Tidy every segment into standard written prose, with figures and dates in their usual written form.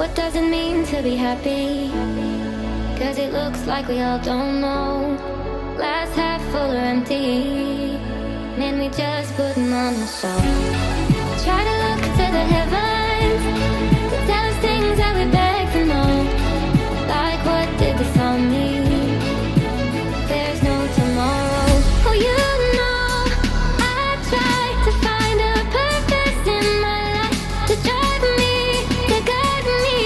What does it mean to be happy? Cause it looks like we all don't know. Glass half full or empty. Man, we just putting on a show. Try to look to the heavens to tell us things that we beg to know. Like what did this all mean? There's no tomorrow. Oh, you know, I try to find a purpose in my life to drive me, to guide me.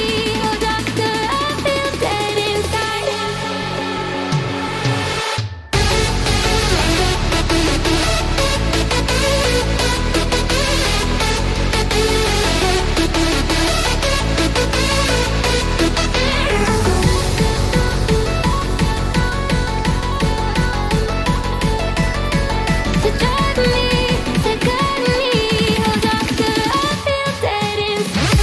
Oh, doctor, I feel dead inside. To drive me, to guide me. Oh, doctor, I feel dead inside.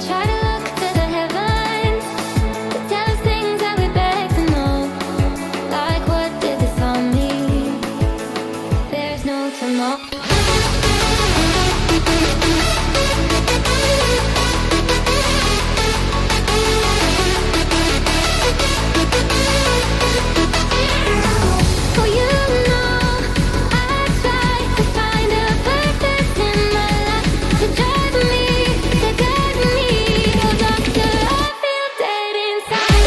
Try to look to the heavens to tell us things that we beg to know. Like what did this all mean? There's no tomorrow. Oh, you know, I try to find a purpose in my life to drive me, to guide me. Oh, doctor, I feel dead inside.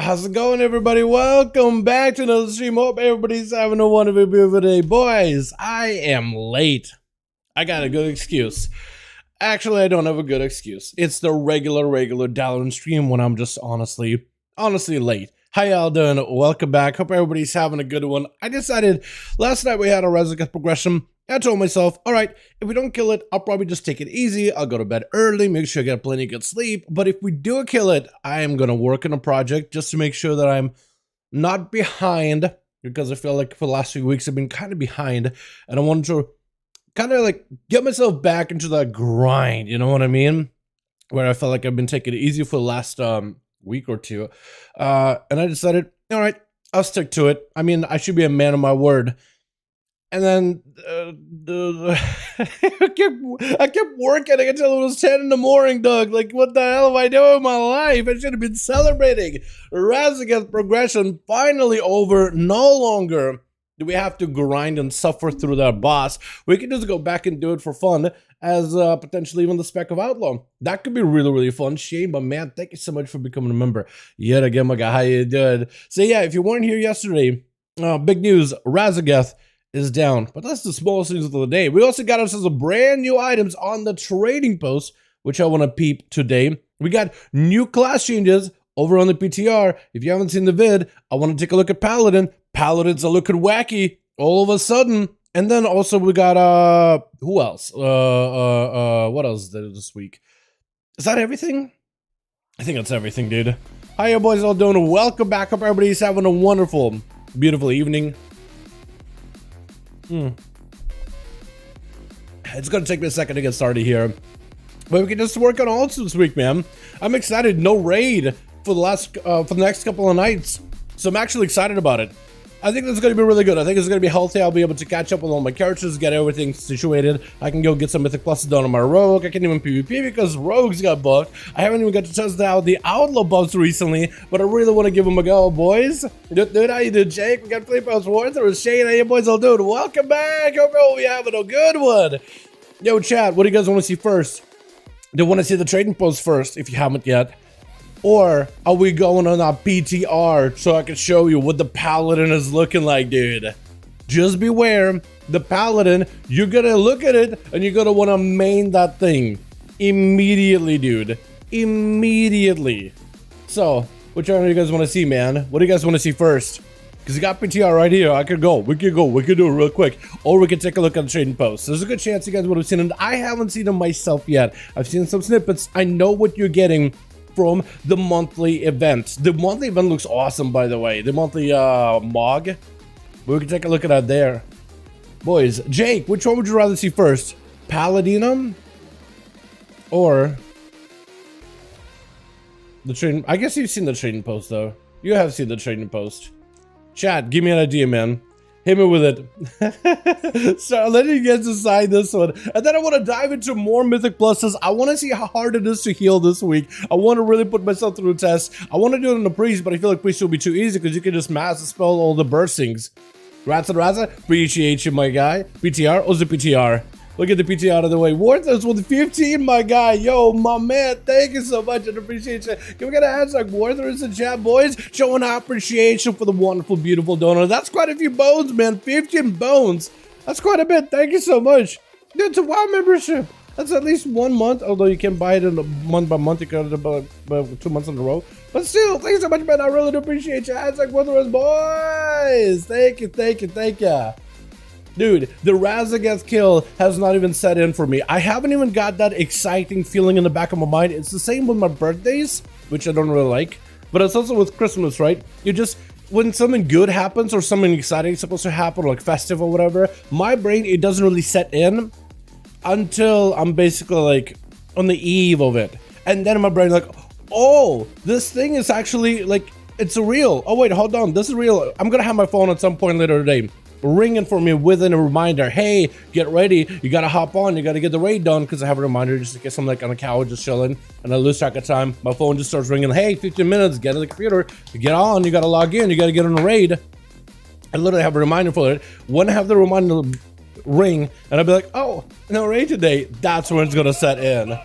How's it going, everybody? Welcome back to another stream. Hope everybody's having a wonderful, beautiful day. Boys, I am late. I got a good excuse. Actually, I don't have a good excuse. It's the regular Dalaran stream when I'm just honestly late. How y'all doing? Welcome back. Hope everybody's having a good one. I decided last night we had a RASZAGETH progression. I told myself, all right, if we don't kill it, I'll probably just take it easy. I'll go to bed early, make sure I get plenty of good sleep. But if we do kill it, I am going to work on a project just to make sure that I'm not behind, because I feel like for the last few weeks I've been kind of behind, and I wanted to kind of like get myself back into that grind, you know what I mean? Where I felt like I've been taking it easy for the last week or two. And I decided, all right, I'll stick to it. I mean, I should be a man of my word. And then I kept working until it was 10 in the morning, dog. Like, what the hell am I doing with my life? I should have been celebrating. RASZAGETH progression finally over. No longer do we have to grind and suffer through that boss. We can just go back and do it for fun as potentially even the Spec of Outlaw. That could be really, really fun. Shane, but man, thank you so much for becoming a member. Yet again, my guy, how you doing? So yeah, if you weren't here yesterday, big news, RASZAGETH is down, but that's the smallest news of the day. We also got ourselves a brand new items on the trading post, which I want to peep today. We got new class changes over on the PTR. If you haven't seen the vid, I want to take a look at Paladin. Paladins are looking wacky all of a sudden. And then also we got who else? What else did this week? Is that everything? I think that's everything, dude. How you boys all doing? Welcome back. Hope everybody's having a wonderful, beautiful evening. It's gonna take me a second to get started here, but we can just work on all this week, man. I'm excited. No raid for the next couple of nights, so I'm actually excited about it. I think this is going to be really good. I think it's going to be healthy. I'll be able to catch up with all my characters, get everything situated. I can go get some Mythic Pluses done on my Rogue. I can't even PvP because Rogues got buffed. I haven't even got to test out the Outlaw buffs recently, but I really want to give them a go, boys. Dude, how you doing, Jake? We got Flip House Wars. There was Shane. How you boys all doing? Welcome back. Hope we're having a good one. Yo, chat, what do you guys want to see first? Do you want to see the trading post first if you haven't yet? Or are we going on our PTR so I can show you what the Paladin is looking like, dude? Just beware, the Paladin, you're gonna look at it and you're gonna wanna main that thing immediately, dude. Immediately. So, which one do you guys wanna see, man? What do you guys wanna see first? Because you got PTR right here. I could go. We could do it real quick. Or we could take a look at the trading post. There's a good chance you guys would have seen it. I haven't seen them myself yet. I've seen some snippets. I know what you're getting from the monthly event. The monthly event looks awesome, by the way. The monthly MOG. We can take a look at that there. Boys, Jake, which one would you rather see first? Paladinum? Or the trading? I guess you've seen the trading post, though. You have seen the trading post. Chat, give me an idea, man. Hit me with it. So let me get decide this one. And then I want to dive into more Mythic Pluses. I want to see how hard it is to heal this week. I want to really put myself through a test. I want to do it on the Priest, but I feel like Priest will be too easy because you can just mass spell all the burstings. Rats and Razza, appreciate you, my guy. PTR, oh, the PTR. Look at the PTR out of the way. Warthos with 15, my guy. Yo, my man, thank you so much. I appreciate you. Can we get a hashtag Warthos in chat, boys? Showing our appreciation for the wonderful, beautiful donor. That's quite a few bones, man. 15 bones. That's quite a bit. Thank you so much. Dude, it's a WoW membership. That's at least 1 month, although you can buy it in a month by month. You can do it about 2 months in a row. But still, thank you so much, man. I really do appreciate you. Hashtag Warthos, boys. Thank you, thank you, thank you. Dude, the RASZAGETH kill has not even set in for me. I haven't even got that exciting feeling in the back of my mind. It's the same with my birthdays, which I don't really like. But it's also with Christmas, right? You just, when something good happens or something exciting is supposed to happen, like festive or whatever, my brain, it doesn't really set in until I'm basically like on the eve of it. And then my brain like, oh, this thing is actually like, it's real. Oh wait, hold on, this is real. I'm gonna have my phone at some point later today ringing for me with a reminder. Hey, get ready. You gotta hop on. You gotta get the raid done, because I have a reminder just in case I'm like on a couch just chilling and I lose track of time. My phone just starts ringing. Hey, 15 minutes. Get on the computer. Get on. You gotta log in. You gotta get on the raid. I literally have a reminder for it. When I have the reminder ring, and I'll be like, oh, no raid today. That's when it's gonna set in.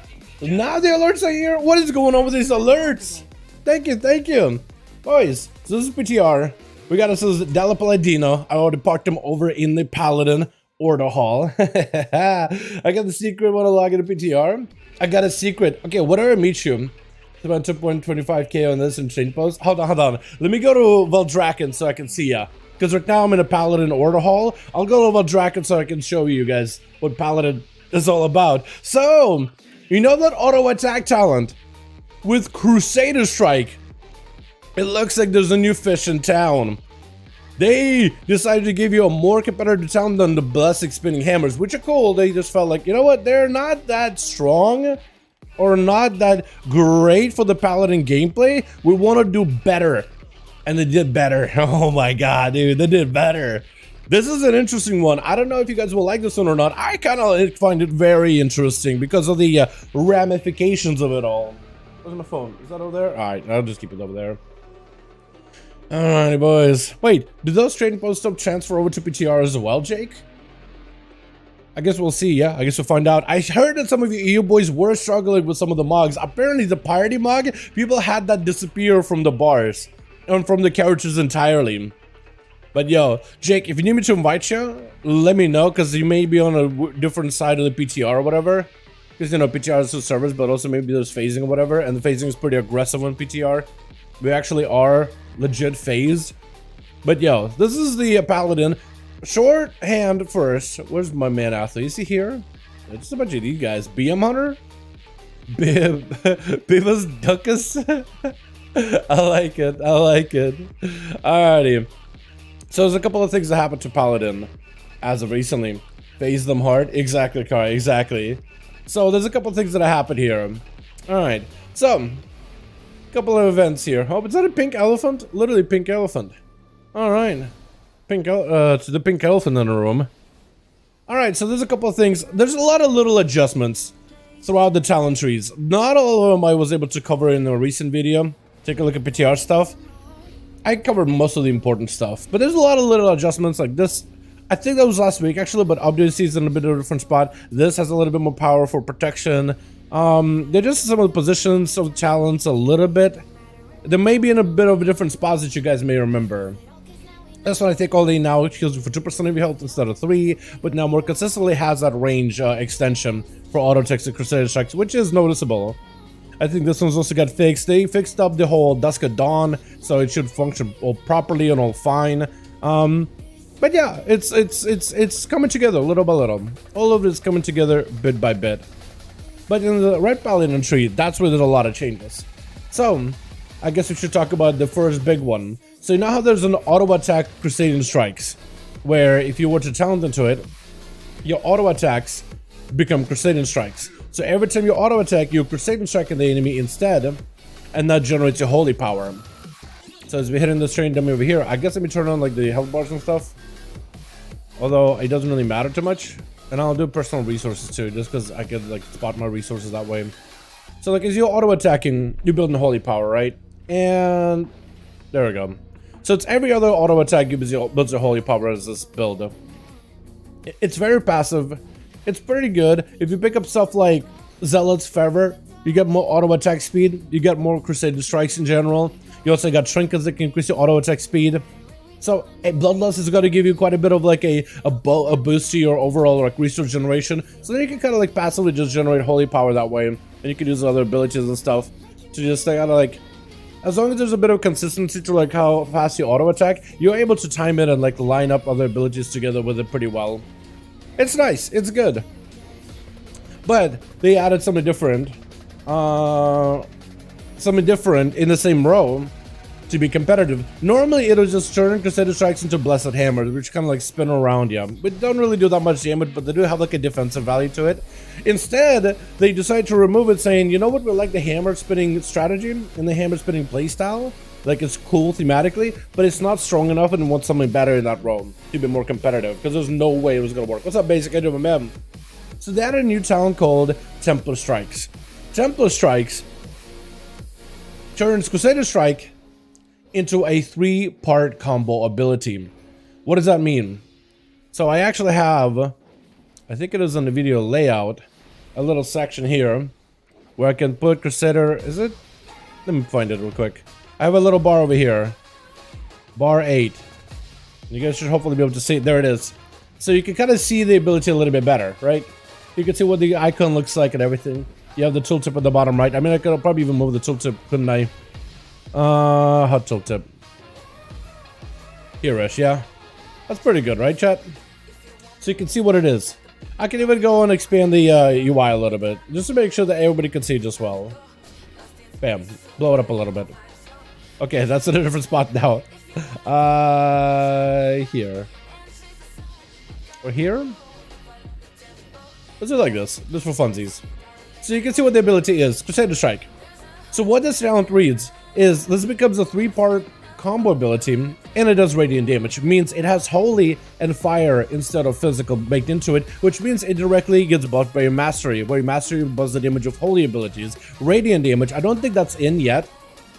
Now the alerts are here. What is going on with these alerts? Thank you, thank you, boys. So this is PTR. We got us as Paladino. I already parked him over in the Paladin order hall. I got the secret when I log into PTR. I got a secret. Okay, what do I meet you? It's about 2.25k on this in chain post. Hold on. Let me go to Valdraken so I can see ya. because right now I'm in a Paladin order hall. I'll go over Draken so I can show you guys what Paladin is all about. So, you know that auto attack talent with Crusader Strike? It looks like there's a new fish in town. They decided to give you a more competitive talent than the Blessed Spinning Hammers, which are cool. They just felt like, you know what, they're not that strong or not that great for the Paladin gameplay. We want to do better. And they did better. Oh my god, dude, they did better. This is an interesting one. I don't know if you guys will like this one or not. I kind of find it very interesting because of the ramifications of it all. Where's my phone? Is that over there? Alright, I'll just keep it over there. Alrighty, boys. Wait, did those trading post stuff transfer over to PTR as well, Jake? I guess we'll see, yeah? I guess we'll find out. I heard that some of you boys were struggling with some of the mugs. Apparently, the Piety mug, people had that disappear from the bars and from the characters entirely. But yo, Jake, if you need me to invite you, let me know, because you may be on a different side of the PTR or whatever. Because, you know, PTR is two servers, but also maybe there's phasing or whatever, and the phasing is pretty aggressive on PTR. We actually are legit phased. But yo, this is the Paladin. Shorthand first. Where's my man athlete? Is he here? It's just a bunch of these guys. BM Hunter? Bibas Duckus? I like it. I like it. Alrighty. So there's a couple of things that happened to Paladin as of recently. Phase them hard. Exactly, Kari. Exactly. So there's a couple of things that happened here. Alright. So, couple of events here. Oh, is that a pink elephant? Literally pink elephant. Alright. To the pink elephant in the room. Alright, so there's a couple of things. There's a lot of little adjustments throughout the talent trees. Not all of them I was able to cover in a recent video. Take a look at PTR stuff. I covered most of the important stuff. But there's a lot of little adjustments like this. I think that was last week actually, but obviously it's in a bit of a different spot. This has a little bit more power for protection. They just some of the positions of talents a little bit. They may be in a bit of a different spots that you guys may remember. That's why I think all they now heals you for 2% of your health instead of 3, but now more consistently has that range extension for auto text and Crusader strikes, which is noticeable. I think this one's also got fixed. They fixed up the whole Dusk at Dawn, so it should function all properly and all fine. But yeah, it's coming together little by little. All of it is coming together bit by bit. But in the Red Paladin tree, that's where there's a lot of changes. So, I guess we should talk about the first big one. So you know how there's an auto attack Crusader strikes, where if you were to talent into it, your auto attacks become Crusader strikes. So every time you auto attack, you Crusader strike the enemy instead, and that generates your holy power. So as we're hitting this train dummy over here, I guess let me turn on like the health bars and stuff. Although it doesn't really matter too much. And I'll do personal resources too, just because I can like spot my resources that way. So like as you're auto attacking, you're building holy power, right? And there we go. So it's every other auto attack you builds your holy power as this build. It's very passive. It's pretty good. If you pick up stuff like Zealot's Fervor, you get more auto attack speed. You get more Crusader strikes in general. You also got trinkets that can increase your auto attack speed. So a Bloodlust is going to give you quite a bit of like a boost to your overall like resource generation. So then you can kind of like passively just generate holy power that way, and you can use other abilities and stuff to just kind of like, as long as there's a bit of consistency to like how fast you auto attack, you're able to time it and like line up other abilities together with it pretty well. It's nice. It's good. But they added something different. Something different in the same row to be competitive. Normally it'll just turn Crusader strikes into Blessed Hammers, which kind of like spin around you, but don't really do that much damage, but they do have like a defensive value to it. Instead, they decide to remove it, saying, you know what, we like the hammer spinning strategy and the hammer spinning playstyle. Like it's cool thematically, but it's not strong enough and want something better in that row to be more competitive, because there's no way it was gonna work. What's up, Basic? I do a mem. So they added a new talent called Templar Strikes. Templar Strikes turns Crusader Strike into a 3-part combo ability. What does that mean? So I actually have, I think it is in the video layout, a little section here where I can put Crusader, is it? Let me find it real quick. I have a little bar over here, bar 8. You guys should hopefully be able to see it. There it is. So you can kind of see the ability a little bit better, right? You can see what the icon looks like and everything. You have the tooltip at the bottom right. I mean, I could probably even move the tooltip, couldn't I? Hot tooltip. Here-ish, yeah. That's pretty good, right, chat? So you can see what it is. I can even go and expand the UI a little bit, just to make sure that everybody can see just well. Bam. Blow it up a little bit. Okay, that's in a different spot now. Here. Or here? Let's do it like this, just for funsies. So you can see what the ability is. Crusader Strike. So what this talent reads is this becomes a 3-part combo ability, and it does radiant damage. It means it has holy and fire instead of physical baked into it, which means it directly gets buffed by your mastery, where your mastery buffs the damage of holy abilities. Radiant damage, I don't think that's in yet.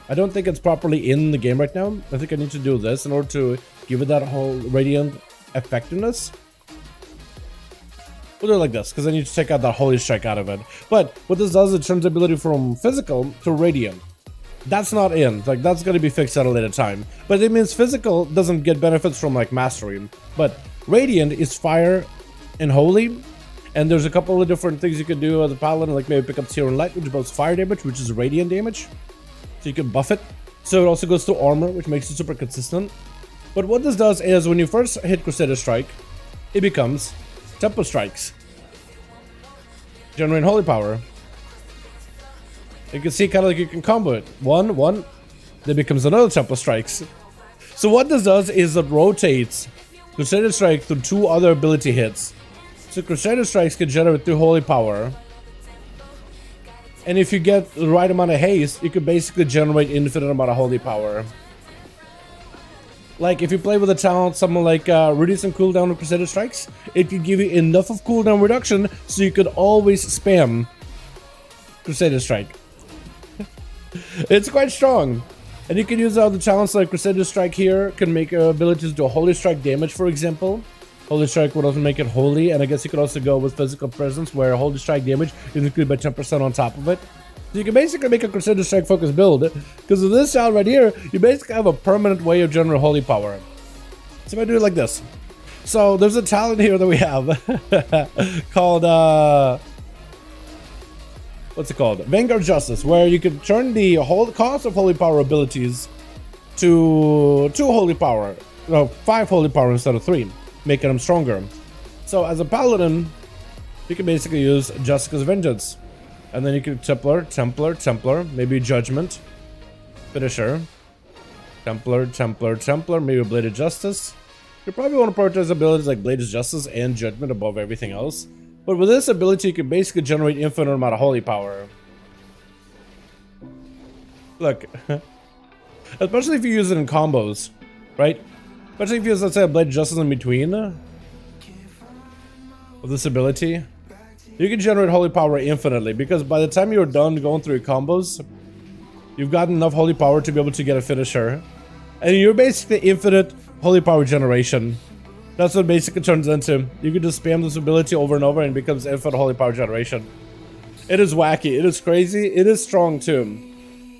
I don't think it's properly in the game right now. I think I need to do this in order to give it that whole radiant effectiveness. We'll do it like this, because I need to take out that holy strike out of it. But what this does, it turns the ability from physical to radiant. That's not in, like that's going to be fixed at a later time. But it means physical doesn't get benefits from like mastery. But radiant is fire and holy. And there's a couple of different things you can do as a paladin, like maybe pick up Seer and Light, which buffs fire damage, which is radiant damage. So you can buff it. So it also goes to armor, which makes it super consistent. But what this does is when you first hit Crusader Strike, it becomes Temple Strikes. Generate holy power. You can see kind of like you can combo it. One, then becomes another Temple Strikes. So what this does is it rotates Crusader Strike through 2 other ability hits. So Crusader Strikes can generate 3 holy power. And if you get the right amount of haste, you can basically generate infinite amount of holy power. Like if you play with a talent, someone like reduce some cooldown of Crusader Strikes, it can give you enough of cooldown reduction so you could always spam Crusader Strike. It's quite strong. And you can use other talents like Crusader Strike here, can make abilities do Holy Strike damage, for example. Holy Strike would also make it holy, and I guess you could also go with Physical Presence, where Holy Strike damage is included by 10% on top of it. So you can basically make a Crusader Strike focused build, because with this talent right here, you basically have a permanent way of generating holy power. So if I do it like this. So there's a talent here that we have called, what's it called? Vanguard Justice, where you can turn the whole cost of holy power abilities to 2 holy power. No, 5 holy power instead of 3, making them stronger. So as a paladin, you can basically use Justice's Vengeance. And then you can Templar, maybe Judgment, Finisher, Templar, maybe Blade of Justice. You probably want to prioritize abilities like Blade of Justice and Judgment above everything else. But with this ability, you can basically generate infinite amount of holy power. Look, especially if you use it in combos, right? Especially if you use, let's say, a Blade of Justice in between with this ability. You can generate holy power infinitely, because by the time you're done going through your combos, you've got enough holy power to be able to get a finisher. And you're basically infinite holy power generation. That's what it basically turns into. You can just spam this ability over and over and it becomes infinite holy power generation. It is wacky, it is crazy, it is strong too.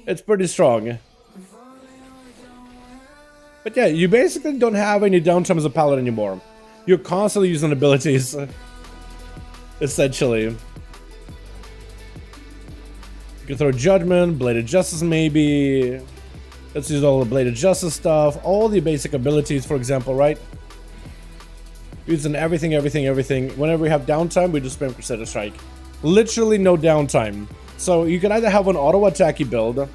It's pretty strong. But yeah, you basically don't have any downtime as a paladin anymore. You're constantly using abilities. Essentially. You can throw Judgment, Blade of Justice maybe. Let's use all the Blade of Justice stuff. All the basic abilities, for example, right? Using everything. Whenever we have downtime, we just spam Crusader Strike. Literally no downtime. So you can either have an auto-attacky build,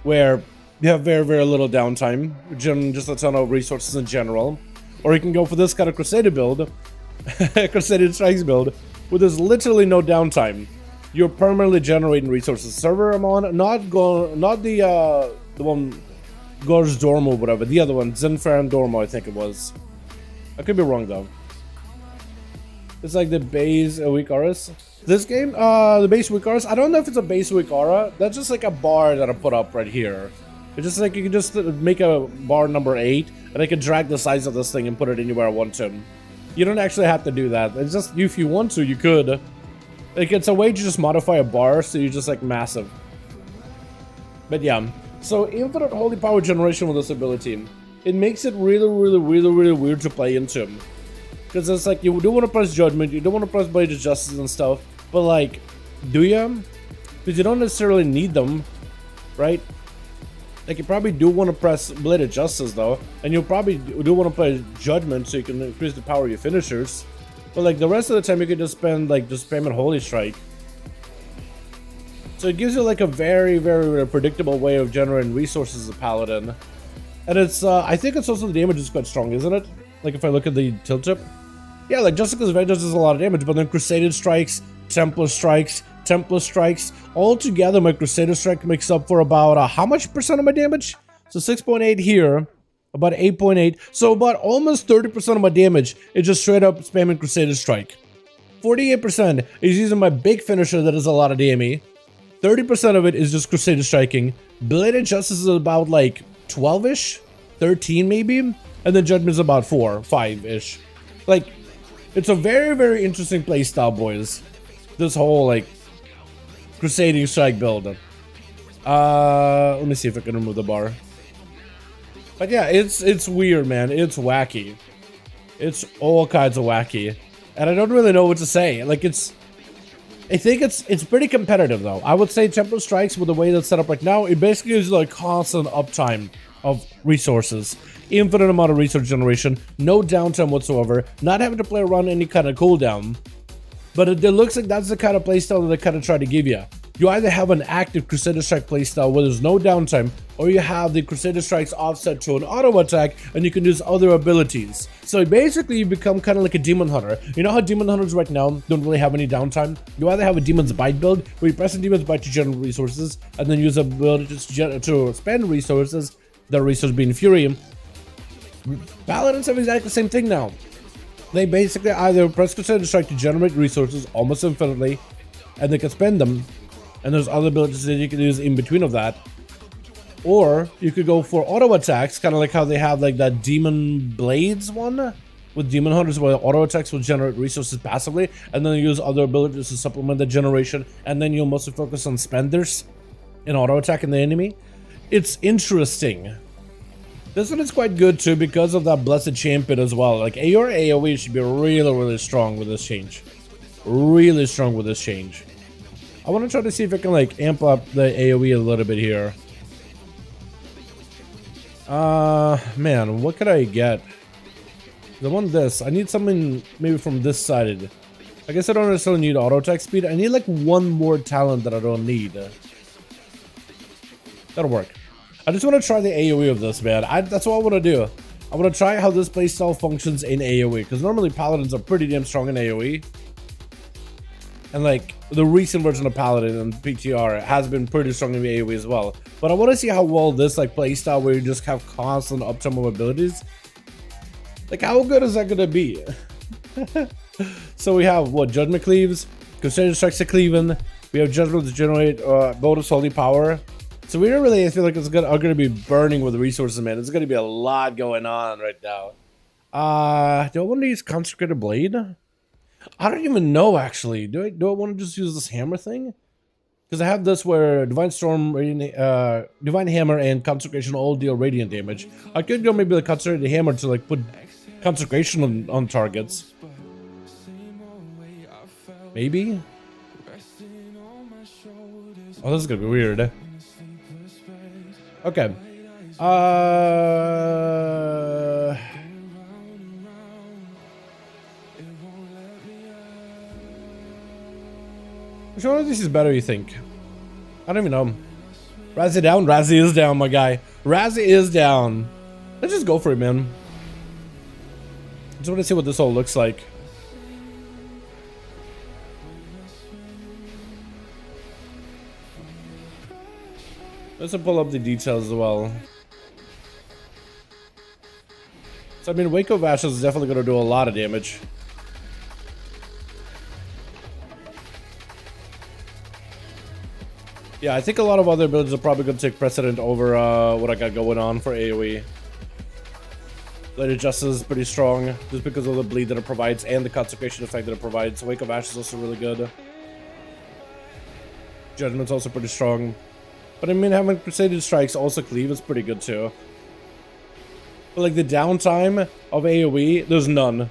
where you have very, very little downtime, just a ton of resources in general. Or you can go for this kind of Crusader build, Crusader Strikes build, where there's literally no downtime. You're permanently generating resources. Server I'm on, not the one Gorge Dormo, whatever. The other one, Zenfaran Dormo, I think it was. I could be wrong though. It's like the base weak auras. This game, the base weak auras. I don't know if it's a base weak aura. That's just like a bar that I put up right here. It's just like you can just make a bar number 8, and I can drag the size of this thing and put it anywhere I want to. You don't actually have to do that. It's just, if you want to, you could. Like, it's a way to just modify a bar so you're just like massive. But yeah, so infinite holy power generation with this ability, it makes it really weird to play into. Because it's like, you do want to press Judgment, you don't want to press Blade of Justice and stuff, but like, do you? Because you don't necessarily need them, right? Like, you probably do want to press Bladed Justice, though. And you'll probably do want to play Judgment so you can increase the power of your finishers. But, like, the rest of the time, you can just spend, like, just spamming Holy Strike. So it gives you, like, a very, very predictable way of generating resources as a Paladin. And it's, I think it's also the damage is quite strong, isn't it? Like, if I look at the tilt tip. Yeah, like, Justica's Vengeance does a lot of damage, but then Crusader strikes, Templar strikes, all together my Crusader strike makes up for about how much percent of my damage? So 6.8 here, about 8.8, so about almost 30% of my damage is just straight up spamming Crusader strike. 48% is using my big finisher that is a lot of DME. 30% of it is just Crusader striking. Bladed Justice is about like 12-ish, 13 maybe, and then Judgment is about 4, 5-ish. Like, it's a very interesting playstyle, boys. This whole like Crusading strike build. Let me see if I can remove the bar. But yeah, it's weird, man. It's wacky. It's all kinds of wacky, and I don't really know what to say. Like, I think it's pretty competitive though. I would say Templar strikes with the way that's set up right now, it basically is like constant uptime of resources, infinite amount of resource generation, no downtime whatsoever, not having to play around any kind of cooldown. But it looks like that's the kind of playstyle that they kind of try to give you. You either have an active Crusader Strike playstyle where there's no downtime, or you have the Crusader Strikes offset to an auto attack and you can use other abilities. So basically you become kind of like a Demon Hunter. You know how Demon Hunters right now don't really have any downtime? You either have a Demon's Bite build where you press a Demon's Bite to generate resources and then use abilities to spend resources, the resource being Fury. Paladins have exactly the same thing now. They basically either press Crusader Strike to generate resources almost infinitely, and they can spend them, and there's other abilities that you can use in between of that. Or you could go for auto attacks, kind of like how they have like that Demon Blades one with Demon Hunters, where auto attacks will generate resources passively, and then use other abilities to supplement the generation, and then you'll mostly focus on spenders and auto attacking the enemy. It's interesting. This one is quite good too because of that Blessed Champion as well. Like, your AoE should be really strong with this change. Really strong with this change. I want to try to see if I can like amp up the AoE a little bit here. Man, what could I get? I want this. I need something maybe from this side. I guess I don't necessarily need auto attack speed. I need like one more talent that I don't need. That'll work. I just want to try the AoE of this, man. That's what I want to do. I want to try how this playstyle functions in AoE, because normally Paladins are pretty damn strong in AoE. And like, the recent version of Paladin and PTR has been pretty strong in AoE as well. But I want to see how well this like playstyle where you just have constant uptime of abilities. Like, how good is that going to be? So we have, what, Judgment Cleaves, Crusader Strikes to Cleaven, we have Judgment to generate bonus holy power. So we don't really feel like it's gonna be burning with resources, man. There's gonna be a lot going on right now. Do I want to use Consecrated Blade? I don't even know, actually. Do I want to just use this hammer thing? Because I have this where Divine Storm, Divine Hammer, and Consecration all deal radiant damage. I could go maybe the Consecrated Hammer to like put Consecration on targets. Maybe? Oh, this is gonna be weird. Okay. Which one of these is better, you think? I don't even know. Razzie down? Razzie is down, my guy. Razzie is down. Let's just go for it, man. I just want to see what this all looks like. Let's pull up the details as well. So, I mean, Wake of Ashes is definitely going to do a lot of damage. Yeah, I think a lot of other builds are probably going to take precedent over what I got going on for AoE. Bladed Justice is pretty strong, just because of the bleed that it provides and the consecration effect that it provides. Wake of Ashes is also really good. Judgment's also pretty strong. But I mean, having Crusader Strikes also cleave is pretty good too. But like the downtime of AoE, there's none.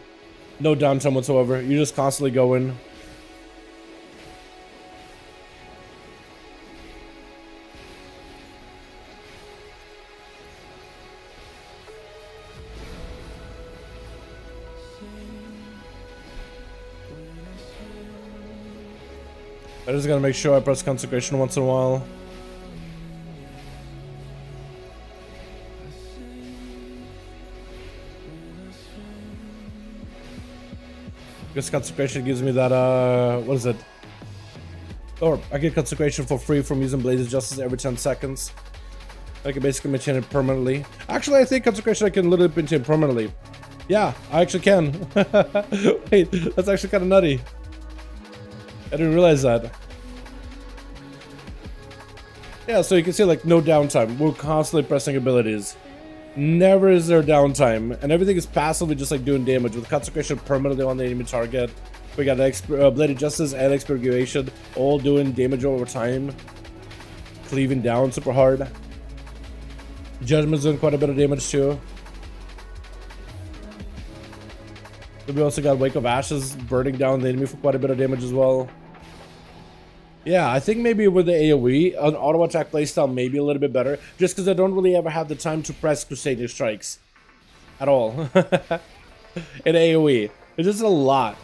No downtime whatsoever. You just constantly go in. I just gotta make sure I press consecration once in a while. Because consecration gives me that, what is it? Or I get consecration for free from using Blaze of Justice every 10 seconds. I can basically maintain it permanently. Actually, I think consecration I can literally maintain permanently. Yeah, I actually can. Wait, that's actually kind of nutty. I didn't realize that. Yeah, so you can see like no downtime. We're constantly pressing abilities. Never is there downtime, and everything is passively just like doing damage with consecration permanently on the enemy target. We got Blade of Justice and Expurgation, all doing damage over time, cleaving down super hard. Judgment's doing quite a bit of damage too. Then we also got Wake of Ashes burning down the enemy for quite a bit of damage as well. Yeah, I think maybe with the AoE, an auto attack playstyle may be a little bit better, just because I don't really ever have the time to press Crusader strikes at all. In AoE, it's just a lot.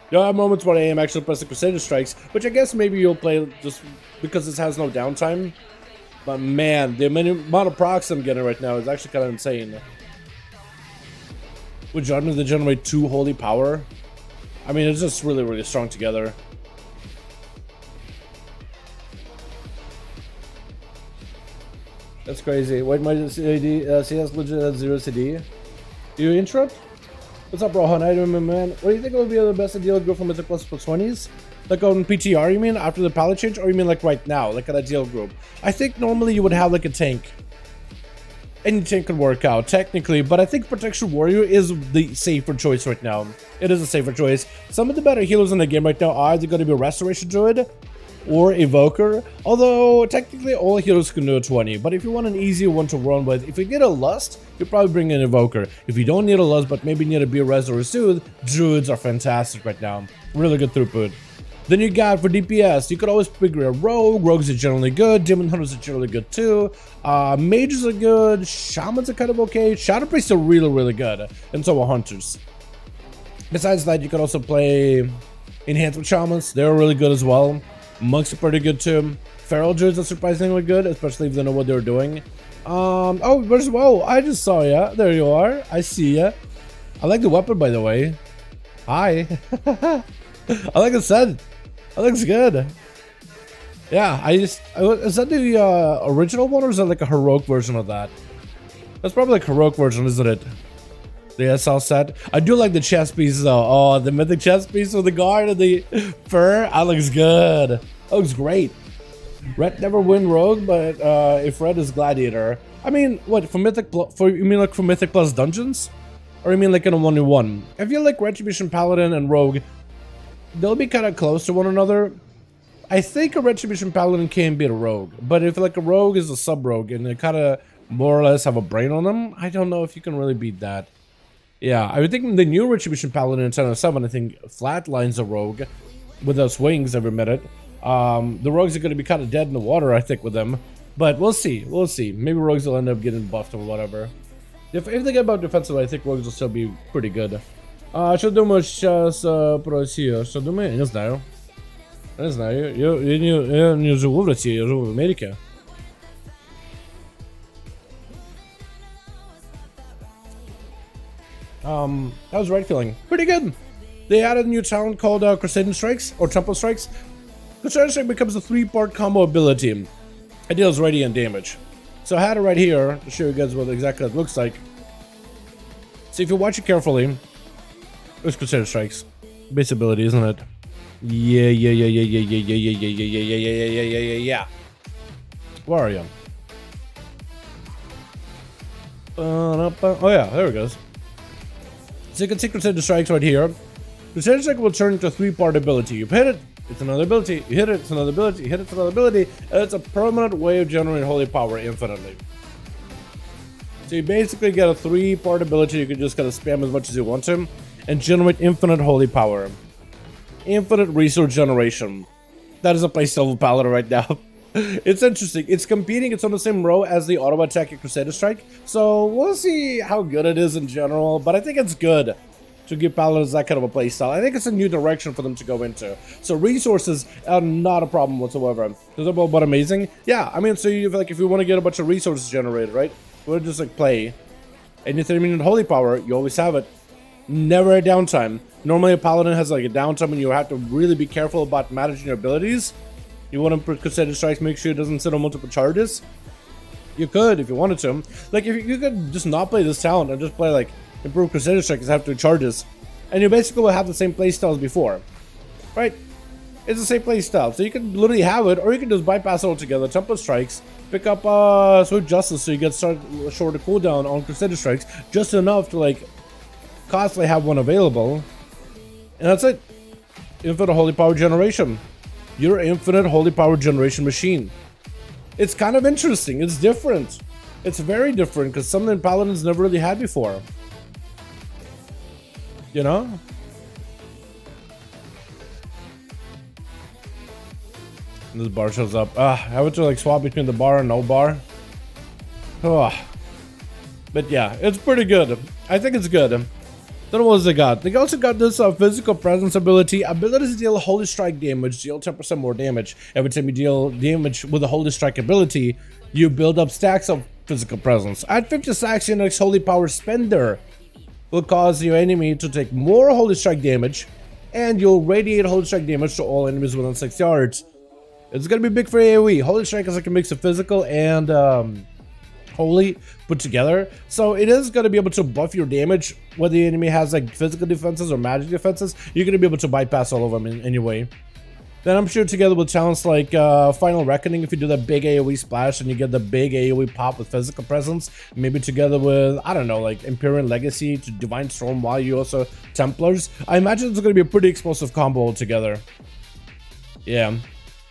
There are moments where I am actually pressing Crusader strikes, which I guess maybe you'll play just because this has no downtime. But man, the amount of procs I'm getting right now is actually kind of insane. With Judgment, they generate 2 holy power. I mean, it's just really, really strong together. That's crazy. Wait, my CS legit at 0 CD. Do you interrupt? What's up, Rohan? I don't know, man. What do you think would be the best ideal group for Mythic Plus for 20s? Like on PTR, you mean, after the palette change? Or you mean like right now, like an ideal group? I think normally you would have like a tank. Any tank could work out, technically, but I think Protection Warrior is the safer choice right now. It is a safer choice. Some of the better healers in the game right now are either going to be Restoration Druid or Evoker, although technically all healers can do a 20, but if you want an easier one to run with, if you need a Lust, you probably bring an Evoker. If you don't need a Lust, but maybe need a Be Res or a Soothe, Druids are fantastic right now. Really good throughput. Then you got for DPS, you could always figure a Rogue. Rogues are generally good, Demon Hunters are generally good too, Mages are good, Shamans are kind of okay, Shadow Priests are really, really good, and so are Hunters. Besides that, you could also play Enhancement Shamans, they're really good as well. Monks are pretty good too. Feral Druids are surprisingly good, especially if they know what they're doing. Oh, where's WoW? I just saw ya. There you are. I see ya. I like the weapon, by the way. Hi. I like the set. That looks good. Yeah, is that the original one, or is that like a heroic version of that? That's probably like a heroic version, isn't it? The SL set. I do like the chest piece though. Oh, the mythic chest piece with the guard and the fur. That looks good. That looks great. Red never win rogue, but if red is gladiator. I mean, what for mythic? You mean like for mythic plus dungeons, or you mean like in a 1v1? I feel like Retribution Paladin and rogue, they'll be kind of close to one another. I think a Retribution Paladin can beat a rogue, but if like a rogue is a sub rogue and they kind of more or less have a brain on them, I don't know if you can really beat that. Yeah, I would think the new Retribution Paladin in 1007, I think, flatlines a rogue with those wings every minute. The rogues are going to be kind of dead in the water, I think, with them. But we'll see. We'll see. Maybe rogues will end up getting buffed or whatever. If they get buffed defensively, I think rogues will still be pretty good. Что думаешь сейчас про Россию? Что думаешь? Не знаю. Не знаю. Я не живу в России, я живу в Америке. How's Red feeling? Pretty good. They added a new talent called Crusader Strikes, or Templar Strikes. Crusader Strike becomes a 3-part combo ability. It deals radiant damage. So I had it right here to show you guys what exactly it looks like. So if you watch it carefully, it's Crusader Strikes. Base ability, isn't it? Yeah. Where are you? Oh yeah, there it goes. So you can see Crusader Strikes right here. Crusader Strike will turn into a 3-part ability. You hit it, it's another ability. You hit it, it's another ability. You hit it, it's another ability. And it's a permanent way of generating holy power infinitely. So you basically get a 3-part ability. You can just kind of spam as much as you want to and generate infinite holy power. Infinite resource generation. That is a playstyle of Paladin right now. It's interesting. It's competing. It's on the same row as the auto attack and Crusader Strike. So we'll see how good it is in general. But I think it's good. to give Paladins that kind of a playstyle. I think it's a new direction for them to go into. So resources are not a problem whatsoever. Is that about amazing? Yeah, I mean, so you like if you want to get a bunch of resources generated, right? We'll just like play. And you 30-minute holy power, you always have it. Never a downtime. Normally a Paladin has like a downtime and you have to really be careful about managing your abilities. You want to put Crusader strikes, make sure it doesn't sit on multiple charges. You could if you wanted to. Like if you could just not play this talent and just play like improved Crusader strikes have 2 charges. And you basically will have the same playstyle as before. Right? It's the same playstyle. So you can literally have it, or you can just bypass it altogether. Templar strikes, pick up Swift Justice so you get shorter cooldown on Crusader strikes, just enough to like constantly have one available. And that's it. Infinite holy power generation. Your infinite holy power generation machine. It's kind of interesting. It's different. It's very different because something Paladins never really had before. You know? This bar shows up. I have to like swap between the bar and no bar. But yeah, it's pretty good. I think it's good. Then what else they got? They also got this physical presence ability. Ability to deal holy strike damage. Deal 10% more damage. Every time you deal damage with a holy strike ability, you build up stacks of physical presence. At 50 stacks, your next holy power spender will cause your enemy to take more holy strike damage, and you'll radiate holy strike damage to all enemies within 6 yards. It's gonna be big for AoE. Holy strike is like a mix of physical and holy put together, so it is going to be able to buff your damage whether the enemy has like physical defenses or magic defenses. You're going to be able to bypass all of them in any way. Then I'm sure together with talents like Final Reckoning, if you do that big AoE splash and you get the big AoE pop with physical presence, maybe together with, I don't know, like Imperial Legacy to Divine Storm while you also Templars, I imagine it's going to be a pretty explosive combo altogether. Yeah.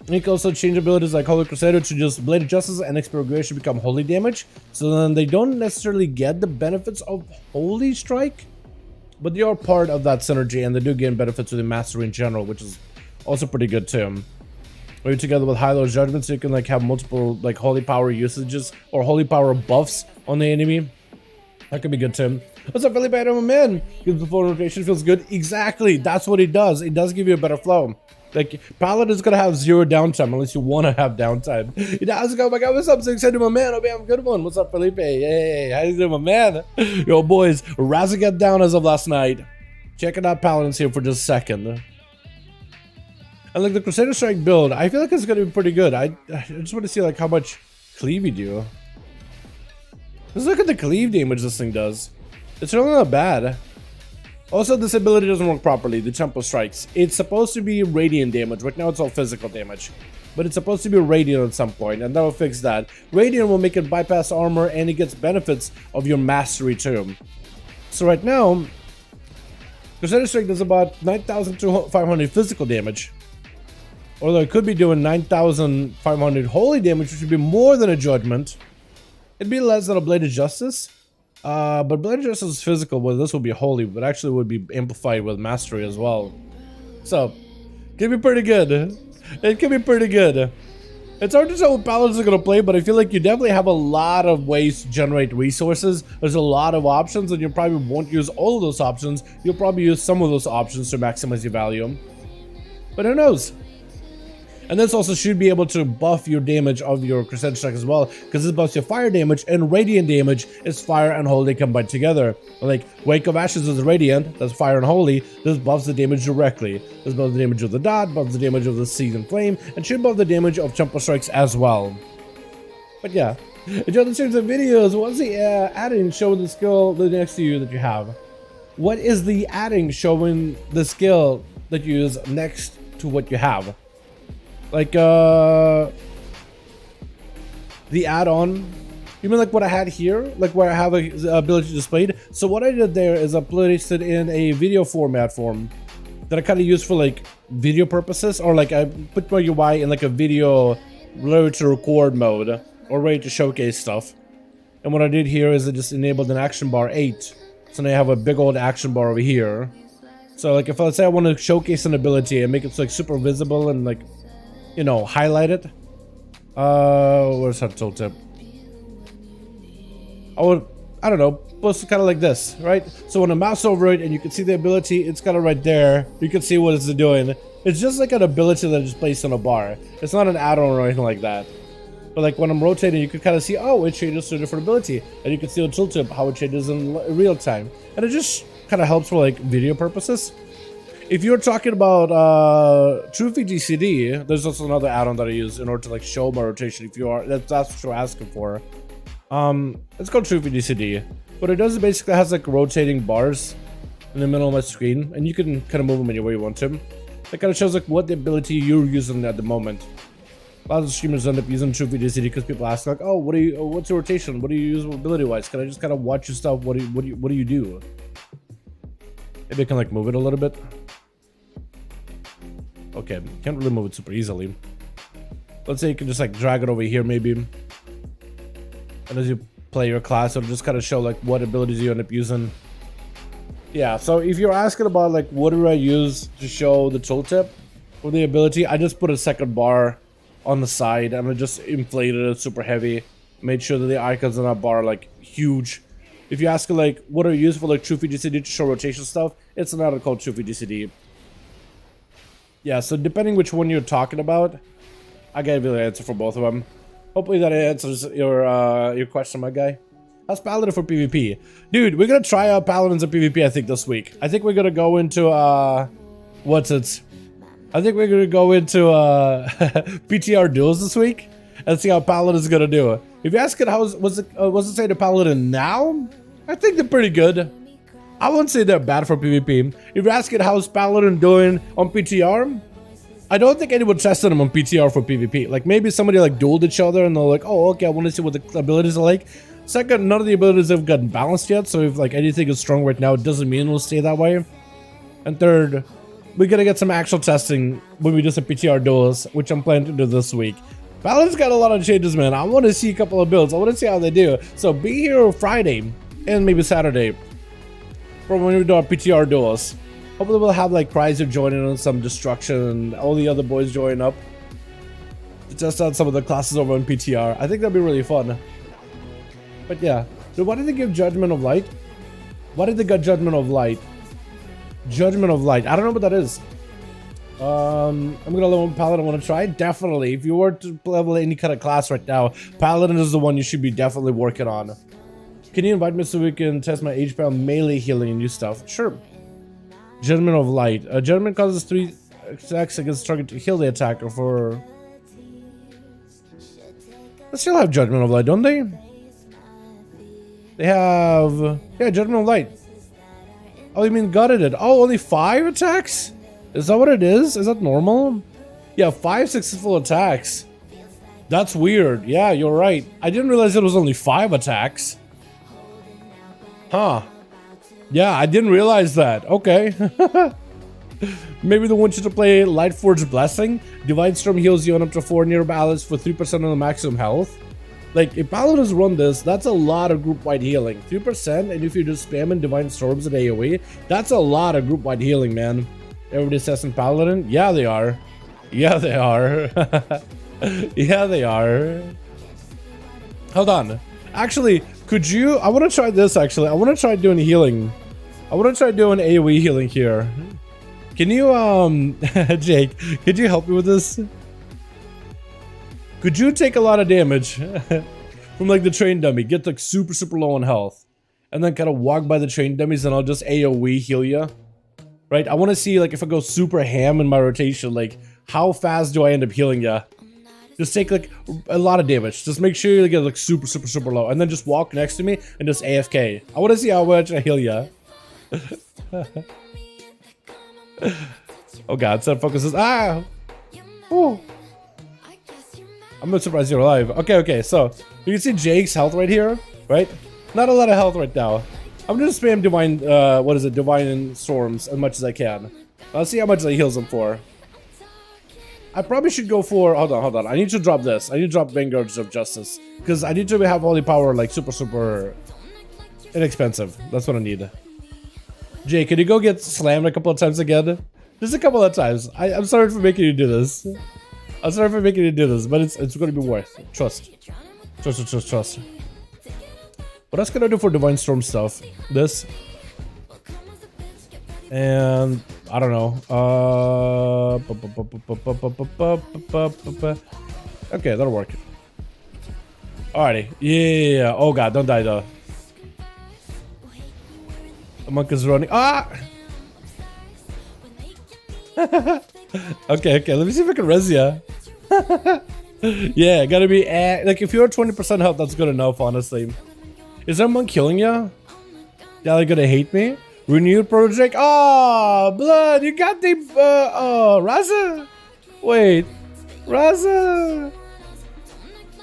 You can also change abilities like Holy Crusader to just Blade of Justice and Expurgation become holy damage. So then they don't necessarily get the benefits of Holy Strike, but they are part of that synergy and they do gain benefits to the Mastery in general, which is also pretty good too. Maybe together with High Lord's Judgment, so you can like have multiple like holy power usages or holy power buffs on the enemy. That could be good too. What's up, Felipe? I'm a man. Gives the flow rotation, feels good. Exactly, that's what it does. It does give you a better flow. Like, Paladin is gonna have 0 downtime unless you want to have downtime. How's it going? My God, what's up? So excited, my man. Oh, man, good one. What's up, Felipe? Hey, how you doing, my man? Yo, boys, RASZAGETH down as of last night. Checking out Paladins here for just a second. And like the Crusader Strike build, I feel like it's gonna be pretty good. I just want to see like how much cleave you do. Let's look at the cleave damage this thing does. It's really not bad. Also, this ability doesn't work properly, the Templar Strikes. It's supposed to be radiant damage. Right now it's all physical damage. But it's supposed to be radiant at some point, and that will fix that. Radiant will make it bypass armor, and it gets benefits of your mastery too. So right now, Crusader Strike does about 9,500 physical damage. Although it could be doing 9,500 holy damage, which would be more than a Judgment. It'd be less than a Blade of Justice. But Blade of Justice is physical, well, this will be holy, but actually would be amplified with mastery as well. So, could be pretty good. It could be pretty good. It's hard to tell what Paladins are going to play, but I feel like you definitely have a lot of ways to generate resources. There's a lot of options, and you probably won't use all of those options. You'll probably use some of those options to maximize your value. But who knows? And this also should be able to buff your damage of your Crusader Strike as well, because this buffs your fire damage, and radiant damage is fire and holy combined together. Like, Wake of Ashes is radiant, that's fire and holy, this buffs the damage directly. This buffs the damage of the dot, buffs the damage of the seasoned flame, and should buff the damage of Templar Strikes as well. But yeah, enjoy the series of videos. What's the adding showing the skill next to you that you have? What is the adding showing the skill that you use next to what you have? Like, the add-on, you mean like what I had here? Like where I have a ability displayed? So what I did there is I placed it in a video format form that I kind of use for like video purposes, or like I put my UI in like a video ready to record mode or ready to showcase stuff. And what I did here is I just enabled an action bar 8. So now I have a big old action bar over here. So like if let's say I want to showcase an ability and make it like super visible and like, you know, highlight it. Where's that tooltip? I don't know, supposed to kind of like this, right? So when I mouse over it and you can see the ability, it's kind of right there. You can see what it's doing. It's just like an ability that is placed on a bar. It's not an add-on or anything like that. But like when I'm rotating, you can kind of see, oh, it changes to a different ability. And you can see the tooltip, how it changes in real time. And it just kind of helps for like video purposes. If you're talking about True VGCD, there's also another add-on that I use in order to like show my rotation. If you are, that's what you're asking for. It's called True VGCD. What it does is basically has like rotating bars in the middle of my screen, and you can kind of move them anywhere you want to. It kind of shows like what the ability you're using at the moment. A lot of streamers end up using True VGCD because people ask like, oh, what's your rotation? What do you use ability wise? Can I just kind of watch your stuff? What do you do? Maybe I can like move it a little bit. Okay, can't really move it super easily. Let's say you can just like drag it over here maybe. And as you play your class, it'll just kind of show like what abilities you end up using. Yeah, so if you're asking about like what do I use to show the tooltip or the ability, I just put a second bar on the side and I just inflated it super heavy. Made sure that the icons on that bar are like huge. If you ask like what are you used for like True VGCD to show rotation stuff, it's another called True VGCD. Yeah, so depending which one you're talking about, I gave you the answer for both of them. Hopefully that answers your question, my guy. How's Paladin for PvP? Dude, we're gonna try out Paladins in PvP, I think, this week. I think we're gonna go into, I think we're gonna go into, PTR Duels this week and see how Paladin's gonna do. If you're asking what's it say to Paladin now? I think they're pretty good. I wouldn't say they're bad for PvP. If you're asking how's Paladin doing on PTR, I don't think anyone tested them on PTR for PvP. Like maybe somebody like dueled each other and they're like, oh, okay, I want to see what the abilities are like. Second, none of the abilities have gotten balanced yet, so if like anything is strong right now, it doesn't mean it'll stay that way. And third, we're gonna get some actual testing when we do some PTR duels, which I'm planning to do this week. Paladin's got a lot of changes, man. I want to see a couple of builds. I want to see how they do. So be here Friday and maybe Saturday for when we do our PTR duels. Hopefully we'll have like Crusader joining on some destruction and all the other boys join up to test out some of the classes over on PTR. I think that'd be really fun. But yeah, so why did they give Judgment of Light? Why did they get Judgment of Light? Judgment of Light. I don't know what that is. I'm gonna level Paladin. Want to try? Definitely. If you were to level any kind of class right now, Paladin is the one you should be definitely working on. Can you invite me so we can test my HP melee healing and new stuff? Sure. Judgment of Light. Judgment causes 3 attacks against target to heal the attacker for... They still have Judgment of Light, don't they? They have... Yeah, Judgment of Light. Oh, you mean gutted it. Oh, only 5 attacks? Is that what it is? Is that normal? Yeah, 5 successful attacks. That's weird. Yeah, you're right. I didn't realize it was only 5 attacks. Huh. Yeah, I didn't realize that. Okay. Maybe they want you to play Lightforged Blessing. Divine Storm heals you on up to 4 nearby allies for 3% of the maximum health. Like, if Paladins run this, that's a lot of group-wide healing. 3%, and if you're just spamming Divine Storms at AoE, that's a lot of group-wide healing, man. Everybody's testing Paladin? Yeah, they are. Yeah, they are. Yeah, they are. Hold on. Actually, could you... I want to try this, actually. I want to try doing healing. I want to try doing AoE healing here. Can you, Jake, could you help me with this? Could you take a lot of damage from, like, the train dummy? Get, like, super, super low on health. And then kind of walk by the train dummies and I'll just AoE heal you. Right? I want to see, like, if I go super ham in my rotation, like, how fast do I end up healing you? Just take, like, a lot of damage. Just make sure you get, like, super, super, super low. And then just walk next to me and just AFK. I want to see how much I heal you. Oh god, set focuses. Ah! Ooh. I'm not surprised you're alive. Okay, so you can see Jake's health right here, right? Not a lot of health right now. I'm gonna spam Divine, Divine Storms as much as I can. I'll see how much that heals him for. I probably should go for, hold on. I need to drop this. I need to drop Vanguards of Justice. Because I need to have holy power like super, super inexpensive. That's what I need. Jake, can you go get slammed a couple of times again? Just a couple of times. I'm sorry for making you do this. I'm sorry for making you do this, but it's going to be worth it. Trust. Trust. What else can I do for Divine Storm stuff? This. And I don't know. Okay, that'll work. Alrighty. Yeah. Oh god, don't die though. The monk is running. Ah! Okay, let me see if I can res ya. Yeah, gotta be like if you're at 20% health, that's good enough, honestly. Is that monk killing ya? Yeah, they're gonna hate me. Renewed project. Oh, blood! You got the Raza. Wait, Raza.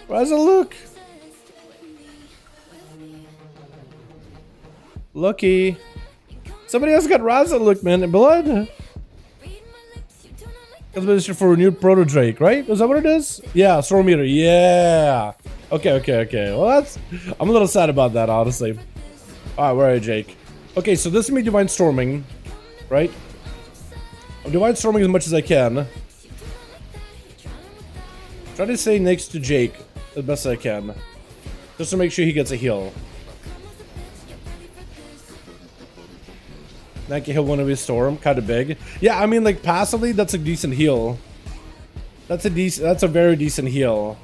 Look. Lucky. Somebody else got Raza. Look, man. Blood. That's for renewed proto Drake, right? Is that what it is? Yeah, storm meter. Yeah. Okay. Well, that's. I'm a little sad about that, honestly. All right, where are you, Jake? Okay, so this is me divine storming, right? I'm divine storming as much as I can. Try to stay next to Jake as best I can, just to make sure he gets a heal. That can heal one of his storm, kind of big. Yeah, I mean, like passively, that's a decent heal. That's a very decent heal.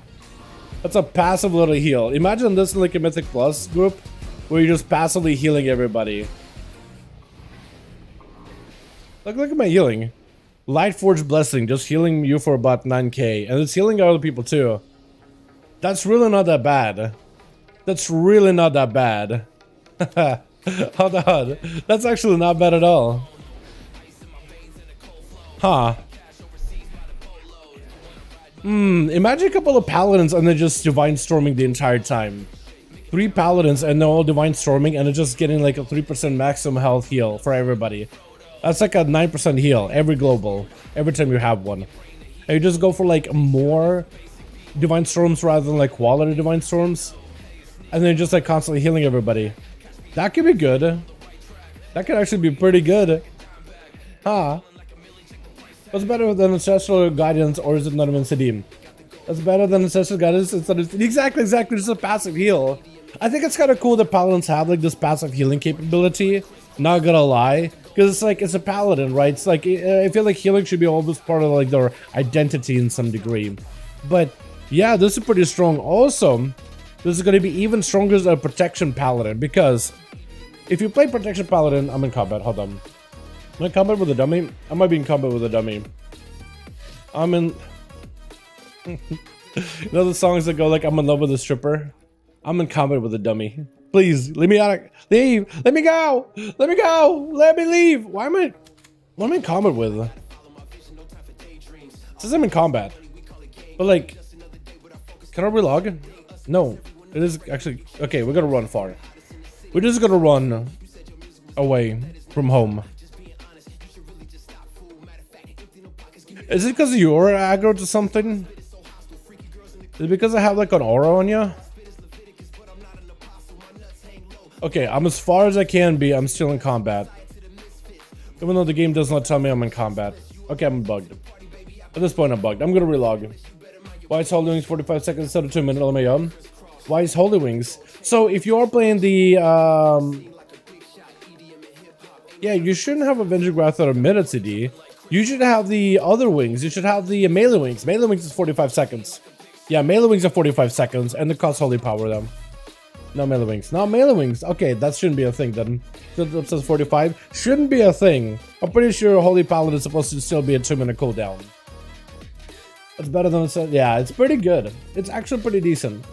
That's a passive little heal. Imagine this in like a Mythic Plus group, where you're just passively healing everybody. Look at my healing. Lightforged Blessing, just healing you for about 9k. And it's healing other people too. That's really not that bad. That's really not that bad. Hold on. That's actually not bad at all. Huh. Imagine a couple of Paladins and they're just divine storming the entire time. 3 Paladins and they're all divine storming and they're just getting like a 3% maximum health heal for everybody. That's like a 9% heal every global, every time you have one. And you just go for like more divine storms rather than like quality divine storms. And then just like constantly healing everybody. That could be good. That could actually be pretty good. Huh. What's better than Ancestral Guidance, or is it not even Sedim? That's better than Ancestral Guidance instead of... Exactly, just a passive heal. I think it's kind of cool that Paladins have like this passive healing capability. Not gonna lie. Because it's like, it's a Paladin, right? It's like, I feel like healing should be always part of like their identity in some degree. But yeah, this is pretty strong. Also, this is going to be even stronger as a Protection Paladin, because if you play Protection Paladin, I'm in combat, hold on. Am I in combat with a dummy? I might be in combat with a dummy. I'm in... You know the songs that go like, I'm in love with a stripper? I'm in combat with a dummy. Please, let me out. Leave. Let me go. Let me go. Let me leave. What am I in combat with? It says I'm in combat. But like, can I relog? No. It is actually... Okay, we're gonna run far. We're just gonna run away from home. Is it because you're aggro to something? Is it because I have like an aura on you? Okay, I'm as far as I can be. I'm still in combat. Even though the game does not tell me I'm in combat. Okay, I'm bugged. At this point, I'm bugged. I'm gonna relog. Why is Holy Wings 45 seconds instead of 2 minutes? LMAO. Why is Holy Wings? So, if you are playing the... Yeah, you shouldn't have Avenging Wrath at a minute CD. You should have the other wings. You should have the melee wings. Melee wings is 45 seconds. Yeah, melee wings are 45 seconds, and it costs Holy Power them. No melee wings. No melee wings. Okay, that shouldn't be a thing then. It says 45. Shouldn't be a thing. I'm pretty sure Holy Paladin is supposed to still be a 2-minute cooldown. It's better than it said. Yeah, it's pretty good. It's actually pretty decent.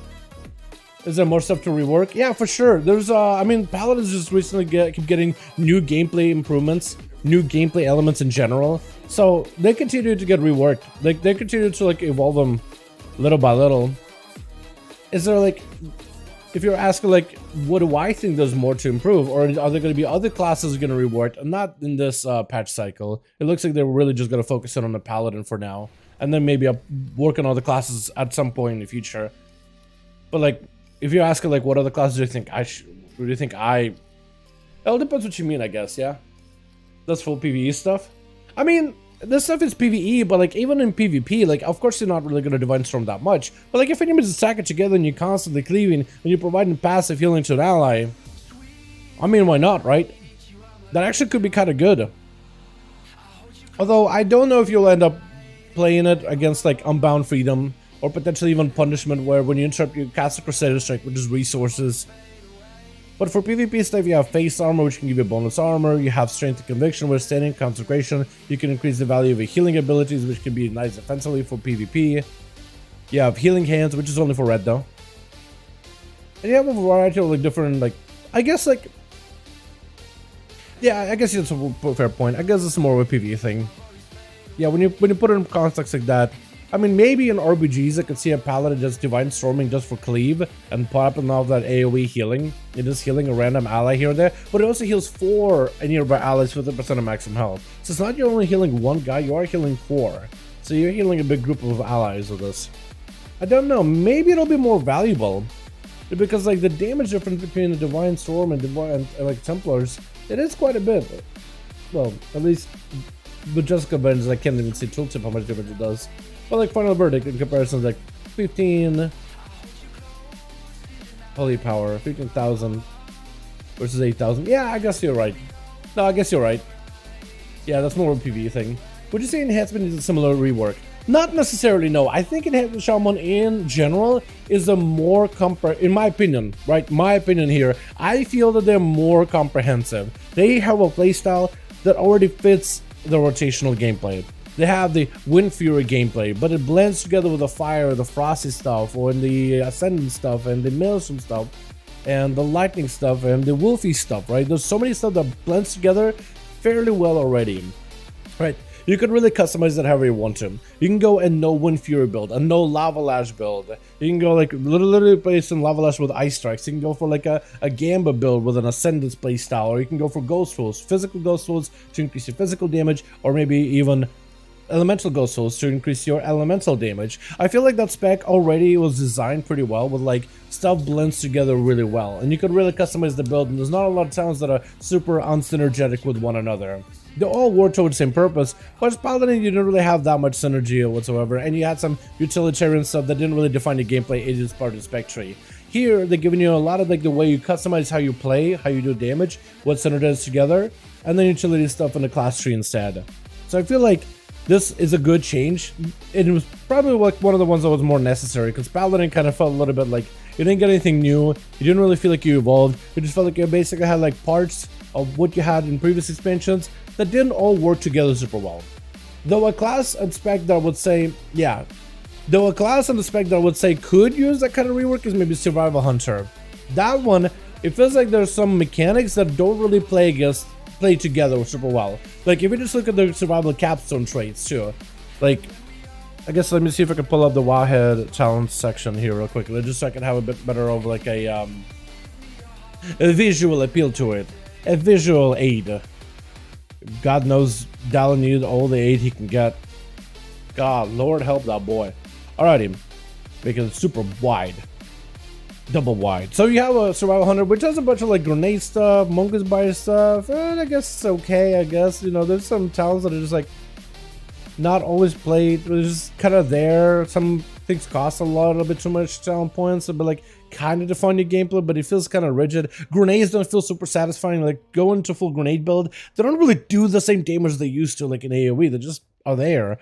Is there more stuff to rework? Yeah, for sure. There's I mean, Paladins just recently keep getting new gameplay improvements, new gameplay elements in general. So they continue to get reworked. Like they continue to like evolve them little by little. Is there like, if you're asking like, what do I think there's more to improve, or are there going to be other classes going to rework? Not in this patch cycle. It looks like they're really just going to focus in on the Paladin for now, and then maybe work on other classes at some point in the future. But like, if you're asking like, what other classes do you think I should? Do you think I? It all depends what you mean, I guess. Yeah, that's full PvE stuff. I mean, this stuff is PvE, but like even in PvP, like of course you're not really gonna Divine Storm that much. But like if enemies attack it together and you're constantly cleaving and you're providing passive healing to an ally, I mean, why not, right? That actually could be kind of good. Although I don't know if you'll end up playing it against like Unbound Freedom or potentially even Punishment, where when you interrupt you cast a Crusader Strike, which is resources. But for PvP stuff, you have Face Armor, which can give you bonus armor. You have Strength and Conviction, where Standing Consecration, you can increase the value of your healing abilities, which can be nice defensively for PvP. You have Healing Hands, which is only for red though. And you have a variety of like different, like, I guess like, yeah, I guess that's a fair point. I guess it's more of a PvE thing. Yeah, when you put it in context like that, I mean, maybe in RBGs I could see a Paladin just Divine Storming just for cleave and popping off that AoE healing. It is healing a random ally here or there, but it also heals 4 nearby allies with 50% of maximum health. So it's not you're only healing 1 guy, you are healing 4. So you're healing a big group of allies with this. I don't know, maybe it'll be more valuable. Because like the damage difference between the Divine Storm and like Templars, it is quite a bit. Well, at least with Jessica Benz, I can't even see tooltip how much difference it does. But like Final Verdict in comparison, like 15 holy power, 15,000 versus 8,000. Yeah, I guess you're right. No, I guess you're right. Yeah, that's more of a PvE thing. Would you say enhancement is a similar rework? Not necessarily, no. I think Enhancement Shaman in general is a more in my opinion, right? My opinion here, I feel that they're more comprehensive. They have a playstyle that already fits the rotational gameplay. They have the Wind Fury gameplay, but it blends together with the Fire, the Frosty stuff, or the Ascendant stuff, and the Maelstrom stuff, and the Lightning stuff, and the Wolfy stuff, right? There's so many stuff that blends together fairly well already, right? You can really customize it however you want to. You can go a no Wind Fury build, a no Lava Lash build. You can go like literally play some Lava Lash with Ice Strikes. You can go for like a Gamba build with an Ascendance play style, or you can go for Ghost Tools, physical Ghost Tools to increase your physical damage, or maybe even Elemental Ghost Tools to increase your elemental damage. I feel like that spec already was designed pretty well, with like stuff blends together really well, and you could really customize the build, and there's not a lot of talents that are super unsynergetic with one another. They all work towards the same purpose, but as Paladin you didn't really have that much synergy whatsoever, and you had some utilitarian stuff that didn't really define the gameplay as part of the spec tree. Here they're giving you a lot of like the way you customize how you play, how you do damage, what synergizes together, and then utility stuff in the class tree instead. So I feel like this is a good change. It was probably like one of the ones that was more necessary, because Paladin kind of felt a little bit like you didn't get anything new. You didn't really feel like you evolved. You just felt like you basically had like parts of what you had in previous expansions that didn't all work together super well. Though a class and spec that I would say, yeah, though a class and the spec that I would say could use that kind of rework is maybe Survival Hunter. That one, it feels like there's some mechanics that don't really play together super well. Like if you just look at the survival capstone traits too, like I guess let me see if I can pull up the Wowhead challenge section here real quickly, just so I can have a bit better of like a visual appeal to it, a visual aid. God knows Dalaran needs all the aid he can get. God, Lord help that boy. Alrighty, because it's super wide. Double wide. So you have a Survival Hunter, which has a bunch of like grenade stuff, Mongoose Bite stuff, and I guess it's okay, I guess. You know, there's some talents that are just like not always played. They're just kind of there. Some things cost a little bit too much talent points, but like kind of define your gameplay, but it feels kind of rigid. Grenades don't feel super satisfying. Like going to full grenade build, they don't really do the same damage they used to like in AoE. They just are there.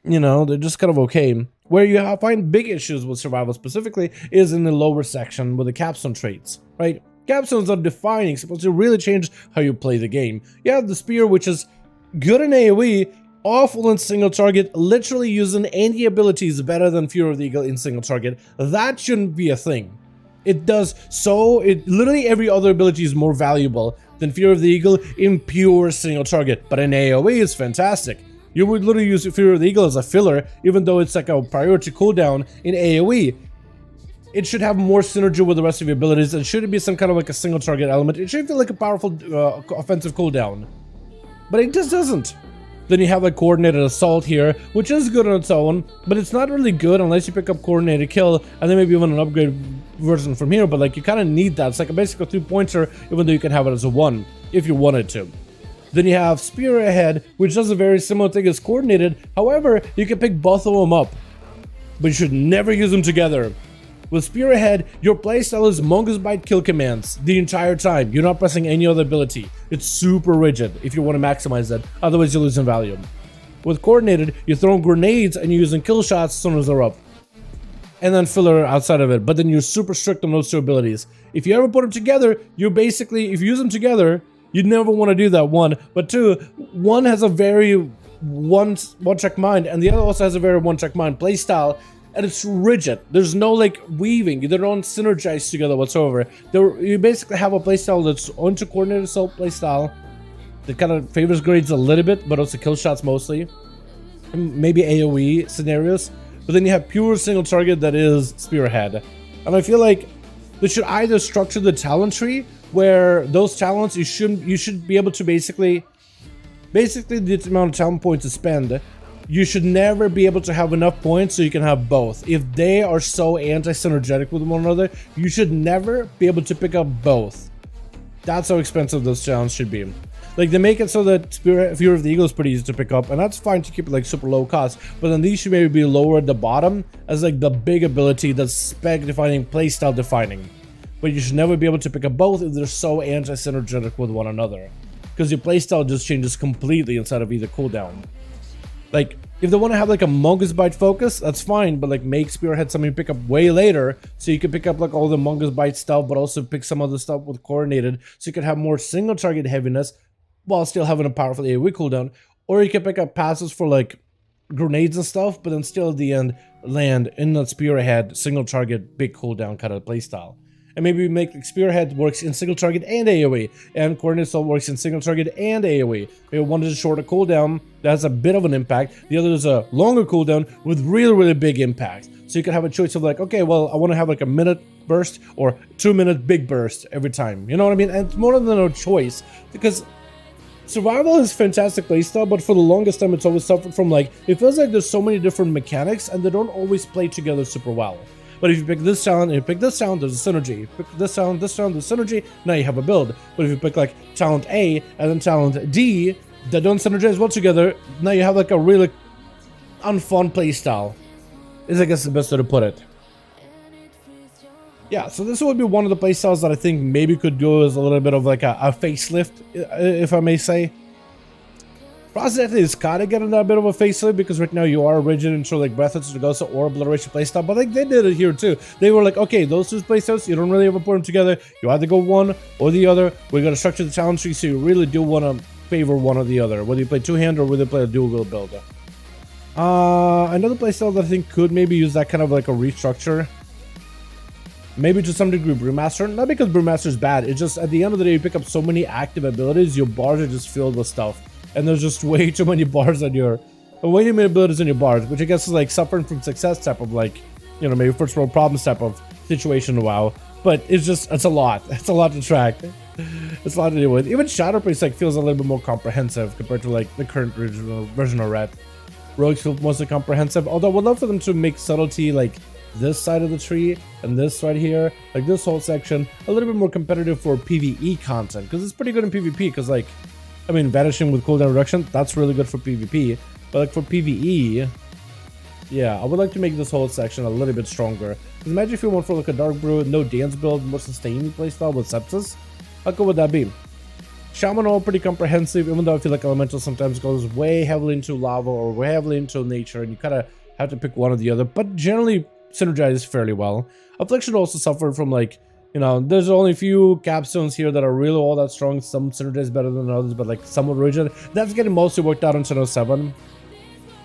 You know, they're just kind of okay. Where you find big issues with survival specifically is in the lower section with the capstone traits, right? Capstones are defining, supposed to really change how you play the game. You have the spear, which is good in AoE, awful in single target, literally using any abilities better than Fury of the Eagle in single target. That shouldn't be a thing. It does so, literally every other ability is more valuable than Fury of the Eagle in pure single target, but in AoE it's fantastic. You would literally use Fury of the Eagle as a filler, even though it's like a priority cooldown in AoE. It should have more synergy with the rest of your abilities. It shouldn't be some kind of like a single target element. It should feel like a powerful offensive cooldown. But it just doesn't. Then you have like Coordinated Assault here, which is good on its own, but it's not really good unless you pick up Coordinated Kill, and then maybe even an upgrade version from here, but like you kind of need that. It's like a basic 3-pointer, even though you can have it as a 1, if you wanted to. Then you have Spearhead, which does a very similar thing as Coordinated. However, you can pick both of them up, but you should never use them together. With Spearhead, your playstyle is Mongoose Bite kill commands the entire time. You're not pressing any other ability. It's super rigid if you want to maximize that, otherwise you lose in value. With Coordinated, you're throwing grenades and you're using kill shots as soon as they're up. And then filler outside of it, but then you're super strict on those two abilities. If you ever put them together, you're basically, if you use them together, you'd never want to do that, one. But two, one has a very one-track mind, and the other also has a very one-track mind playstyle, and it's rigid. There's no like weaving. They don't synergize together whatsoever. You basically have a playstyle that's onto Coordinated assault playstyle that kind of favors grades a little bit, but also kill shots mostly. Maybe AoE scenarios. But then you have pure single target that is Spearhead. And I feel like they should either structure the talent tree where those talents you should be able to basically the amount of talent points to spend. You should never be able to have enough points so you can have both. If they are so anti-synergetic with one another, you should never be able to pick up both. That's how expensive those challenges should be. Like, they make it so that Fear of the Eagle is pretty easy to pick up, and that's fine to keep it like super low cost, but then these should maybe be lower at the bottom as like the big ability that's spec defining, playstyle defining. But you should never be able to pick up both if they're so anti-synergetic with one another, because your playstyle just changes completely inside of either cooldown. Like, if they want to have like a Mongoose Bite focus, that's fine, but like make Spearhead something you pick up way later, so you can pick up like all the Mongoose Bite stuff, but also pick some other stuff with Coordinated, so you can have more single target heaviness while still having a powerful AoE cooldown. Or you can pick up passes for like grenades and stuff, but then still at the end land in that Spearhead single target big cooldown kind of playstyle. And maybe make like Spearhead works in single target and AoE, and Coordinated Assault works in single target and AoE. Maybe one is a shorter cooldown that has a bit of an impact, the other is a longer cooldown with really big impact. So you can have a choice of like, okay, well, I want to have like a minute burst or 2 minute big burst every time. You know what I mean? And it's more than a choice, because Survival is fantastic playstyle, but for the longest time it's always suffered from like, it feels like there's so many different mechanics and they don't always play together super well. But if you pick this talent and you pick this talent, there's a synergy. You pick this talent, there's synergy, now you have a build. But if you pick like talent A and then talent D that don't synergize well together, now you have like a really unfun playstyle, is I guess the best way to put it. Yeah, so this would be one of the playstyles that I think maybe could do as a little bit of like a facelift, if I may say. RASZAGETH is kind of getting that bit of a facelift, because right now you are rigid into like Breath of Sargasso or Obliteration playstyle, but like they did it here too. They were like, okay, those two playstyles, you don't really ever put them together. You either go one or the other. We're going to structure the challenge tree, so you really do want to favor one or the other, whether you play two-hand or whether you play a dual wheel build. Another playstyle that I think could maybe use that kind of like a restructure, maybe to some degree Brewmaster. Not because Brewmaster is bad, it's just at the end of the day you pick up so many active abilities, your bars are just filled with stuff. And there's just way too many bars on your, way too many abilities in your bars, which I guess is like suffering from success type of like, you know, maybe first world problems type of situation in WoW. But it's just, it's a lot. It's a lot to track. It's a lot to deal with. Even Shatterpriest like feels a little bit more comprehensive compared to like the current version of Red. Rogues feel mostly comprehensive, although I would love for them to make subtlety like this side of the tree and this right here, like this whole section, a little bit more competitive for PvE content, because it's pretty good in PvP, because like, I mean, vanishing with cooldown reduction, that's really good for PvP, but like for PvE, yeah, I would like to make this whole section a little bit stronger. Because imagine if you went for like a Dark Brew, no dance build, more sustaining playstyle with Sepsis, how good would that be? Shaman all pretty comprehensive, even though I feel like Elemental sometimes goes way heavily into lava or way heavily into nature, and you kind of have to pick one or the other, but generally synergize fairly well. Affliction also suffered from like, you know, there's only a few capstones here that are really all that strong. Some synergize better than others, but like somewhat rigid. That's getting mostly worked out in Channel 7.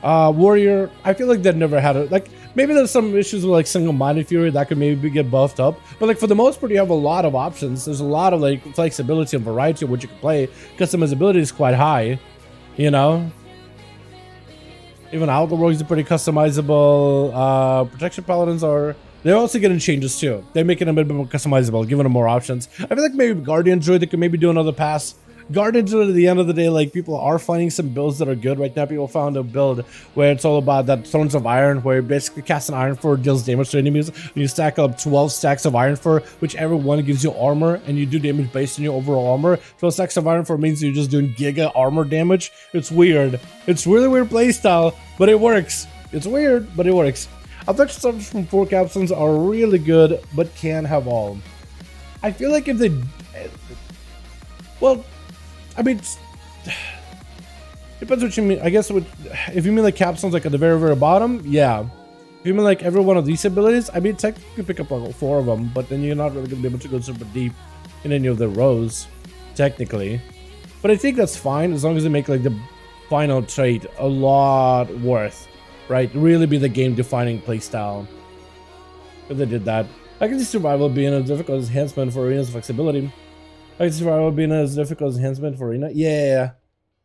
Warrior, I feel like they never had it. Like, maybe there's some issues with like single-minded fury that could maybe get buffed up. But like for the most part, you have a lot of options. There's a lot of like flexibility and variety of what you can play. Customizability is quite high, you know. Even Outlaw Rogues are pretty customizable. Protection Paladins are... They're also getting changes too. They're making them a bit more customizable, giving them more options. I feel like maybe Guardian Druid, they could maybe do another pass Garbage at the end of the day, like, people are finding some builds that are good. Right now, people found a build where it's all about that Thrones of Iron, where you basically cast an Iron Fur, deals damage to enemies, and you stack up 12 stacks of Iron Fur, whichever one gives you armor, and you do damage based on your overall armor. 12 stacks of Iron Fur means you're just doing giga armor damage. It's weird. It's really weird playstyle, but it works. It's weird, but it works. Affix subs from 4 capsules are really good, but can have all. I feel like if they... Well, I mean... Depends what you mean. I guess if you mean like capsules like at the very, very bottom, yeah. If you mean like every one of these abilities, I mean, technically you pick up like 4 of them, but then you're not really going to be able to go super deep in any of the rows, technically. But I think that's fine as long as they make like the final trait a lot worth. Right, really be the game-defining playstyle. If they did that, I can see survival being as difficult as enhancement for arena's flexibility. I can see survival being as difficult as enhancement for arena. Yeah.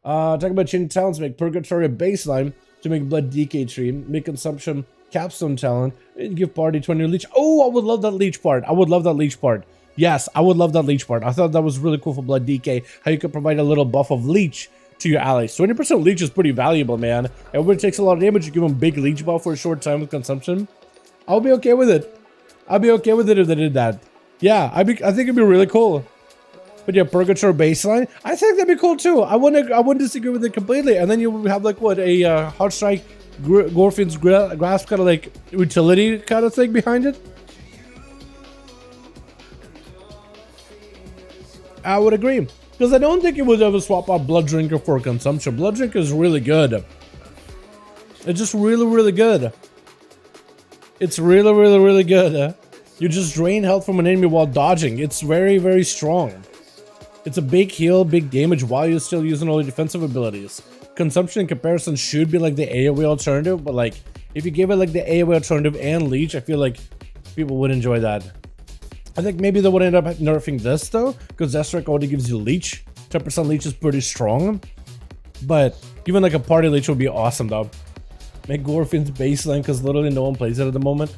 Talk about changing talents, make purgatory a baseline to make blood DK tree, make consumption capstone talent, and give party 20 leech. Oh, I would love that leech part. I would love that leech part. Yes, I would love that leech part. I thought that was really cool for blood DK. How you could provide a little buff of leech to your allies. 20% leech is pretty valuable, man. Everybody takes a lot of damage. You give them big leech buff for a short time with consumption. I'll be okay with it. I'll be okay with it if they did that. Yeah, I think it'd be really cool. But yeah, purgatory baseline, I think that'd be cool too. I wouldn't disagree with it completely. And then you would have like what, a hard strike, Gorfin's grasp kind of like utility kind of thing behind it. I would agree. Because I don't think it would ever swap out Blood Drinker for consumption. Blood Drinker is really good. It's just really, really good. It's really, really, really good. You just drain health from an enemy while dodging. It's very, very strong. It's a big heal, big damage while you're still using all your defensive abilities. Consumption in comparison should be like the AoE alternative, but like if you give it like the AoE alternative and leech, I feel like people would enjoy that. I think maybe they would end up nerfing this though, because Deathstrike already gives you leech. 10% leech is pretty strong, but even like a party leech would be awesome though. Make Gorfin's baseline because literally no one plays it at the moment.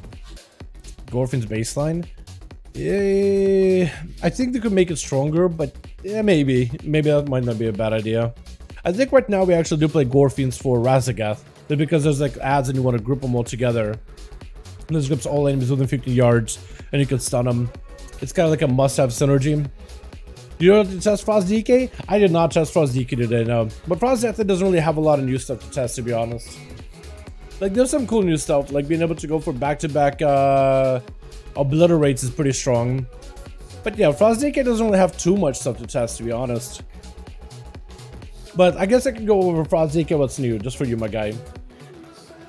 Gorfin's baseline. Yeah, I think they could make it stronger, but yeah, maybe that might not be a bad idea. I think right now we actually do play Gorfins for RASZAGETH, just because there's like ads and you want to group them all together. And this groups all enemies within 50 yards, and you can stun them. It's kind of like a must-have synergy. You know to test Frost DK? I did not test Frost DK today, no. But Frost DK doesn't really have a lot of new stuff to test, to be honest. Like, there's some cool new stuff, like being able to go for back-to-back obliterates is pretty strong. But yeah, Frost DK doesn't really have too much stuff to test, to be honest. But I guess I can go over Frost DK what's new, just for you, my guy.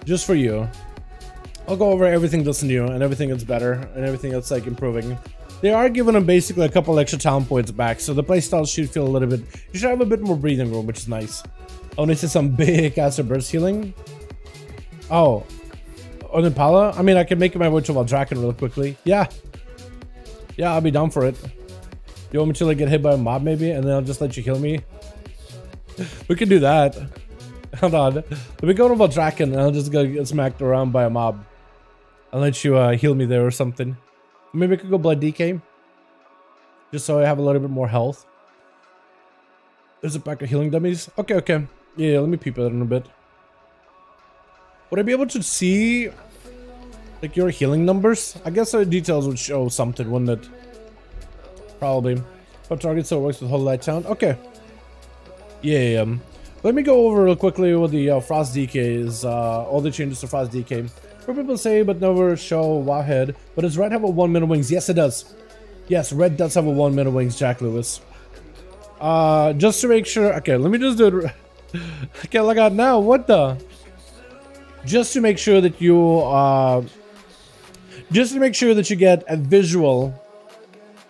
Just for you. I'll go over everything that's new and everything that's better and everything that's like improving. They are giving them basically a couple extra talent points back, so the playstyle should feel a little bit... You should have a bit more breathing room, which is nice. Oh, and this is some big ass burst healing. Oh. On Impala? I mean, I can make my way to Valdraken real quickly. Yeah. Yeah, I'll be down for it. You want me to like get hit by a mob maybe, and then I'll just let you heal me? We can do that. Hold on. Let me go to Valdraken and I'll just go get smacked around by a mob. I'll let you heal me there or something. Maybe I could go Blood DK. Just so I have a little bit more health. There's a pack of healing dummies. Okay, okay. Yeah, let me peep at it in a bit. Would I be able to see like your healing numbers? I guess the details would show something, wouldn't it? Probably. But target still works with Holy Light Sound. Okay. Yeah. Let me go over real quickly what the Frost DK is. All the changes to Frost DK. Where people say but never show Wowhead. But does red have a 1 minute wings? Yes, it does. Yes, red does have a 1 minute wings, Jack Lewis. Just to make sure. Okay, let me just do it. Okay, look out now. What the? Just to make sure that you get a visual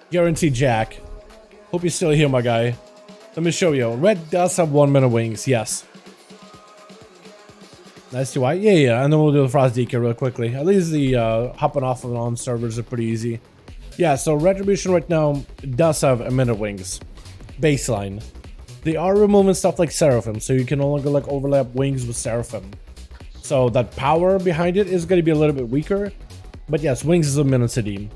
guarantee, Jack. Hope you're still here, my guy. Let me show you. Red does have 1 minute wings, yes. Nice to white. Yeah. And then we'll do the Frost DK real quickly. At least the hopping off and on servers are pretty easy. Yeah, so Retribution right now does have a minute wings. Baseline. They are removing stuff like Seraphim, so you can no longer like overlap wings with Seraphim. So that power behind it is going to be a little bit weaker. But yes, wings is a minute city.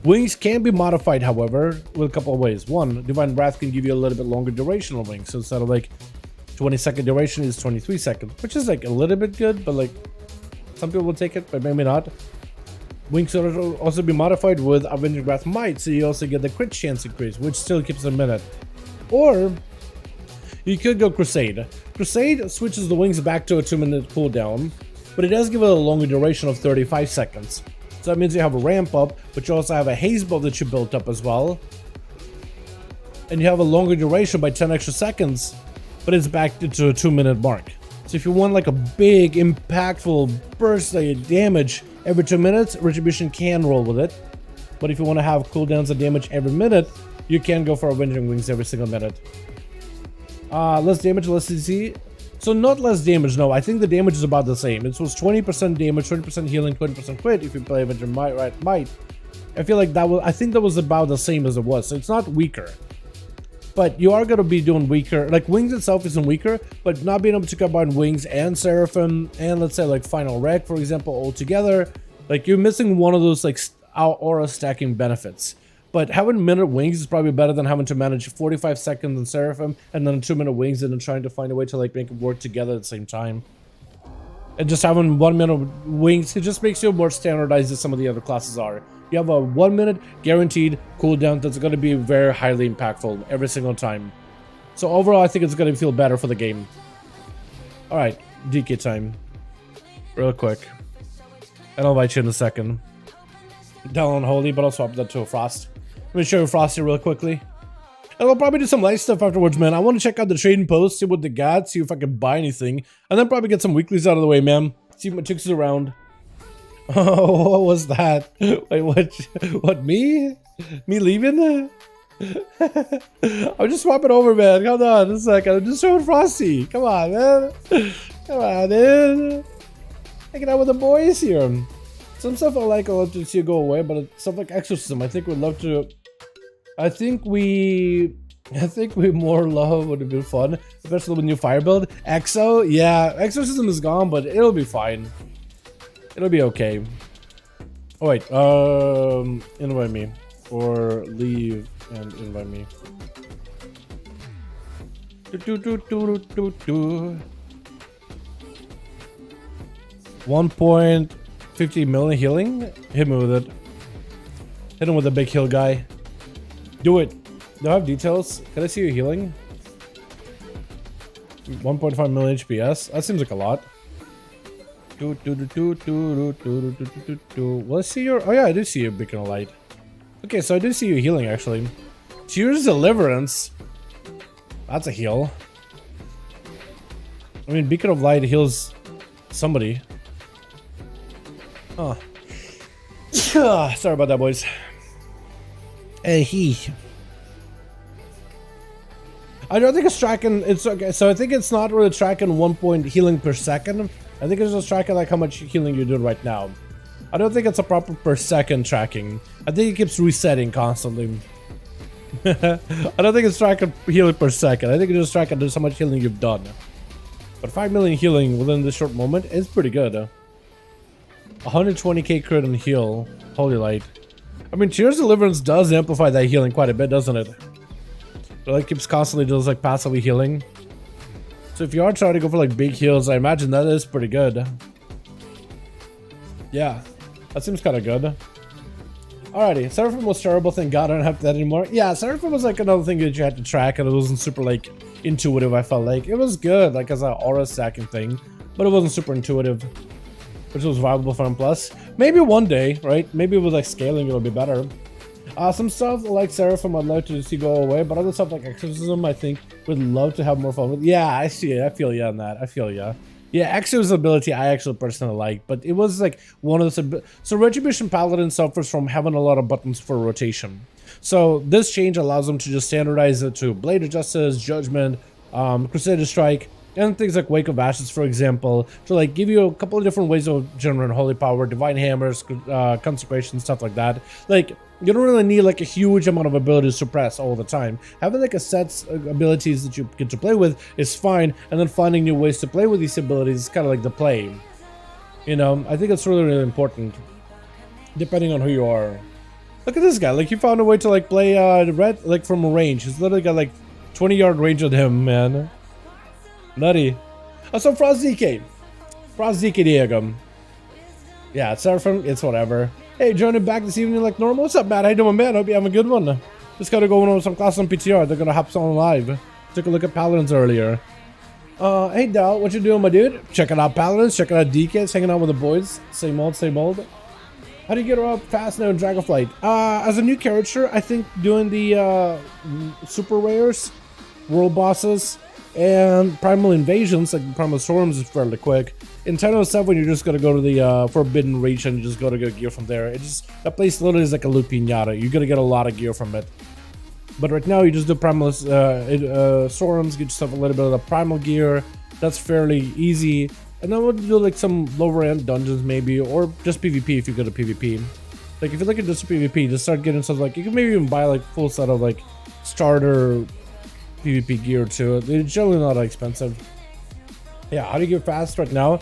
Wings can be modified, however, with a couple of ways. One, Divine Wrath can give you a little bit longer duration of wings. So instead of like 20-second duration is 23 seconds, which is like a little bit good, but like some people will take it, but maybe not. Wings can also be modified with Avenging Wrath Might, so you also get the crit chance increase, which still keeps it a minute. Or you could go Crusade. Crusade switches the wings back to a 2-minute cooldown, but it does give it a longer duration of 35 seconds. So that means you have a ramp up, but you also have a haze buff that you built up as well. And you have a longer duration by 10 extra seconds, but it's back to a 2-minute mark. So if you want like a big, impactful burst of damage every 2 minutes, Retribution can roll with it. But if you want to have cooldowns of damage every minute, you can go for Avenging Wings every single minute. Less damage, less CC. So not less damage, no. I think the damage is about the same. It was 20% damage, 20% healing, 20% crit if you play Avenger Might. I feel like I think that was about the same as it was. So it's not weaker. But you are going to be doing weaker. Like, Wings itself isn't weaker, but not being able to combine Wings and Seraphim and, let's say, like Final Wreck, for example, all together, like, you're missing one of those, like, aura stacking benefits. But having minute Wings is probably better than having to manage 45 seconds in Seraphim and then 2-minute Wings and then trying to find a way to, like, make it work together at the same time. And just having 1 minute Wings, it just makes you more standardized as some of the other classes are. You have a 1 minute guaranteed cooldown that's going to be very highly impactful every single time. So overall, I think it's going to feel better for the game. Alright, DK time. Real quick. And I'll invite you in a second. Down Holy, but I'll swap that to a Frost. Let me show you Frosty real quickly. And I'll probably do some light stuff afterwards, man. I want to check out the trading post, see what they got, see if I can buy anything. And then probably get some weeklies out of the way, man. See if my chicks is around. Oh, what was that? Wait, what, me? Me leaving? I'll just swap it over, man. Hold on a second. I'm just showing Frosty. Come on, man. Come on, dude. Hanging out with the boys here. Some stuff I like, I'd love to see it go away, but stuff like Exorcism, I think we'd love to... I think we more love would have been fun, especially with new fire build. Exo, yeah, Exorcism is gone, but it'll be fine. It'll be okay. Oh wait, invite me or leave and invite me. 1.50 million healing. Hit me with it. Hit him with a big heal guy. Do it. Do I have details? Can I see your healing? 1.5 million HPS. That seems like a lot. Let's see your... Oh yeah, I do see your beacon of light. Okay, so I do see your healing actually. Tears Deliverance. That's a heal. I mean, beacon of light heals somebody. Oh. Sorry about that, boys. I don't think it's tracking. It's okay. So I think it's not really tracking 1 point healing per second. I think it's just tracking like how much healing you're doing right now. I don't think it's a proper per second tracking. I think it keeps resetting constantly. I don't think it's tracking healing per second. I think it's just tracking just how much healing you've done. But 5 million healing within this short moment is pretty good. 120k crit and heal. Holy light. I mean, Tears Deliverance does amplify that healing quite a bit, doesn't it? It like keeps constantly just like passively healing. So if you are trying to go for like big heals, I imagine that is pretty good. Yeah, that seems kind of good. Alrighty, Seraphim was terrible, thank God I don't have that anymore. Yeah, Seraphim was like another thing that you had to track and it wasn't super like intuitive, I felt like. It was good, like as an aura stacking thing, but it wasn't super intuitive, which was viable for M+. Maybe one day, right? Maybe with like scaling it'll be better. Some stuff like Seraphim I'd like to see go away, but other stuff like Exorcism I think would love to have more fun with. Yeah, I see it. I feel ya on that. I feel ya. Yeah, Exo's ability I actually personally like, but it was like one of the... So Retribution Paladin suffers from having a lot of buttons for rotation. So this change allows them to just standardize it to Blade of Justice, Judgment, Crusader Strike, and things like Wake of Ashes, for example, to like give you a couple of different ways of generating holy power, divine hammers, consecration, stuff like that. Like, you don't really need like a huge amount of ability to suppress all the time. Having like a set of abilities that you get to play with is fine, and then finding new ways to play with these abilities is kind of like the play. You know, I think it's really, really important, depending on who you are. Look at this guy. Like, he found a way to like play red like from a range. He's literally got like 20-yard range on him, man. Nutty. Also, Frost DK. Frost DK Diego. Yeah, it's Seraphim. It's whatever. Hey, joining back this evening like normal. What's up, Matt? How you doing, man? Hope you have a good one. Just gotta go over some class on PTR. They're gonna hop on live. Took a look at Paladins earlier. Hey, Dal, what you doing, my dude? Checking out Paladins, checking out DKs, hanging out with the boys. Same old, same old. How do you get her up fast now in Dragonflight? As a new character, I think doing the super rares, world bosses, and primal invasions, like primal storms, is fairly quick. In 10:07, you're just gonna go to the forbidden reach and you just gotta get gear from there. It just, that place literally is like a loot pinata. You're gonna get a lot of gear from it. But right now, you just do primal storms, get yourself a little bit of the primal gear. That's fairly easy. And then we'll do like some lower end dungeons maybe, or just PvP if you go to PvP. Like if you look at just PvP, just start getting stuff like, you can maybe even buy like full set of like starter PvP gear too. It's generally not that expensive. Yeah, how do you get fast right now?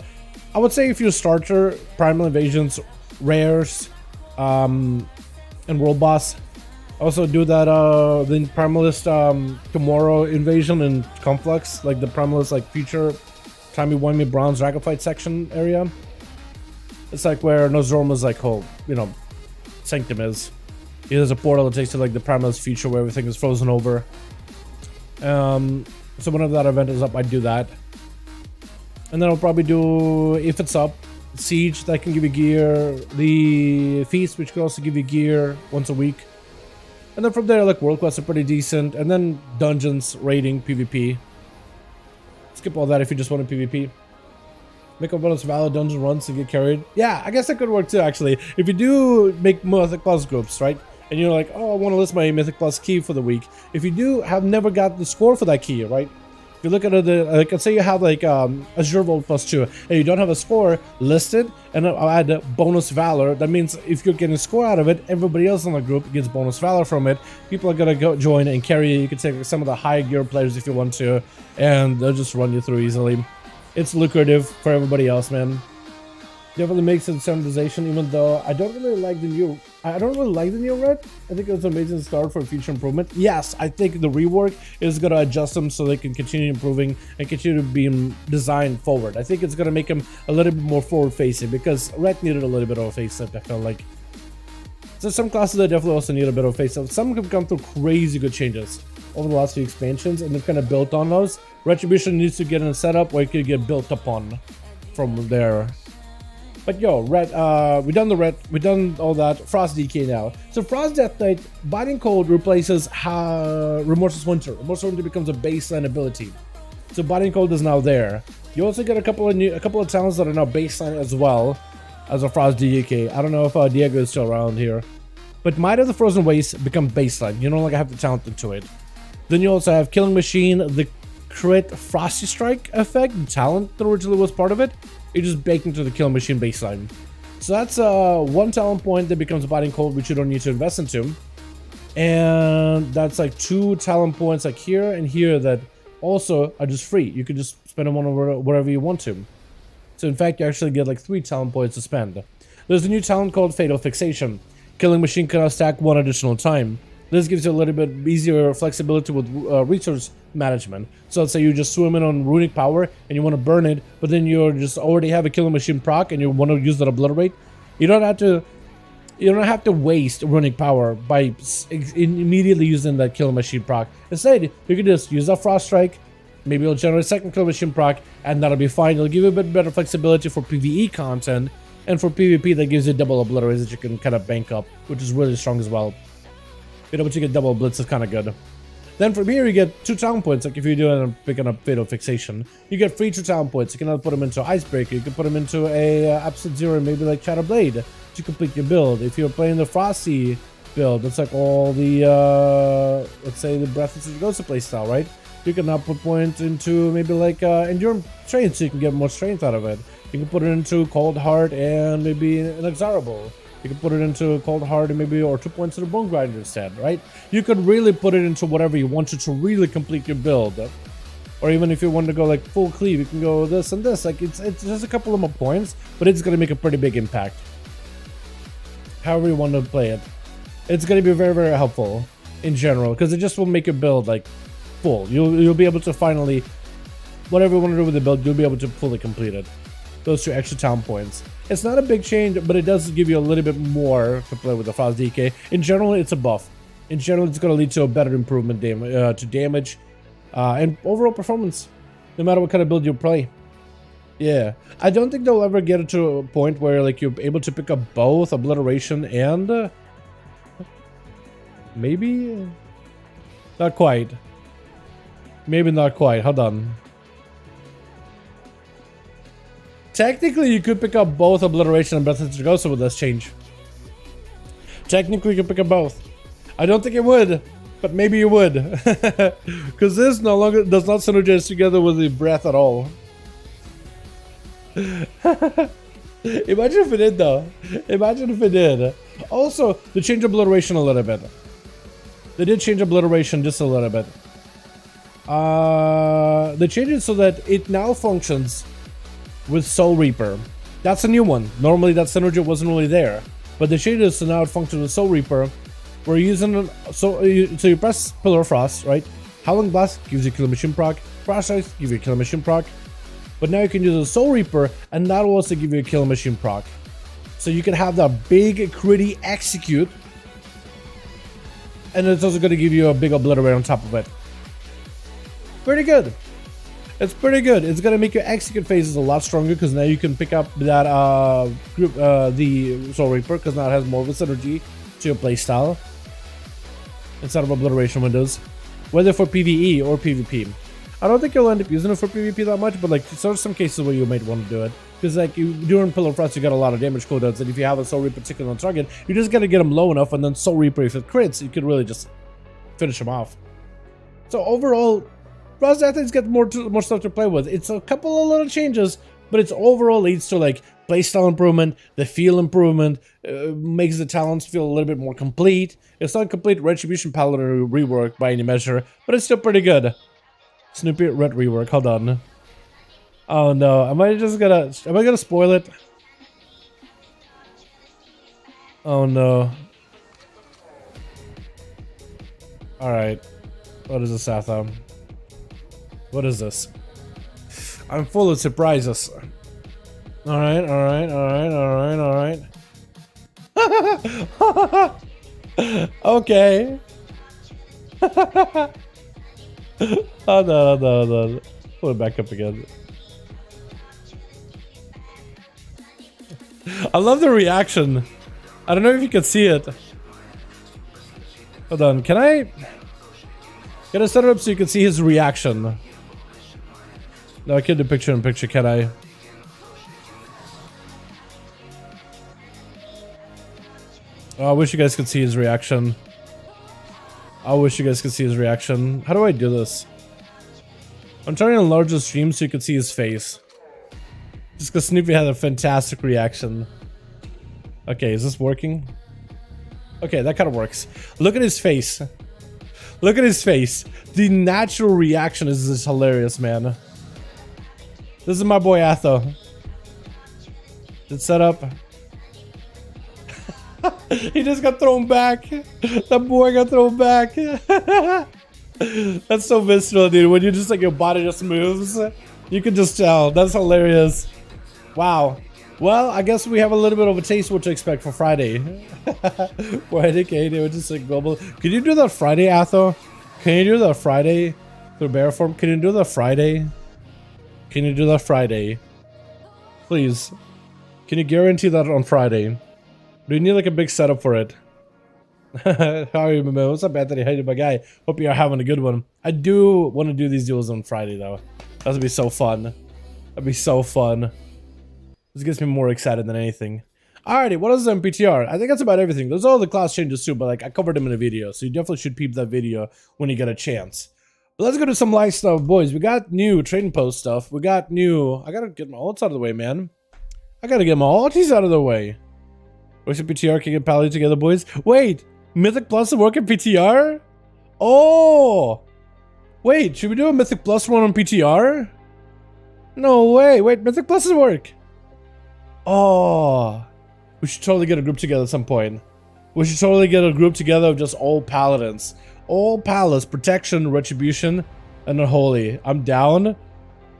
I would say if you're a starter, primal invasions, rares, and world boss. Also do that the primalist tomorrow invasion in complex, like the primalist like future timey-wimey bronze dragonflight section area. It's like where Nozorma's like whole, you know, sanctum is. There's a portal that takes to like the primalist future where everything is frozen over. So whenever that event is up, I do that. And then I'll probably do, if it's up, Siege, that can give you gear, the Feast, which can also give you gear once a week. And then from there, like world quests are pretty decent, and then dungeons, raiding, PvP. Skip all that if you just want a PvP. Make up one of those valid dungeon runs to get carried. Yeah, I guess that could work too, actually. If you do make Mythic Plus groups, right? And you're like, oh, I want to list my Mythic Plus key for the week. If you do have never got the score for that key, right? If you look at it, like, let's say you have like Azure Vault +2, and you don't have a score listed, and I'll add bonus valor. That means if you're getting a score out of it, everybody else in the group gets bonus valor from it. People are gonna go join and carry you. You can take some of the high gear players if you want to, and they'll just run you through easily. It's lucrative for everybody else, man. Definitely makes it standardization, even though I don't really like the new red. I think it was an amazing start for future improvement. Yes, I think the rework is going to adjust them so they can continue improving and continue being designed forward. I think it's going to make them a little bit more forward facing, because red needed a little bit of a facelift, I felt like. So some classes that definitely also need a bit of a facelift. Some have come through crazy good changes over the last few expansions, and they've kind of built on those. Retribution needs to get in a setup where it can get built upon from there. But yo, red, we done the red, we done all that. Frost DK now. So Frost Death Knight, Biting Cold replaces Remorseless Winter. Remorseless Winter becomes a baseline ability. So Biting Cold is now there. You also get a couple of talents that are now baseline as well as a Frost DK. I don't know if Diego is still around here. But Might of the Frozen Waste becomes baseline. You don't like have the talent into it. Then you also have Killing Machine, the crit Frosty Strike effect, the talent that originally was part of it. It just baked into the Killing Machine baseline. So that's one talent point that becomes Biting Cold, which you don't need to invest into. And that's like 2 talent points like here and here that also are just free. You can just spend them on whatever you want to. So in fact, you actually get like 3 talent points to spend. There's a new talent called Fatal Fixation. Killing Machine can stack 1 additional time. This gives you a little bit easier flexibility with resource management. So let's say you just swim in on runic power and you want to burn it, but then you just already have a Killing Machine proc and you want to use that obliterate. You don't have to waste runic power by immediately using that Killing Machine proc. Instead, you can just use that Frost Strike. Maybe it'll generate a second Killing Machine proc, and that'll be fine. It'll give you a bit better flexibility for PvE content, and for PvP that gives you double obliterate that you can kind of bank up, which is really strong as well. You know, but you get double blitz is kind of good. Then from here you get 2 talent points, like if you're doing picking up Fatal Fixation. You get free 2 talent points. You can either put them into Icebreaker, you can put them into a Absolute Zero, maybe like Shadowblade to complete your build. If you're playing the Frosty build, that's like all the, let's say the Breathless Ghost playstyle, right? You can now put points into maybe like Endurance Strength so you can get more strength out of it. You can put it into Cold Heart and maybe an Inexorable. You can put it into Cold Heart and maybe, or 2 points to the Bone Grinder instead, right? You could really put it into whatever you want to really complete your build. Or even if you want to go like full cleave, you can go this and this. Like it's just a couple of more points, but it's going to make a pretty big impact. However you want to play it. It's going to be very, very helpful in general, because it just will make your build like full. You'll be able to finally, whatever you want to do with the build, you'll be able to fully complete it. Those 2 extra town points. It's not a big change, but it does give you a little bit more to play with the Frost DK. In general, it's a buff. In general, it's going to lead to a better improvement to damage and overall performance, no matter what kind of build you play. Yeah, I don't think they'll ever get to a point where like you're able to pick up both obliteration and maybe not quite. Maybe not quite. Hold on. Technically, you could pick up both obliteration and breath of Dragosa with this change. Technically, you could pick up both. I don't think it would, but maybe you would, because this no longer does not synergize together with the breath at all. Imagine if it did, though. Imagine if it did. Also, they changed obliteration a little bit. They did change obliteration just a little bit. They changed it so that it now functions with Soul Reaper. That's a new one. Normally, that synergy wasn't really there, but they changed it so now it functions with Soul Reaper. We're using so you press Pillar of Frost, right? Howling Blast gives you Killer Machine proc. Frost Ice gives you Killer Machine proc. But now you can use a Soul Reaper, and that will also give you a Killer Machine proc. So you can have that big, gritty execute, and it's also going to give you a big obliterate on top of it. Pretty good. It's pretty good. It's going to make your execute phases a lot stronger, because now you can pick up that the Soul Reaper, because now it has more of a synergy to your playstyle instead of obliteration windows, whether for PvE or PvP. I don't think you'll end up using it for PvP that much, but like there's some cases where you might want to do it, because like during Pillar of Frost you got a lot of damage cooldowns, and if you have a Soul Reaper particular on target, you just gotta get them low enough, and then Soul Reaper, if it crits, you could really just finish them off. So overall, Frost Athletes get more stuff to play with. It's a couple of little changes, but it's overall leads to like playstyle improvement, the feel improvement, makes the talents feel a little bit more complete. It's not complete Retribution Paladin rework by any measure, but it's still pretty good. Snoopy Red rework, hold on. Oh no, am I gonna spoil it? Oh no. Alright. What is this, Atho? What is this? I'm full of surprises. Alright, alright, alright, alright, alright. Okay. Oh no, no, no. Pull it back up again. I love the reaction. I don't know if you can see it. Hold on, can I set it up so you can see his reaction? No, I can't do picture in picture, can I? Oh, I wish you guys could see his reaction. I wish you guys could see his reaction. How do I do this? I'm trying to enlarge the stream so you can see his face. Just because Snoopy had a fantastic reaction. Okay, is this working? Okay, that kind of works. Look at his face. Look at his face. The natural reaction is hilarious, man. This is my boy Atho. It's set up. He just got thrown back. That boy got thrown back. That's so visceral, dude. When you just like your body just moves, you can just tell. That's hilarious. Wow. Well, I guess we have a little bit of a taste what to expect for Friday. Friday, okay, they were just like global. Can you do that Friday, Atho? Can you do that Friday through bear form? Can you do that Friday? Can you do that Friday? Please. Can you guarantee that on Friday? Do you need like a big setup for it? How are you, man? What's up, Anthony? How you, my guy? Hope you're having a good one. I do want to do these duels on Friday, though. That'd be so fun. That'd be so fun. This gets me more excited than anything. Alrighty, what else is on PTR? I think that's about everything. Those are all the class changes too, but like I covered them in a video, so you definitely should peep that video when you get a chance. But let's go to some live stuff, boys. We got new trading post stuff. We got new. I gotta get my ults out of the way, man. I gotta get my ulties out of the way. Where's the PTR? Can get Paladin together, boys? Wait, Mythic Plus will work in PTR? Oh, wait, should we do a Mythic Plus one on PTR? No way. Wait, Mythic Plus will work. Oh, we should totally get a group together at some point. We should totally get a group together of just all paladins. All palas, protection, retribution, and unholy. I'm down.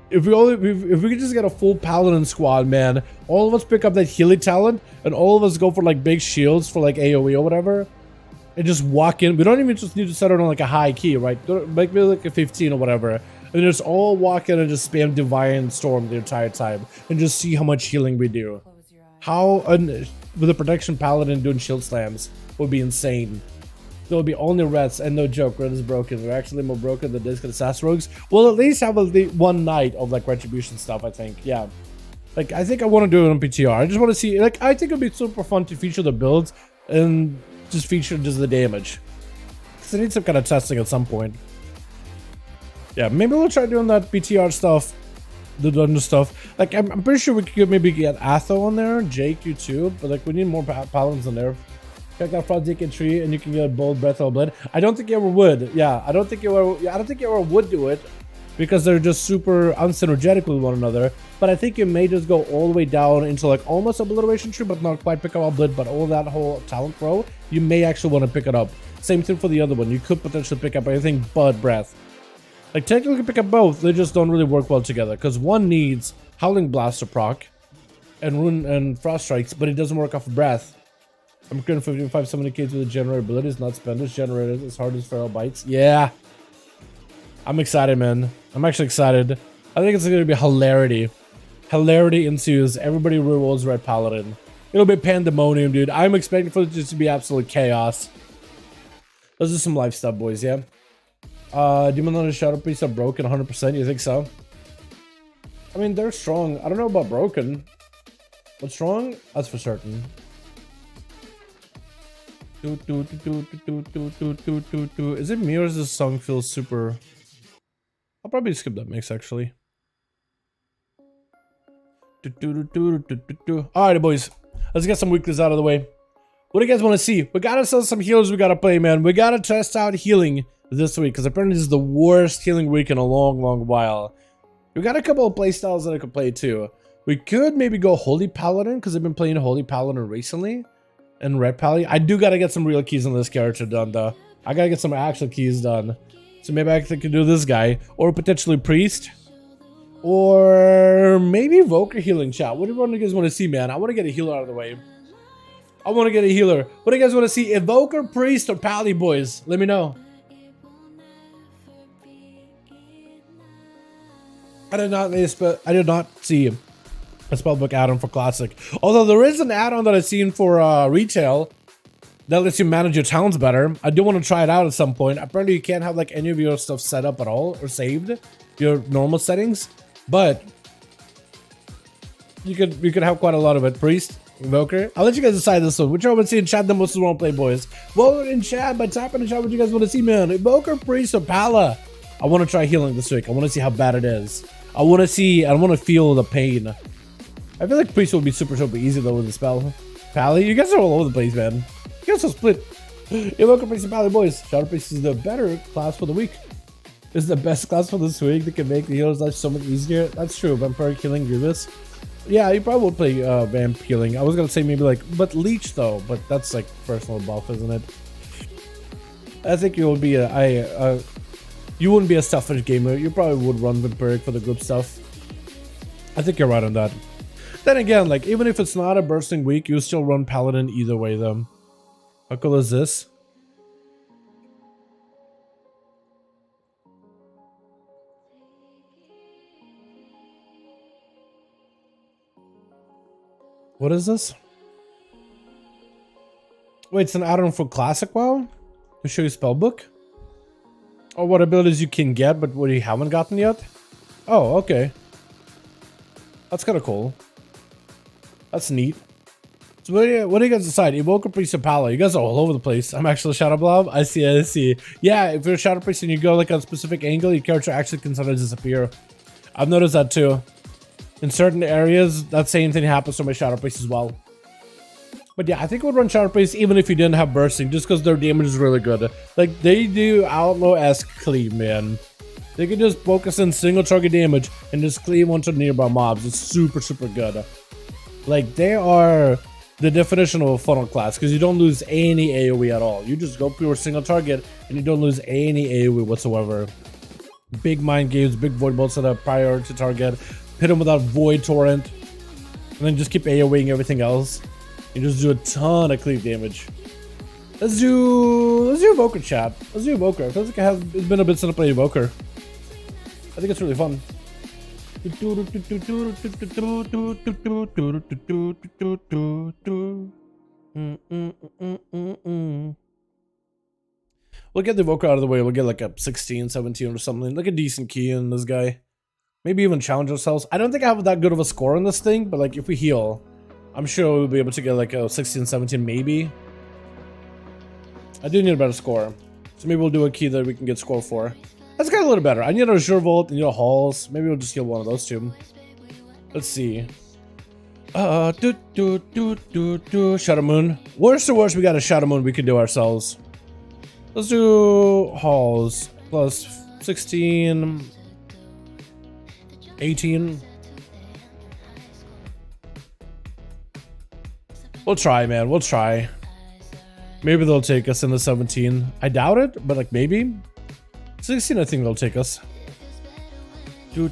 If we could just get a full paladin squad, man, all of us pick up that healing talent, and all of us go for like big shields for like AoE or whatever, and just walk in. We don't even just need to set it on like a high key, right? Make me like a 15 or whatever, and just all walk in and just spam Divine Storm the entire time, and just see how much healing we do. How with a protection paladin doing shield slams would be insane. There will be only reds, and no joke, red is broken. We're actually more broken than Disc and Assassin Rogues. We'll at least have one night of like retribution stuff, I think. Yeah. Like, I think I want to do it on PTR. I just want to see, like, I think it'd be super fun to feature the builds and just feature just the damage. Because I need some kind of testing at some point. Yeah, maybe we'll try doing that PTR stuff, the dungeon stuff. Like, I'm pretty sure we could maybe get Atho on there, JQ too, but like, we need more paladins in there. Check out Frost DK tree, and you can get a bold breath of blood. I don't think you ever would. Yeah, I don't think you ever would do it because they're just super unsynergetic with one another. But I think you may just go all the way down into like almost obliteration tree, but not quite pick up blood. But all that whole talent row, you may actually want to pick it up. Same thing for the other one. You could potentially pick up anything but breath. Like technically, you can pick up both. They just don't really work well together because one needs Howling Blast to proc and Rune and Frost Strikes, but it doesn't work off of breath. I'm current 5570 kids with the generator abilities, not spenders. Generators as hard as feral bites. Yeah. I'm excited, man. I'm actually excited. I think it's going to be hilarity. Hilarity ensues. Everybody rerolls Red Paladin. It'll be pandemonium, dude. I'm expecting for it just to be absolute chaos. Those are some life stuff, boys, yeah? Demon Hunter Shadow Priest are broken 100%. You think so? I mean, they're strong. I don't know about broken. But strong? That's for certain. Is it me or does this song feel super... I'll probably skip that mix actually. Alright boys, let's get some weeklies out of the way. What do you guys want to see? We gotta sell some healers, we gotta play, man. We gotta test out healing this week because apparently this is the worst healing week in a long while. We got a couple of playstyles that I could play too. We could maybe go Holy Paladin because I've been playing Holy Paladin recently. And Red Pally. I do gotta get some real keys on this character done though. I gotta get some actual keys done. So maybe I can do this guy. Or potentially Priest. Or maybe Evoker healing, chat. What do you guys want to see, man? I want to get a healer out of the way. I want to get a healer. What do you guys want to see? Evoker, Priest, or Pally, boys? Let me know. I did not see a spellbook add-on for Classic. Although there is an add-on that I've seen for retail that lets you manage your towns better. I do want to try it out at some point. Apparently you can't have like any of your stuff set up at all or saved, your normal settings, but you could have quite a lot of it. Priest, Evoker. I'll let you guys decide this one. Which one would see in chat the most want to play, boys? Vote in chat by typing in chat what you guys want to see, man. Evoker, Priest, or Pala? I want to try healing this week. I want to see how bad it is. I want to feel the pain. I feel like Priest will be super easy though with the spell. Pally, you guys are all over the place, man. You guys are split. Evoker, Priest, and Pally, boys. Shadow Priest is the better class for the week. This is the best class for this week that can make the healer's life so much easier. That's true. Vampire killing Grievous. Yeah, you probably would play Vamp healing. I was gonna say maybe like, but Leech though. But that's like personal buff, isn't it? I think you would be you wouldn't be a selfish gamer. You probably would run Vampiric for the group stuff. I think you're right on that. Then again, like even if it's not a bursting week, you still run Paladin either way though. How cool is this? What is this? Wait, it's an add-on for Classic WoW? To show you spellbook? Or what abilities you can get, but what you haven't gotten yet? Oh, okay. That's kind of cool. That's neat. So what do you guys decide? Evoker, Priest, or Pala? You guys are all over the place. I'm actually Shadow Blob. I see. Yeah, if you're a Shadow Priest and you go like a specific angle, your character actually can sometimes disappear. I've noticed that too. In certain areas, that same thing happens to my Shadow Priest as well. But yeah, I think I would run Shadow Priest even if you didn't have bursting, just because their damage is really good. Like, they do Outlaw-esque cleave, man. They can just focus in single target damage and just cleave onto nearby mobs. It's super good. Like, they are the definition of a funnel class, because you don't lose any AoE at all. You just go pure single target and you don't lose any AoE whatsoever. Big mind games, big void bolts that are prior to target, hit them without void torrent, and then just keep AoEing everything else. You just do a ton of cleave damage. Let's do Evoker, chat. Let's do Evoker. It feels like it's been a bit since I played Evoker. I think it's really fun. We'll get the Evoker out of the way. We'll get like a 16, 17 or something. Like a decent key in this guy. Maybe even challenge ourselves. I don't think I have that good of a score on this thing, but like if we heal, I'm sure we'll be able to get like a 16, 17 maybe. I do need a better score. So maybe we'll do a key that we can get score for. Let's get a little better. I need a Azure Vault, I need a Halls. Maybe we'll just heal one of those two. Let's see. Shadow Moon. Worst to worst, we got a Shadow Moon we can do ourselves. Let's do Halls. Plus 16. 18. We'll try, man. We'll try. Maybe they'll take us in the 17. I doubt it, but like maybe. 16, I think they'll take us. I'm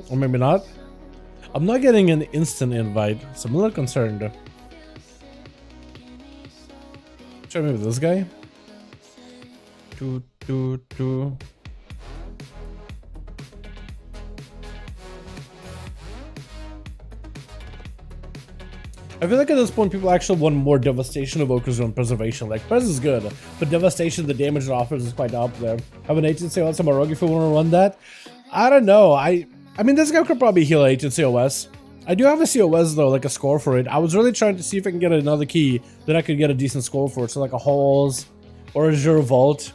Or maybe not. I'm not getting an instant invite, so I'm a little concerned. Try maybe this guy. I feel like at this point people actually want more Devastation Evokers than Preservation. Like, Pres is good, but Devastation, the damage it offers is quite up there. Have an agency on some rogue if we want to run that. I don't know. I mean, this guy could probably heal agency OS. I do have a COS though, like a score for it. I was really trying to see if I can get another key that I could get a decent score for. So like a Halls or Azure Vault.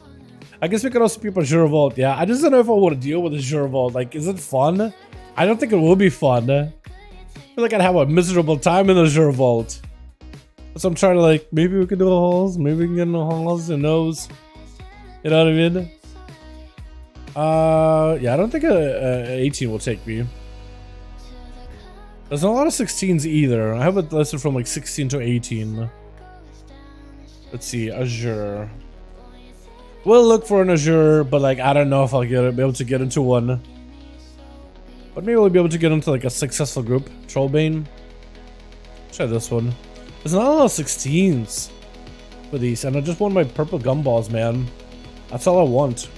I guess we could also keep Azure Vault. Yeah, I just don't know if I want to deal with Azure Vault. Like, is it fun? I don't think it will be fun. I feel like I'd have a miserable time in Azure Vault. So I'm trying to like, maybe we could do a Halls, maybe we can get no Halls, who knows? You know what I mean? Yeah, I don't think a 18 will take me. There's not a lot of 16s either. I have it listed from like 16 to 18. Let's see, Azure. We'll look for an Azure, but like, I don't know if I'll be able to get into one. But maybe we'll be able to get into like a successful group. Trollbane. Try this one. There's not a lot of 16s for these, and I just want my purple gumballs, man. That's all I want.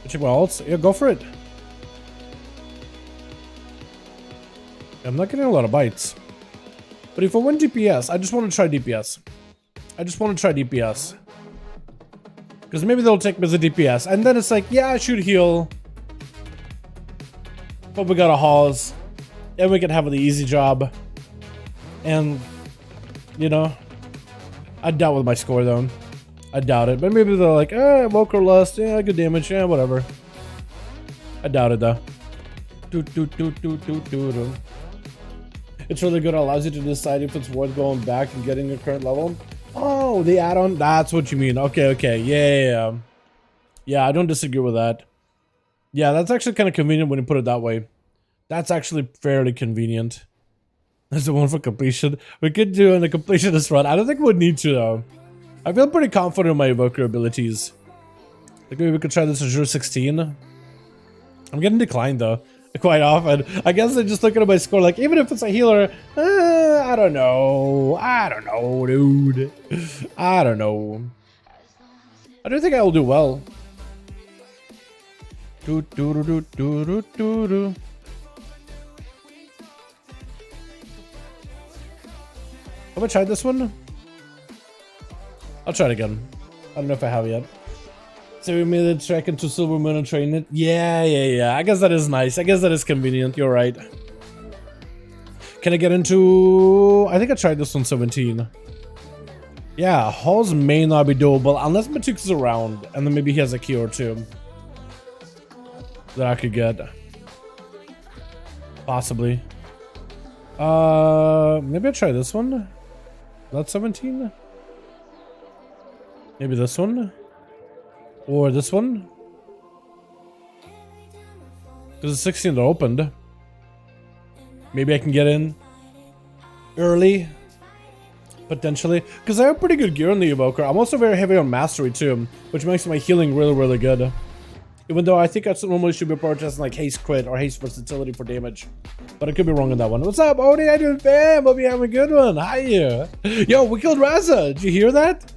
Check my alts. Yeah, go for it. I'm not getting a lot of bites. But if I win DPS, I just want to try DPS. I just want to try DPS. Because maybe they'll take me as a DPS. And then it's like, yeah, I should heal. But we got a Halls. And we can have the easy job. And, you know, I doubt with my score though. I doubt it. But maybe they're like, Evoker Lust. Yeah, good damage. Yeah, whatever. I doubt it though. It's really good. It allows you to decide if it's worth going back and getting your current level. Oh, the add-on. That's what you mean. Okay. Yeah. Yeah, I don't disagree with that. Yeah, that's actually kind of convenient when you put it that way. That's actually fairly convenient. There's the one for completion. We could do in the completionist run. I don't think we'd need to though. I feel pretty confident in my Evoker abilities. Like maybe we could try this Azure 16. I'm getting declined though. Quite often. I guess I'm just looking at my score like, even if it's a healer, I don't know. I don't know, dude. I don't know. I don't think I will do well. Have I tried this one? I'll try it again. I don't know if I have yet. So we made the trek into Silver Moon and train it. Yeah. I guess that is nice. I guess that is convenient. You're right. Can I get into... I think I tried this on 17. Yeah, Halls may not be doable unless Mythic is around. And then maybe he has a key or two that I could get. Possibly. Maybe I'll try this one. That's 17. Maybe this one. Or this one? Because the 16 are opened. Maybe I can get in early. Potentially. Because I have pretty good gear on the Evoker. I'm also very heavy on Mastery too, which makes my healing really, really good. Even though I think I normally should be prioritizing like Haste Crit or Haste Versatility for damage. But I could be wrong on that one. What's up, Odie? How you doing, fam? Hope you having a good one. Hi. Yo, we killed Raza. Did you hear that?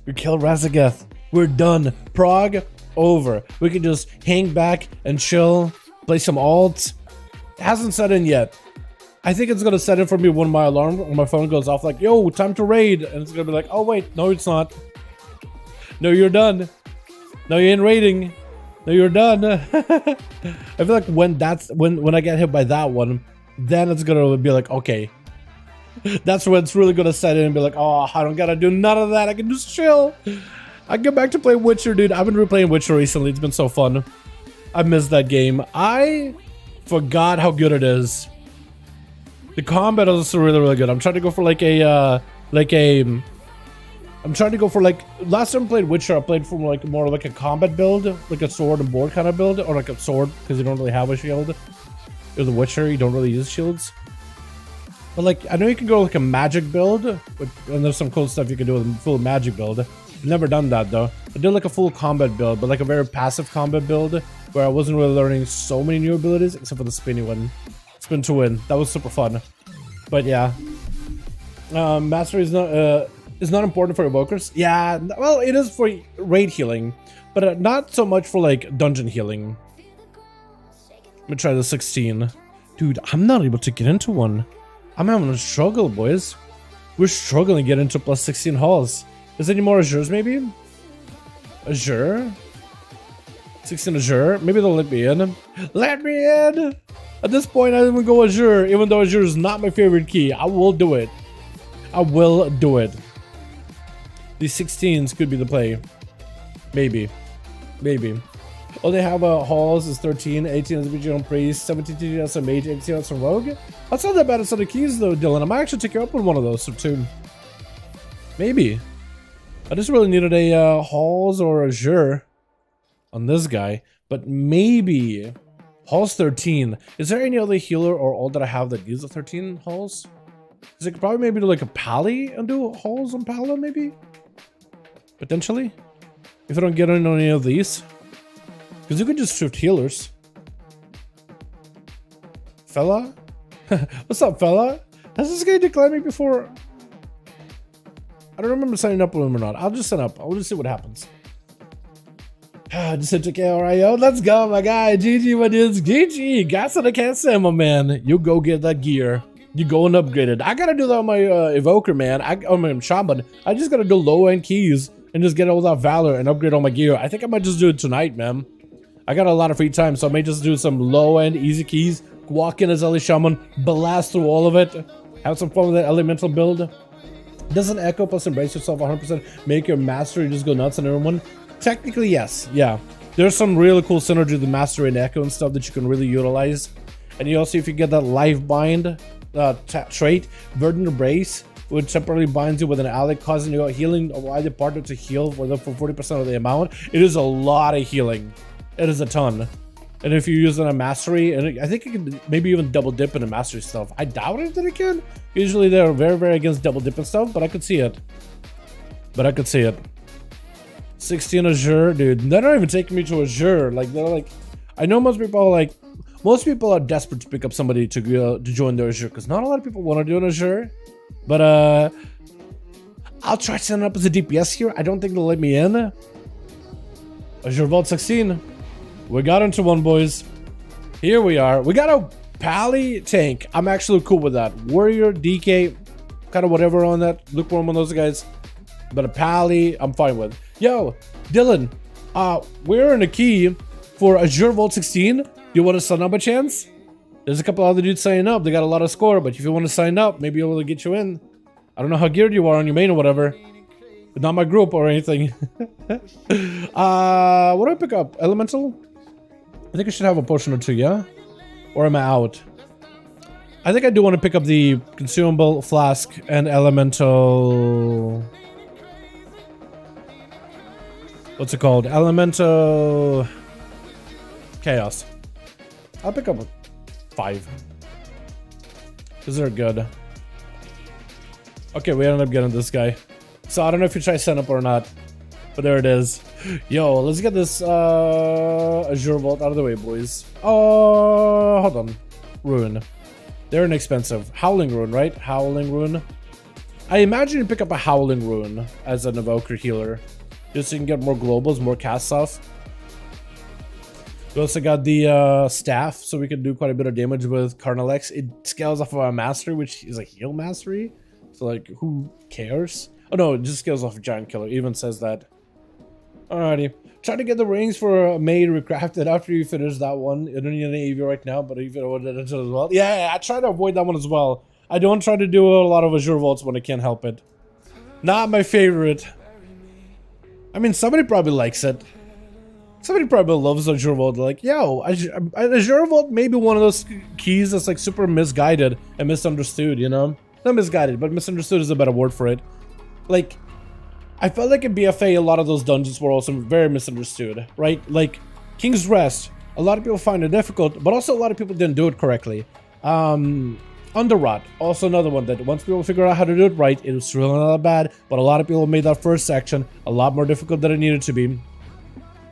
We killed RASZAGETH. We're done. Prog over. We can just hang back and chill. Play some alts. It hasn't set in yet. I think it's gonna set in for me when my alarm on my phone goes off like, yo, time to raid. And it's gonna be like, oh wait, no it's not. No, you're done. No, you ain't raiding. No, you're done. I feel like when I get hit by that one, then it's gonna be like, okay. That's when it's really gonna set in and be like, oh, I don't gotta do none of that. I can just chill. I can get back to play Witcher, dude. I've been replaying Witcher recently. It's been so fun. I missed that game. I forgot how good it is. The combat is also really, really good. I'm trying to go for like I'm trying to go for like, last time I played Witcher, I played for like more like a combat build, like a sword and board kind of build, or like a sword because you don't really have a shield. Or the Witcher, you don't really use shields. But like, I know you can go like a magic build, and there's some cool stuff you can do with a full magic build. I've never done that though. I did like a full combat build, but like a very passive combat build where I wasn't really learning so many new abilities except for the spinny one. Spin to win. That was super fun. But yeah. Mastery is not important for evokers. Yeah, well, it is for raid healing, but not so much for like dungeon healing. Let me try the 16. Dude, I'm not able to get into one. I'm having a struggle, boys. We're struggling to get into plus 16 halls. Is there any more Azures, maybe? Azure? 16 Azure? Maybe they'll let me in. Let me in! At this point, I didn't even go Azure, even though Azure is not my favorite key. I will do it. I will do it. These 16s could be the play. Maybe. Maybe. All they have halls is 13, 18 as a regional priest, 17 as a mage, 18 as a rogue. That's not that bad as other keys though, Dylan. I might actually take you up on one of those or two. Maybe. I just really needed a halls or Azure on this guy. But maybe halls 13. Is there any other healer or all that I have that uses 13 halls? Is it probably maybe do like a Pally and do halls on Pala maybe? Potentially? If I don't get in on any of these. Because you could just shift healers. Fella? What's up, fella? Has this guy declined me before? I don't remember signing up with him or not. I'll just sign up. I'll just see what happens. Just hit the alright, yo. Let's go, my guy. GG, what is GG? Gas that I can't say, my man. You go get that gear. You go and upgrade it. I gotta do that on my Evoker, man. On my Shaman. I just gotta do low-end keys and just get all that Valor and upgrade all my gear. I think I might just do it tonight, man. I got a lot of free time, so I may just do some low-end easy keys. Walk in as Ellie Shaman, blast through all of it. Have some fun with that elemental build. Doesn't Echo plus Embrace Yourself 100% make your Mastery just go nuts on everyone? Technically, yes. Yeah. There's some really cool synergy with the Mastery and Echo and stuff that you can really utilize. And you also, if you get that Life Bind trait, Verdant Embrace, which temporarily binds you with an ally, causing you healing of either partner to heal for 40% of the amount. It is a lot of healing. It is a ton. And if you use it on Mastery, and I think you can maybe even double dip in the Mastery stuff. I doubt it that it can. Usually they're very, very against double dip and stuff, but I could see it. 16 Azure, dude. They're not even taking me to Azure. Like, they're like, I know most people are desperate to pick up somebody to join their Azure, because not a lot of people want to do an Azure. But I'll try setting up as a DPS here. I don't think they'll let me in. Azure Vault 16. We got into one, boys. Here we are. We got a Pally tank. I'm actually cool with that. Warrior, DK, kind of whatever on that. Lukewarm on those guys. But a Pally, I'm fine with. Yo, Dylan, we're in a key for Azure Vault 16. You want to sign up a chance? There's a couple other dudes signing up. They got a lot of score, but if you want to sign up, maybe I'll get you in. I don't know how geared you are on your main or whatever. But not my group or anything. What do I pick up? Elemental? I think I should have a potion or two, yeah? Or am I out? I think I do want to pick up the consumable, flask, and elemental. what's it called? Elemental Chaos. I'll pick up 5. Because they're good. Okay, we ended up getting this guy. So I don't know if you try sign up or not. But there it is. Yo, let's get this Azure Vault out of the way, boys. Oh, hold on. Rune. They're inexpensive. Howling Rune, right? Howling Rune. I imagine you pick up a Howling Rune as an Evoker healer. Just so you can get more globals, more cast stuff. We also got the staff, so we can do quite a bit of damage with Cardinal X. It scales off of a mastery, which is a heal mastery. So like, who cares? Oh no, it just scales off a giant killer. It even says that. Alrighty. Try to get the rings for Maid recrafted after you finish that one. I don't need any AV right now, but if you wanted it as well. Yeah, I try to avoid that one as well. I don't try to do a lot of Azure Vaults when I can't help it. Not my favorite. I mean, somebody probably likes it. Somebody probably loves Azure Vault. Like, yo, Azure Vault may be one of those keys that's like super misguided and misunderstood, you know? Not misguided, but misunderstood is a better word for it. Like, I felt like in BFA, a lot of those dungeons were also very misunderstood, right? Like, King's Rest, a lot of people find it difficult, but also a lot of people didn't do it correctly. Underrot, also another one that once people figure out how to do it right, it was really not that bad, but a lot of people made that first section a lot more difficult than it needed to be. And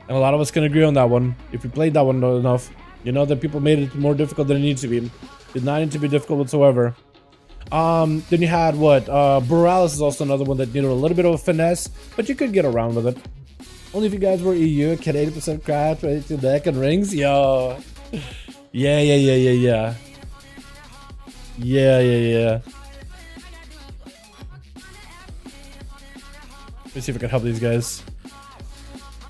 a lot of us can agree on that one. If you played that one enough, you know that people made it more difficult than it needed to be. It did not need to be difficult whatsoever. Then you had what? Borealis is also another one that needed a little bit of a finesse, but you could get around with it. Only if you guys were EU, get 80% craft, ready to deck and rings. Yo. Yeah. Yeah. Let's see if I can help these guys.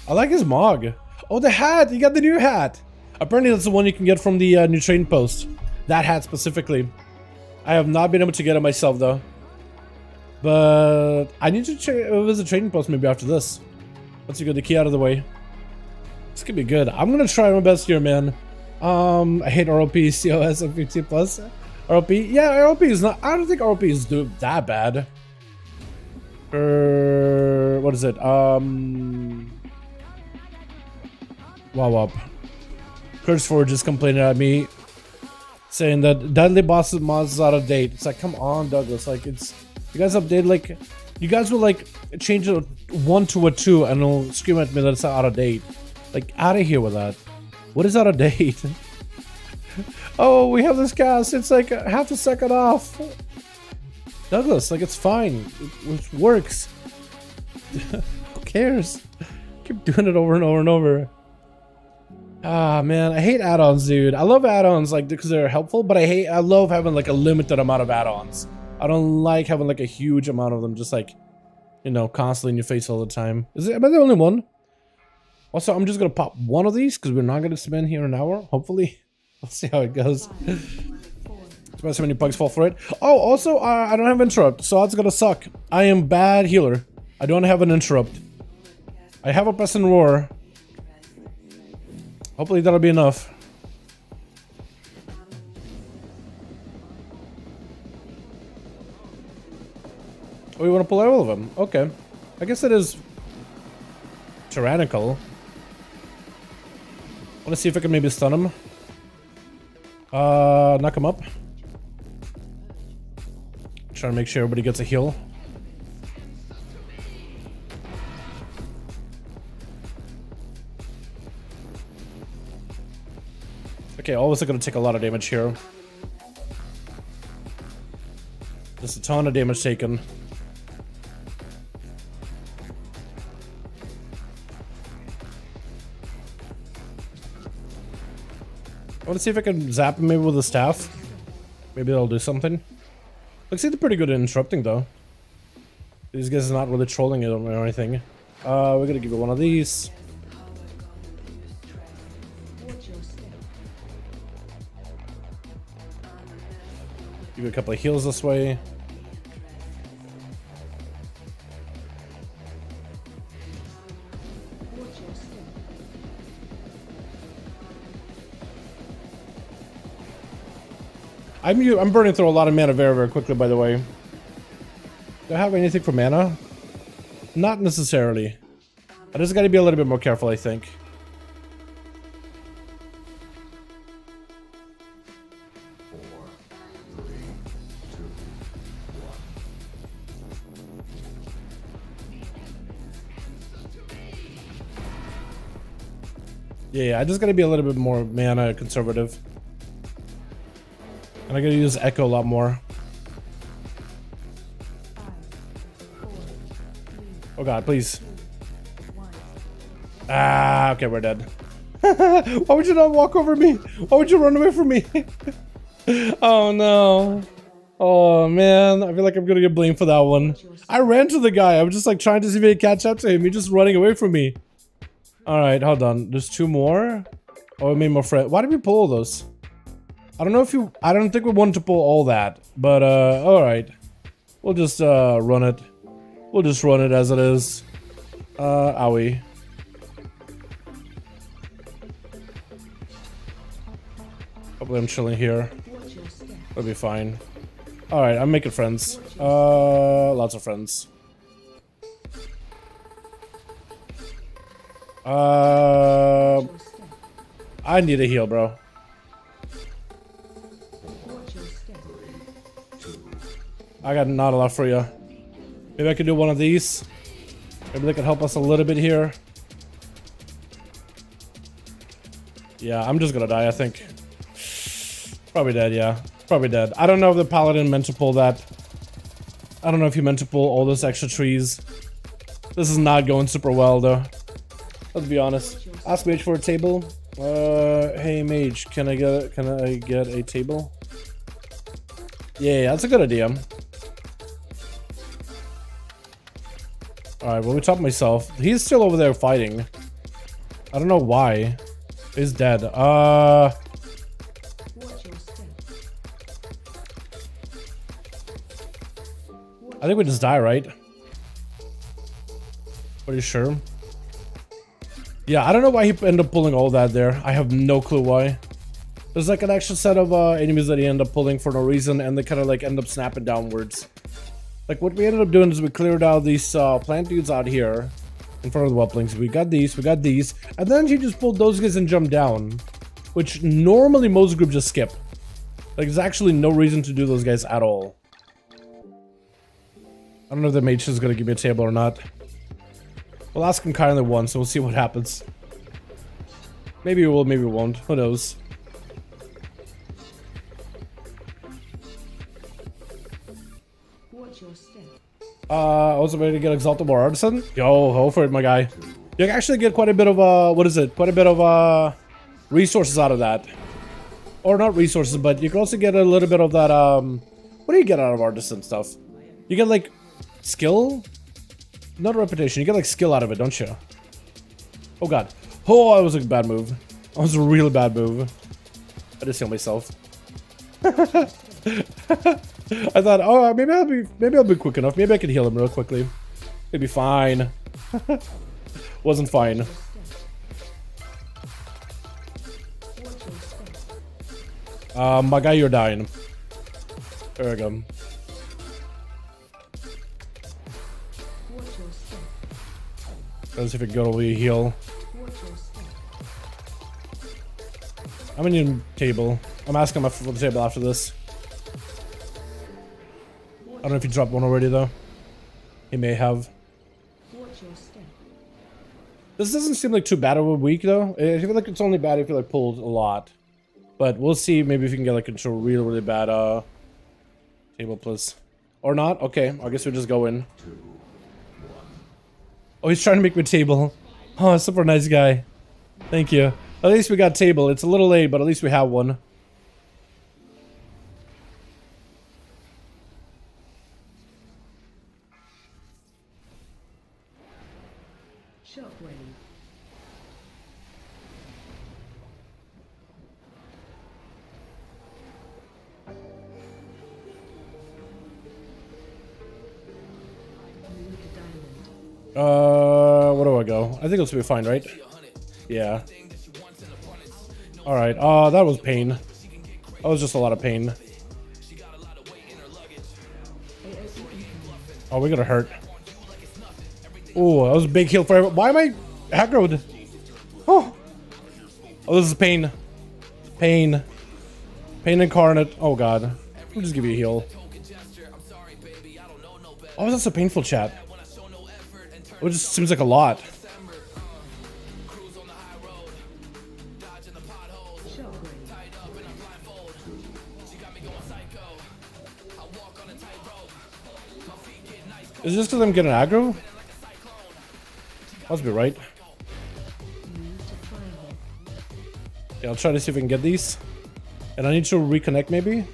I like his mog. Oh, the hat! You got the new hat! Apparently that's the one you can get from the new trading post. That hat specifically. I have not been able to get it myself though. But I need to visit trading post maybe after this. Once you get the key out of the way. This could be good. I'm gonna try my best here, man. I hate ROP, COS, and 50 plus. ROP? Yeah, ROP is not... I don't think ROP is that bad. What is it? Wow. Curse Forge is complaining at me, saying that Deadly Bosses mods is out of date. It's like, come on, Douglas. Like, it's... You guys update, like... You guys will, like, change a 1 to a 2 and it'll scream at me that it's out of date. Like, out of here with that. What is out of date? Oh, we have this cast. It's like half a second off. Douglas, like, it's fine. It works. Who cares? Keep doing it over and over and over. Ah, man, I hate add-ons, dude. I love add-ons, like, because they're helpful, but I love having, like, a limited amount of add-ons. I don't like having, like, a huge amount of them just, like, you know, constantly in your face all the time. Am I the only one? Also, I'm just gonna pop one of these, because we're not gonna spend here an hour, hopefully. We'll see how it goes. Especially when your bugs fall for it. Oh, also, I don't have interrupt, so that's gonna suck. I am bad healer. I don't have an interrupt. I have a press and roar. Hopefully that'll be enough. Oh, you want to pull all of them? Okay. I guess it is tyrannical. Want to see if I can maybe stun him. Knock him up. Trying to make sure everybody gets a heal. Okay, all of us are going to take a lot of damage here. Just a ton of damage taken. I want to see if I can zap him maybe with a staff. Maybe that'll do something. Looks like they're pretty good at interrupting though. These guys are not really trolling it or anything. We're gonna give it one of these. Give it a couple of heals this way. I'm burning through a lot of mana very, very quickly, by the way. Do I have anything for mana? Not necessarily. I just gotta be a little bit more careful, I think. Yeah, I just gotta be a little bit more mana conservative. And I gotta use Echo a lot more. Oh god, please. Ah, okay, we're dead. Why would you not walk over me? Why would you run away from me? Oh no. Oh man, I feel like I'm gonna get blamed for that one. I ran to the guy. I was just like trying to see if I could catch up to him. He's just running away from me. Alright, hold on. There's 2 more. Oh, we made more friends. Why did we pull all those? I don't know if you... I don't think we wanted to pull all that. But, alright. We'll just, run it. We'll just run it as it is. Owie. Hopefully I'm chilling here. That'll be fine. Alright, I'm making friends. Lots of friends. I need a heal, bro. I got not a lot for you. Maybe I could do one of these. Maybe they could help us a little bit here. Yeah, I'm just gonna die, I think. Probably dead, yeah. Probably dead. I don't know if the Paladin meant to pull that. I don't know if he meant to pull all those extra trees. This is not going super well, though. Let's be honest. Ask Mage for a table. Hey Mage, can I get a table? Yeah, that's a good idea. Alright, well, we top myself. He's still over there fighting. I don't know why. He's dead. I think we just die, right? Are you sure? Yeah, I don't know why he ended up pulling all that there. I have no clue why. There's like an extra set of enemies that he ended up pulling for no reason, and they kind of like end up snapping downwards. Like what we ended up doing is we cleared out these plant dudes out here in front of the whelplings. We got these, and then he just pulled those guys and jumped down, which normally most groups just skip. Like there's actually no reason to do those guys at all. I don't know if the mage is gonna give me a table or not. We'll ask him kindly once, so we'll see what happens. Maybe we will, maybe we won't. Who knows? I was ready to get Exalted War Artisan. Yo, go for it, my guy. You can actually get quite a bit of, what is it? Quite a bit of, resources out of that. Or not resources, but you can also get a little bit of that, what do you get out of Artisan stuff? You get, like, skill? Not reputation, you get, like, skill out of it, don't you? Oh, God. Oh, that was a bad move. That was a really bad move. I just heal myself. I thought, oh, maybe I'll be quick enough. Maybe I can heal him real quickly. It'd be fine. Wasn't fine. My guy, you're dying. There we go. Let's see if we can go over your heal. I'm gonna need a table. I'm asking him for the table after this. I don't know if he dropped one already though. He may have. This doesn't seem like too bad of a week though. I feel like it's only bad if you like pulled a lot. But we'll see maybe if we can get like into a really bad table plus. Or not? Okay, I guess we'll just go in. Oh, he's trying to make me a table. Oh, super nice guy. Thank you. At least we got table. It's a little late, but at least we have one. Where do I go? I think this will be fine, right? Yeah. Alright, that was pain. That was just a lot of pain. Oh, we're gonna hurt. Oh, that was a big heal for everyone. Why am I aggroed? Oh. Oh, this is pain. Pain. Pain incarnate. Oh god. We'll just give you a heal. Oh, that's so painful, chat. It just seems like a lot. Is this because I'm getting aggro? Must be right. Yeah, I'll try to see if I can get these. And I need to reconnect maybe?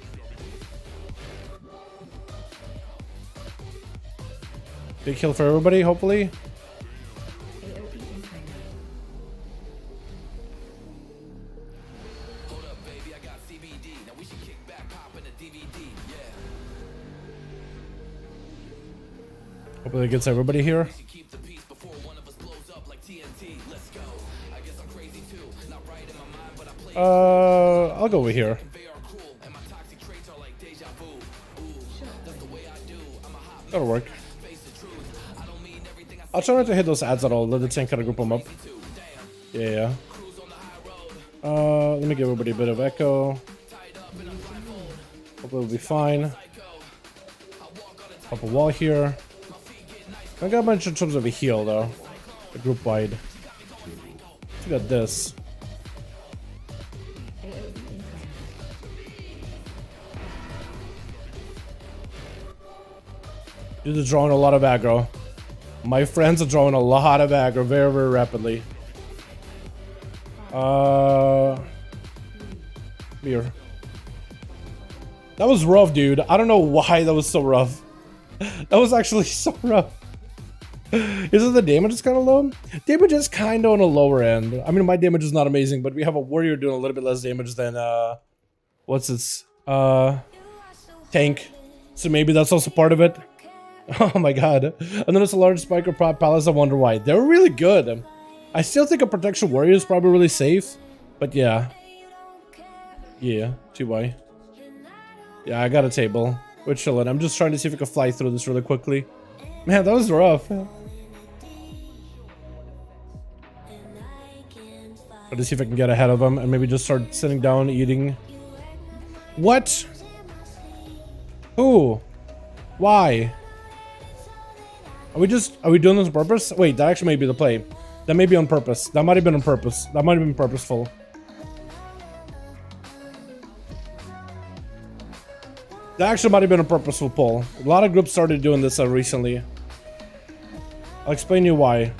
Big heal for everybody, hopefully. Hopefully it gets everybody here. I'll go over here. That'll work. I'll try not to hit those ads at all. Let the tank kind of group them up. Yeah. Let me give everybody a bit of echo. Hopefully it'll be fine. Pop a wall here. I got a bunch in terms of a heal though. A group wide. We got this. Dude is drawing a lot of aggro. My friends are drawing a lot of aggro very, very rapidly. Here. That was rough, dude. I don't know why that was so rough. That was actually so rough. Isn't the damage is kind of low? Damage is kind of on a lower end. I mean, my damage is not amazing, but we have a warrior doing a little bit less damage than, what's this? Tank. So maybe that's also part of it. Oh my god. And then it's a large spiker prop palace. I wonder why. They're really good. I still think a protection warrior is probably really safe. But yeah. Yeah, 2Y. Yeah, I got a table. We're chilling. I'm just trying to see if I can fly through this really quickly. Man, that was rough. Let's see if I can get ahead of them and maybe just start sitting down, eating. What? Who? Why? Are we doing this on purpose? Wait, that actually may be the play. That may be on purpose. That might have been on purpose. That might have been purposeful. That actually might have been a purposeful pull. A lot of groups started doing this recently. I'll explain you why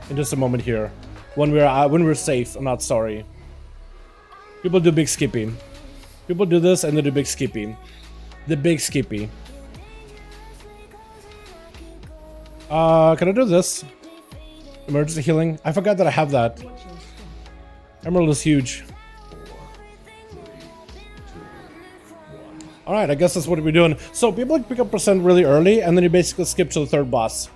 in just a moment here. When we're safe, I'm not sorry. People do big skipping. People do this and they do big skipping. The big skippy. Can I do this? Emergency healing. I forgot that I have that. Emerald is huge. Alright, I guess that's what we're doing. So people pick up percent really early, and then you basically skip to the third boss.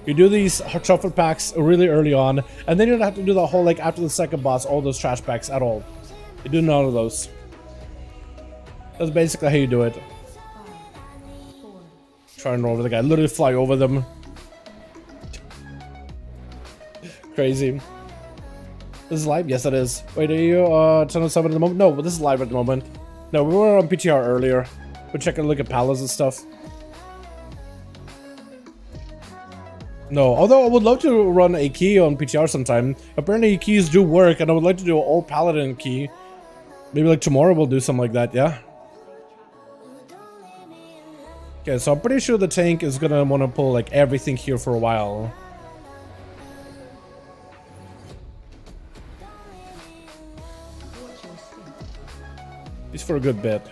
You do these truffle packs really early on, and then you don't have to do the whole, like, after the second boss, all those trash packs at all. You do none of those. That's basically how you do it. Try and roll over the guy. Literally fly over them. Crazy. This is live? Yes, it is. Wait, are you 10:07 at the moment? No, but this is live at the moment. No, we were on PTR earlier. We're checking a look at palace and stuff. No, although I would love to run a key on PTR sometime. Apparently keys do work, and I would like to do an all Paladin key. Maybe like tomorrow we'll do something like that, yeah? Okay, so I'm pretty sure the tank is gonna want to pull like everything here for a while. He's for a good bit.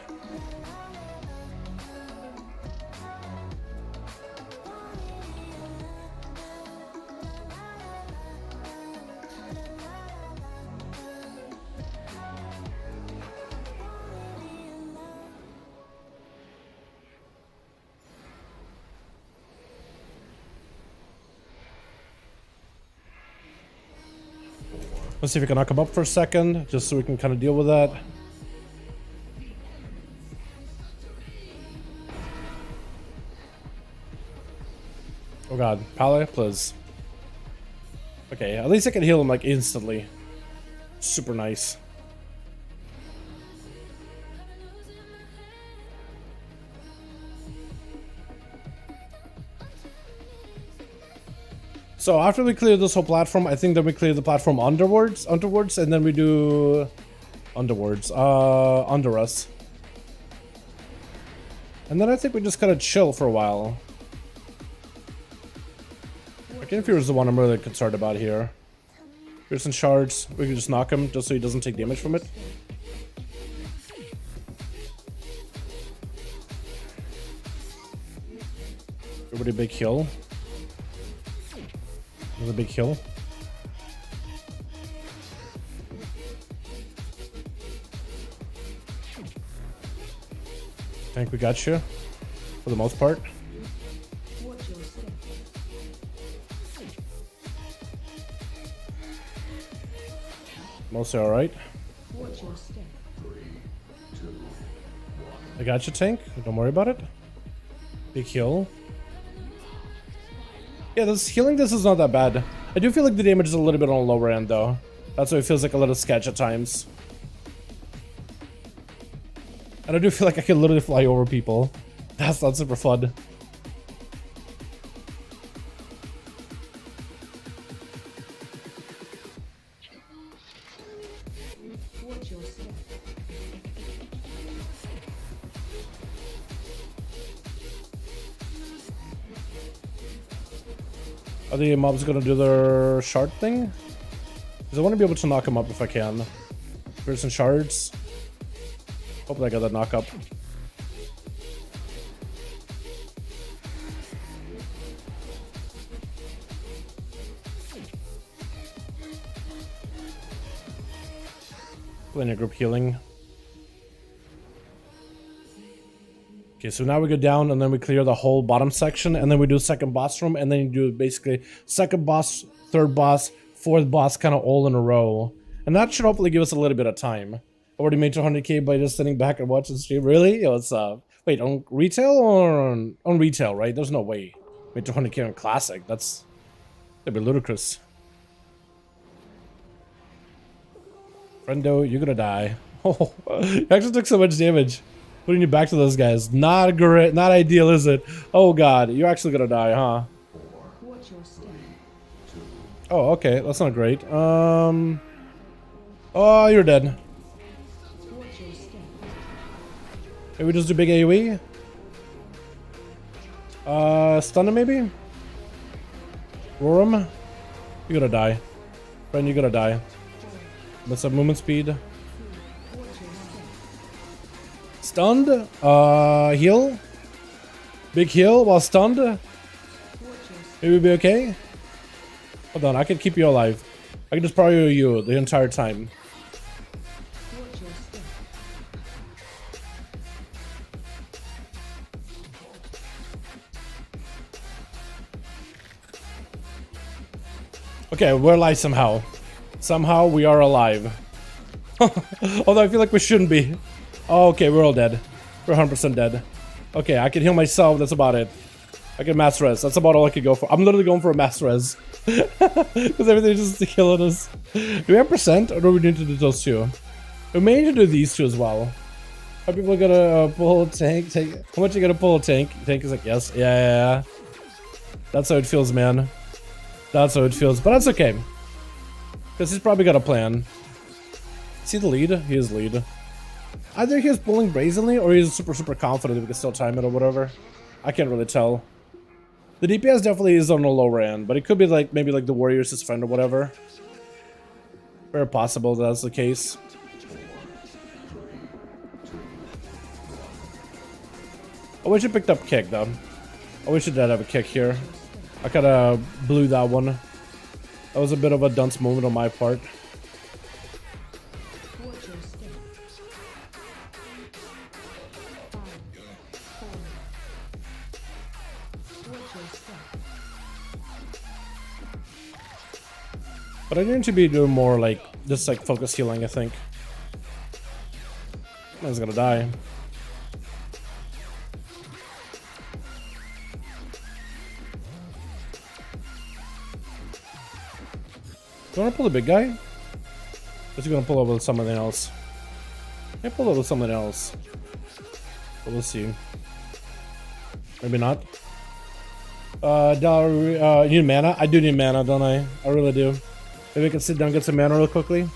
Let's see if we can knock him up for a second, just so we can kind of deal with that. Oh god, Pally, please. Okay, at least I can heal him like instantly. Super nice. So after we clear this whole platform, I think that we clear the platform underwards, and then we do under us. And then I think we just gotta chill for a while. Inferior is the one I'm really concerned about here. Here's some shards. We can just knock him just so he doesn't take damage from it. Everybody big heal. There's a big heal. I think we got you for the most part. Mostly alright. I got you, tank. Don't worry about it. Big heal. Yeah, this healing this is not that bad. I do feel like the damage is a little bit on the lower end though. That's why it feels like a little sketch at times. And I do feel like I can literally fly over people. That's not super fun. Are the mobs gonna do their shard thing? Because I want to be able to knock them up if I can. Here's some shards. Hopefully I got that knock up. Linear group healing. Okay, so now we go down and then we clear the whole bottom section and then we do second boss room and then you do basically second boss, third boss, fourth boss kind of all in a row. And that should hopefully give us a little bit of time. Already made 200k by just sitting back and watching the stream. Really? Yo, what's up? Wait, on retail or on retail, right? There's no way. Made 200k on classic. That'd be ludicrous. Friendo, you're gonna die. Oh, you actually took so much damage. Putting you back to those guys. Not great, not ideal, is it? Oh god, you're actually gonna die, huh? Oh, okay, that's not great. Oh, you're dead. Maybe we just do big AoE? Stun him maybe? Roar him? You're gonna die. Friend, you're gonna die. Mess up movement speed. Stunned? Heal? Big heal while stunned? Maybe we'll be okay? Hold on, I can keep you alive. I can just power you the entire time. Okay, we're alive somehow. Somehow we are alive. Although I feel like we shouldn't be. Oh, okay, we're all dead. We're 100% dead. Okay, I can heal myself, that's about it. I can mass res, that's about all I could go for. I'm literally going for a mass res. Because everything's just killing us. Do we have percent, or do we need to do those two? We may need to do these two as well. Are people gonna pull a tank? How much are you gonna pull a tank? Tank is like, yes, yeah. That's how it feels, man. That's how it feels, but that's okay. Because he's probably got a plan. Is he the lead? He is lead. Either he is pulling brazenly or he's super confident that we can still time it or whatever. I can't really tell. The DPS definitely is on the lower end, but it could be like maybe like the warrior's his friend or whatever. Very possible that's the case. I wish I picked up kick though. I wish I did have a kick here. I kind of blew that one. That was a bit of a dunce moment on my part. But I need to be doing more like just like focus healing, I think. Man's gonna die. You wanna pull the big guy? Or is he gonna pull over with something else? May pull over with something else. But we'll see. Maybe not. You need mana? I do need mana, don't I? I really do. Maybe I can sit down and get some mana real quickly.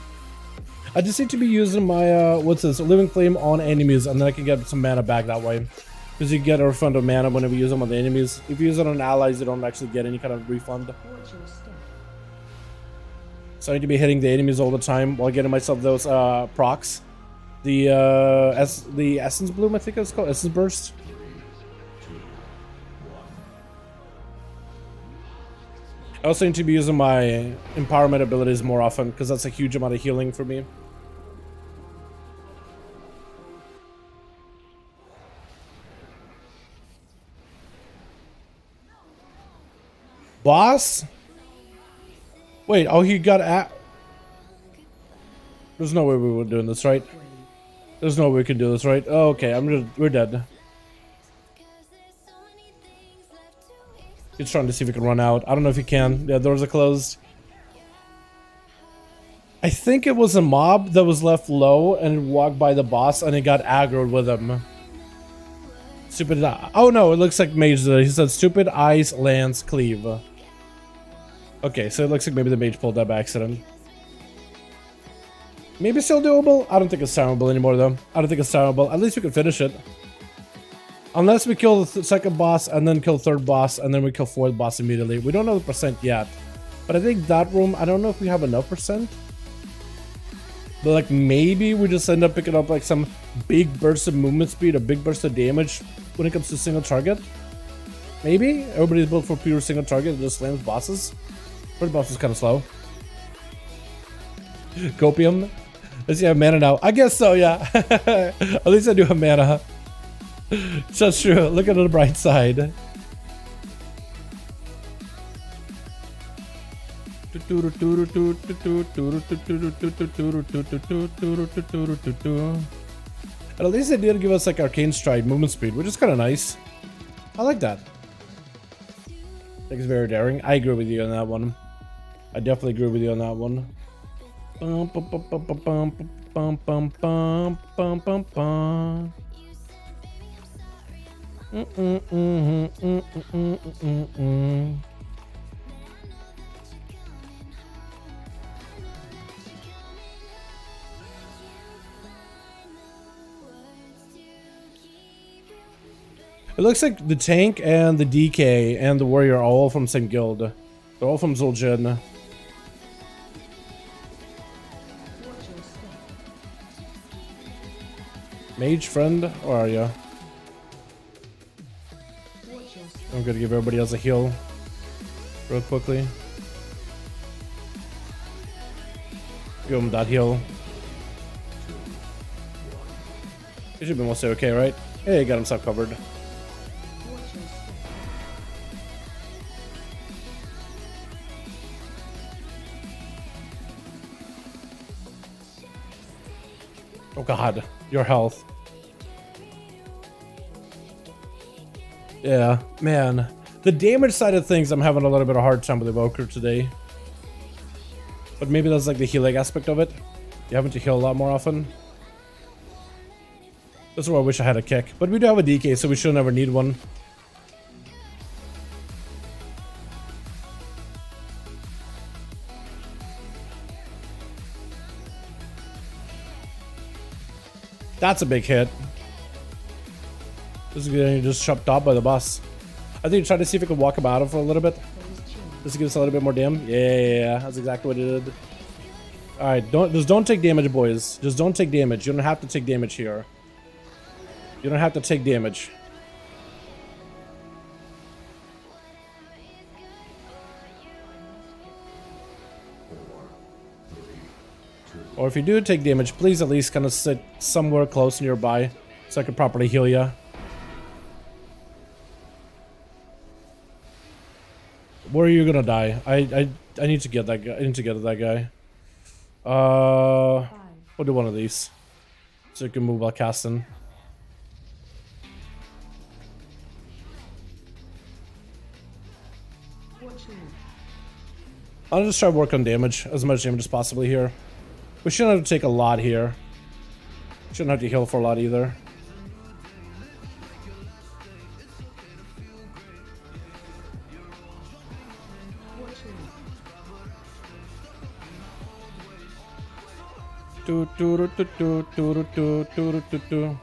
I just need to be using my, what's this? Living Flame on enemies, and then I can get some mana back that way. Because you get a refund of mana whenever you use them on the enemies. If you use it on allies, you don't actually get any kind of refund. So I need to be hitting the enemies all the time while getting myself those procs. The Essence Bloom, I think it's called. Essence Burst. I also need to be using my empowerment abilities more often, because that's a huge amount of healing for me. Boss? Wait, oh, he got at... There's no way we were doing this, right? There's no way we can do this, right? Oh, okay, we're dead. He's trying to see if he can run out. I don't know if he can. Yeah, doors are closed. I think it was a mob that was left low and walked by the boss and it got aggroed with him. Stupid. Oh no, it looks like mage. He said stupid ice lance cleave. Okay, so it looks like maybe the mage pulled that by accident. Maybe still doable? I don't think it's terrible anymore though. I don't think it's terrible. At least we can finish it. Unless we kill the second boss and then kill third boss and then we kill fourth boss immediately. We don't know the percent yet. But I think that room, I don't know if we have enough percent. But like maybe we just end up picking up like some big burst of movement speed, a big burst of damage when it comes to single target. Maybe? Everybody's built for pure single target and just slams bosses. Third boss is kind of slow. Copium. Let's see, I have mana now. I guess so, yeah. At least I do have mana. That's true. Look at the bright side. At least they did give us like arcane stride movement speed, which is kind of nice. I like that. I think it's very daring. I agree with you on that one. I definitely agree with you on that one. Bum, bum, bum, bum, bum, bum, bum, bum, bum, bum, bum. It looks like the tank and the DK and the warrior are all from the same guild. They're all from Zul'jin. Mage friend, where are you? I'm gonna give everybody else a heal real quickly. Give him that heal. He should be mostly okay, right? Yeah, he got himself covered. Oh god, your health. Yeah, man. The damage side of things, I'm having a little bit of a hard time with Evoker today. But maybe that's like the healing aspect of it. You having to heal a lot more often. This is where I wish I had a kick. But we do have a DK, so we should never need one. That's a big hit. This is getting just chopped off by the boss. I think try to see if we can walk him out of for a little bit. Just to give us a little bit more dam. Yeah, that's exactly what it did. Alright, don't take damage, boys. Just don't take damage. You don't have to take damage here. You don't have to take damage. Or if you do take damage, please at least kind of sit somewhere close nearby so I can properly heal you. Where are you gonna die? I need to get that guy. I need to get that guy. We'll do one of these so you can move while casting. I'll just try to work on damage, as much damage as possibly here. We shouldn't have to take a lot here. Shouldn't have to heal for a lot either. Do do do do do do do do do do.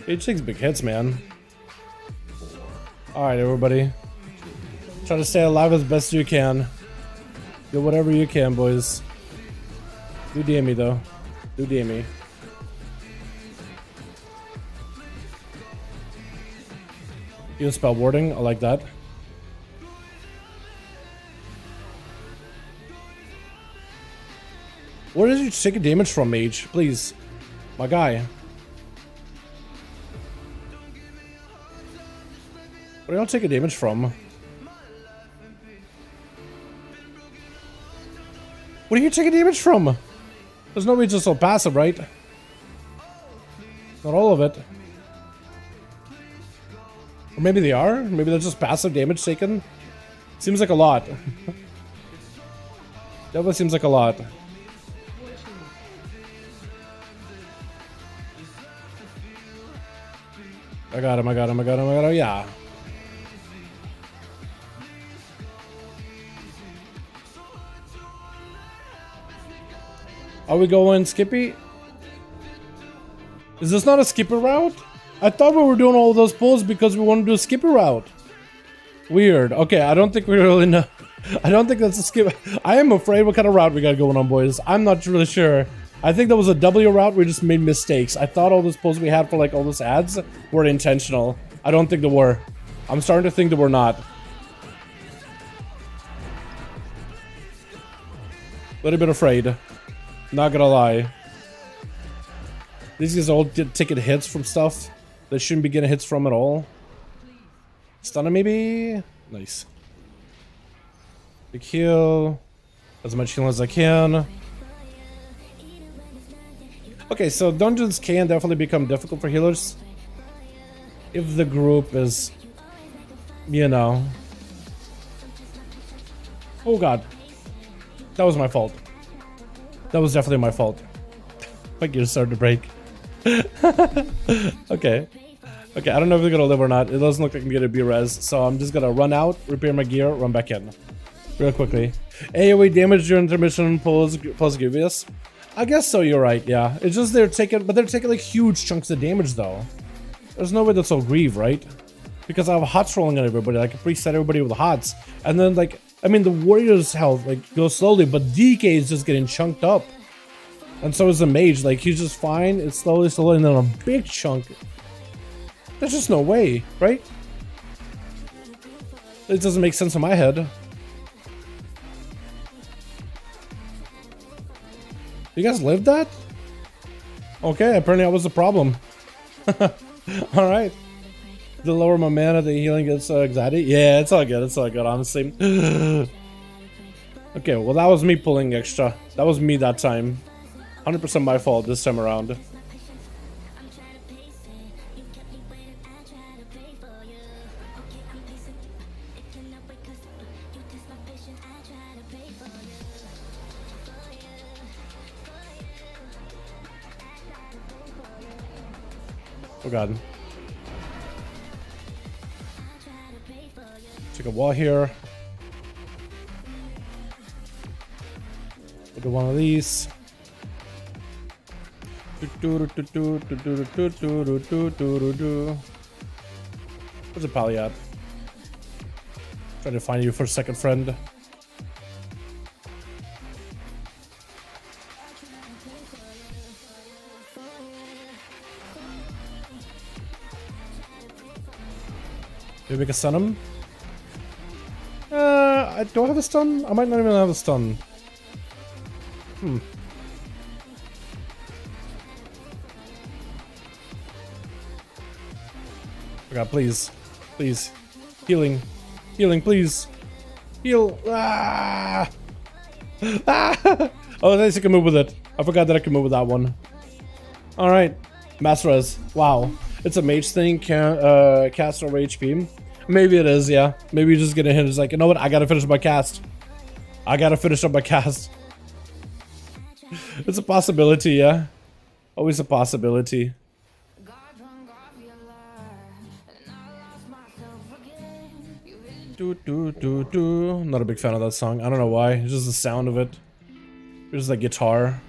It takes big hits, man. Alright, everybody. Try to stay alive as best you can. Do whatever you can, boys. Do DM me, though. Do DM me. You spell warding. I like that. Where did you take a damage from, Mage? Please. My guy. Where do y'all take a damage from? Where do you take a damage from? There's no way it's just so passive, right? Not all of it. Or maybe they are? Maybe they're just passive damage taken? Seems like a lot. Definitely seems like a lot. I got him, I got him, I got him, I got him, yeah. Are we going Skippy? Is this not a Skippy route? I thought we were doing all those pulls because we want to do a Skippy route. Weird. Okay, I don't think we really know. I don't think that's a skip. I am afraid what kind of route we got going on, boys. I'm not really sure. I think that was a W route. We just made mistakes. I thought all those pulls we had for like all those ads were intentional. I don't think they were. I'm starting to think that we're not. Little bit afraid. Not gonna lie. These guys all get ticket hits from stuff they shouldn't be getting hits from at all. Stunner maybe? Nice. Big heal. As much healing as I can. Okay, so dungeons can definitely become difficult for healers. If the group is, you know. Oh god. That was my fault. That was definitely my fault. My gear started to break. Okay. Okay, I don't know if they're gonna live or not. It doesn't look like I'm gonna be res, so I'm just gonna run out, repair my gear, run back in. Real quickly. AoE damage during intermission plus grievous. I guess so, you're right, yeah. It's just they're taking like huge chunks of damage though. There's no way that's so grieve, right? Because I have hots rolling on everybody. I can preset everybody with hots. And then like, I mean the warrior's health like goes slowly, but DK is just getting chunked up. And so is the mage, like he's just fine, it's slowly, and then a big chunk. There's just no way, right? It doesn't make sense in my head. You guys lived that? Okay, apparently that was the problem. Alright. The lower my mana, the healing gets anxiety. Yeah, it's all good, honestly. Okay, well that was me pulling extra. That was me that time. 100% my fault this time around. Oh god. Take a wall here. We'll do one of these. Where's the pally at? Trying to find you for a second, friend. Maybe we can stun him? Do I have a stun? I might not even have a stun. Oh god, please. Please. Healing. Healing, please. Heal. Ah! Ah! Oh, at least I can move with it. I forgot that I can move with that one. Alright. Mass res. Wow. It's a mage thing. Cast over HP. Maybe it is, yeah. Maybe you just get a hint. It's like, you know what? I gotta finish my cast. I gotta finish up my cast. It's a possibility, yeah. Always a possibility. Not a big fan of that song. I don't know why. It's just the sound of it. It's just like guitar.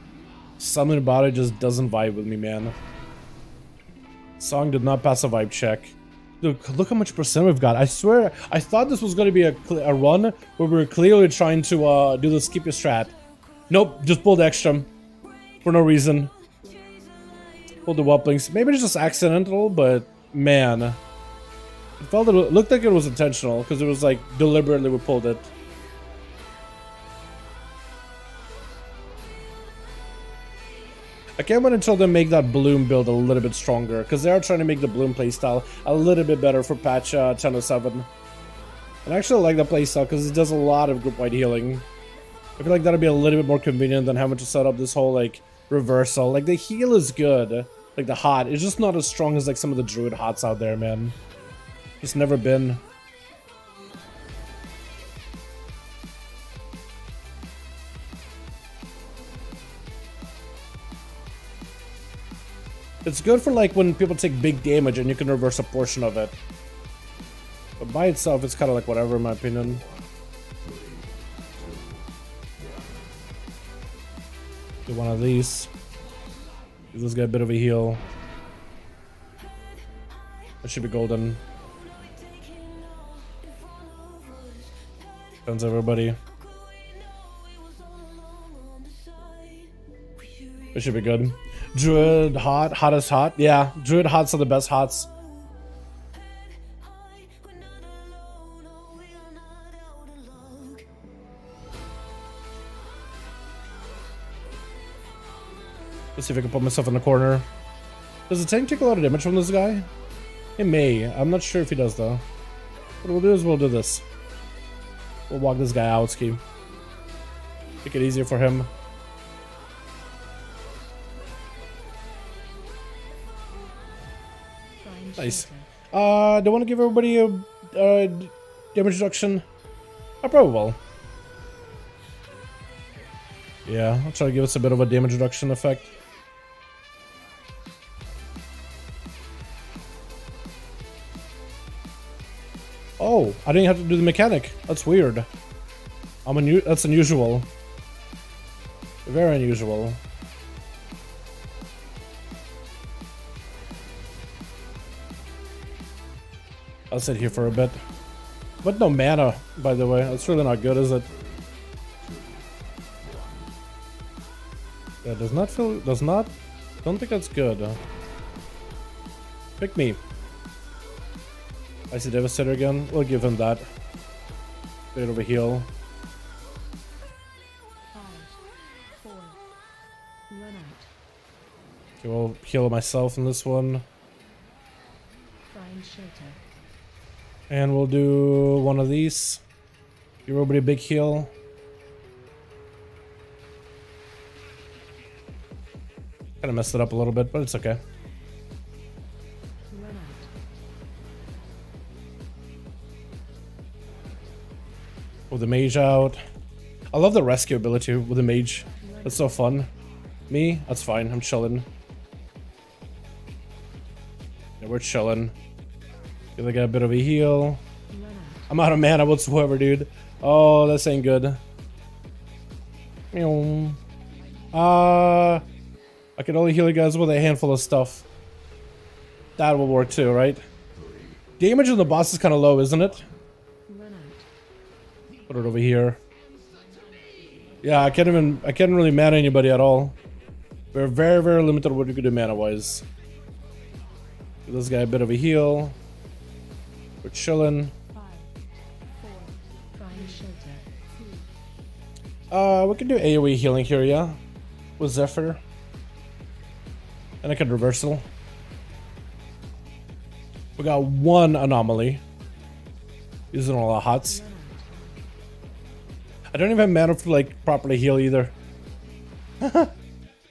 Something about it just doesn't vibe with me, man. Song did not pass a vibe check. Look how much percent we've got. I swear, I thought this was going to be a run where we were clearly trying to do the skip your strat. Nope, just pulled extra. For no reason. Pulled the whoppings. Maybe it's just accidental, but man. It looked like it was intentional, because it was like deliberately we pulled it. I can't wait until they make that bloom build a little bit stronger, because they are trying to make the bloom playstyle a little bit better for patch 10.07. And I actually like that playstyle because it does a lot of group wide healing. I feel like that'll be a little bit more convenient than having to set up this whole like reversal. Like the heal is good, like the hot, it's just not as strong as like some of the druid hots out there, man. It's never been. It's good for like when people take big damage and you can reverse a portion of it. But by itself, it's kind of like whatever, in my opinion. Do one of these. Give this guy a bit of a heal. That should be golden. Depends everybody. It should be good. Druid hot, hottest hot. Yeah, Druid hots are the best hots. Let's see if I can put myself in the corner. Does the tank take a lot of damage from this guy? It may. I'm not sure if he does though. What we'll do is we'll do this. We'll walk this guy out, Ski. Make it easier for him. Nice. Do I want to give everybody a damage reduction? I probably will. Yeah, I'll try to give us a bit of a damage reduction effect. Oh, I didn't have to do the mechanic. That's weird. That's unusual. Very unusual. I'll sit here for a bit. But no mana, by the way. That's really not good, is it? Yeah, don't think that's good. Pick me. I see Devastator again. We'll give him that. Bit of a heal. 5, 4, run out. Okay, we'll heal myself in this one. Find shelter. And we'll do one of these. Give everybody a big heal. Kind of messed it up a little bit, but it's okay. Run out. With the mage out. I love the rescue ability with the mage. That's so fun. Me? That's fine. I'm chilling. Yeah, we're chilling. Give the guy a bit of a heal. I'm out of mana whatsoever, dude. Oh, this ain't good. I can only heal you guys with a handful of stuff. That will work too, right? Damage on the boss is kind of low, isn't it? Put it over here. Yeah, I can't really mana anybody at all. We're very, very limited what we can do mana-wise. Give this guy a bit of a heal. We're chilling. 5, 4, find shelter. We can do AoE healing here, yeah? With Zephyr. And I can reversal. We got one anomaly. Using all the hots. I don't even have mana to like properly heal either.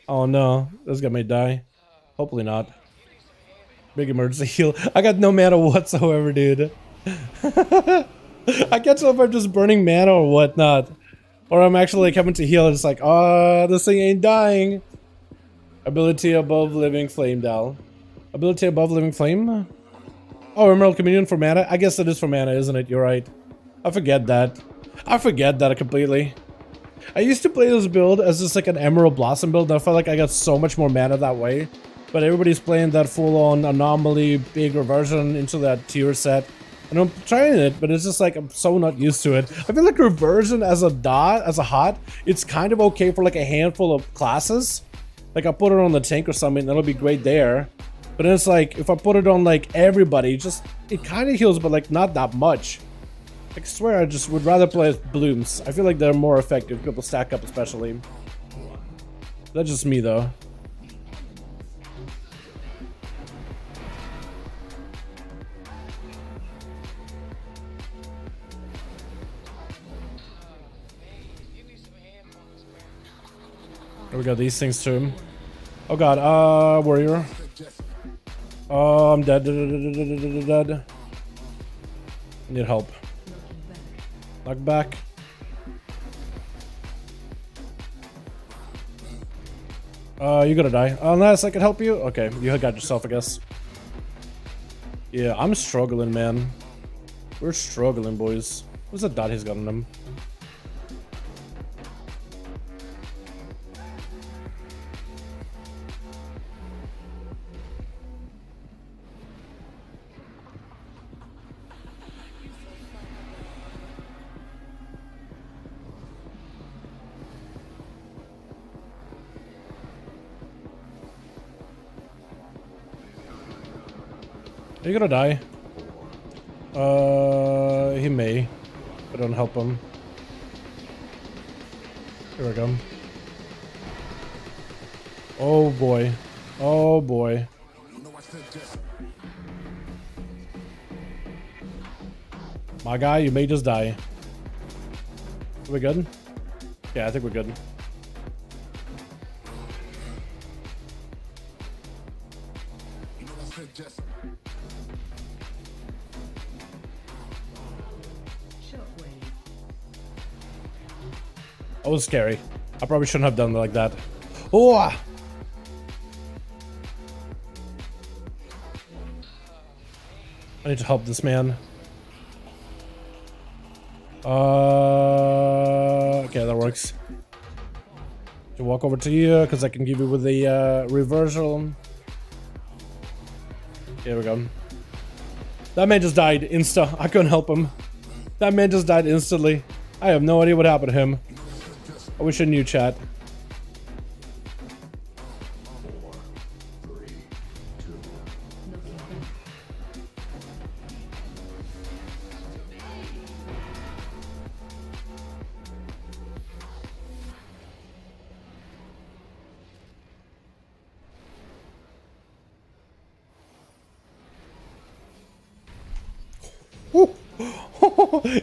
Oh no, this guy may die. Hopefully not. Big emergency heal. I got no mana whatsoever, dude. I can't tell if I'm just burning mana or whatnot. Or I'm actually like having to heal and it's like, oh, this thing ain't dying. Ability above living flame, Dal. Ability above living flame? Oh, Emerald Communion for mana? I guess it is for mana, isn't it? You're right. I forget that. I forget that completely. I used to play this build as just like an Emerald Blossom build, and I felt like I got so much more mana that way. But everybody's playing that full-on anomaly, big reversion into that tier set. And I'm trying it, but it's just like I'm so not used to it. I feel like reversion as a hot, it's kind of okay for like a handful of classes. Like I'll put it on the tank or something, that'll be great there. But then it's like, if I put it on like everybody, just, it kind of heals, but like not that much. I swear I just would rather play with blooms. I feel like they're more effective, people stack up especially. That's just me though. We got these things too. Oh god, warrior. Oh, I'm dead. Dead. I need help. Knock back. You gotta die. Unless I can help you. Okay, you got yourself, I guess. Yeah, I'm struggling, man. We're struggling, boys. What's that dot he's got on him? Are you gonna die? He may. If I don't help him. Here we go. Oh boy. Oh boy. My guy, you may just die. Are we good? Yeah, I think we're good. That was scary. I probably shouldn't have done it like that. Oh! I need to help this man. Okay, that works. To walk over to you because I can give you with the reversal. Here we go. That man just died insta. I couldn't help him. That man just died instantly. I have no idea what happened to him. I wish I knew, chat.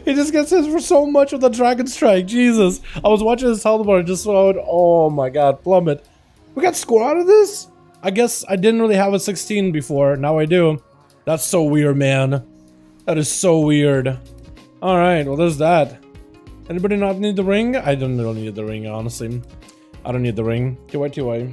He just gets hit for so much with the Dragon Strike. Jesus. I was watching his health bar and just saw it. Oh my god, plummet. We got score out of this? I guess I didn't really have a 16 before. Now I do. That's so weird, man. That is so weird. Alright, well there's that. Anybody not need the ring? I don't really need the ring, honestly. I don't need the ring. TY.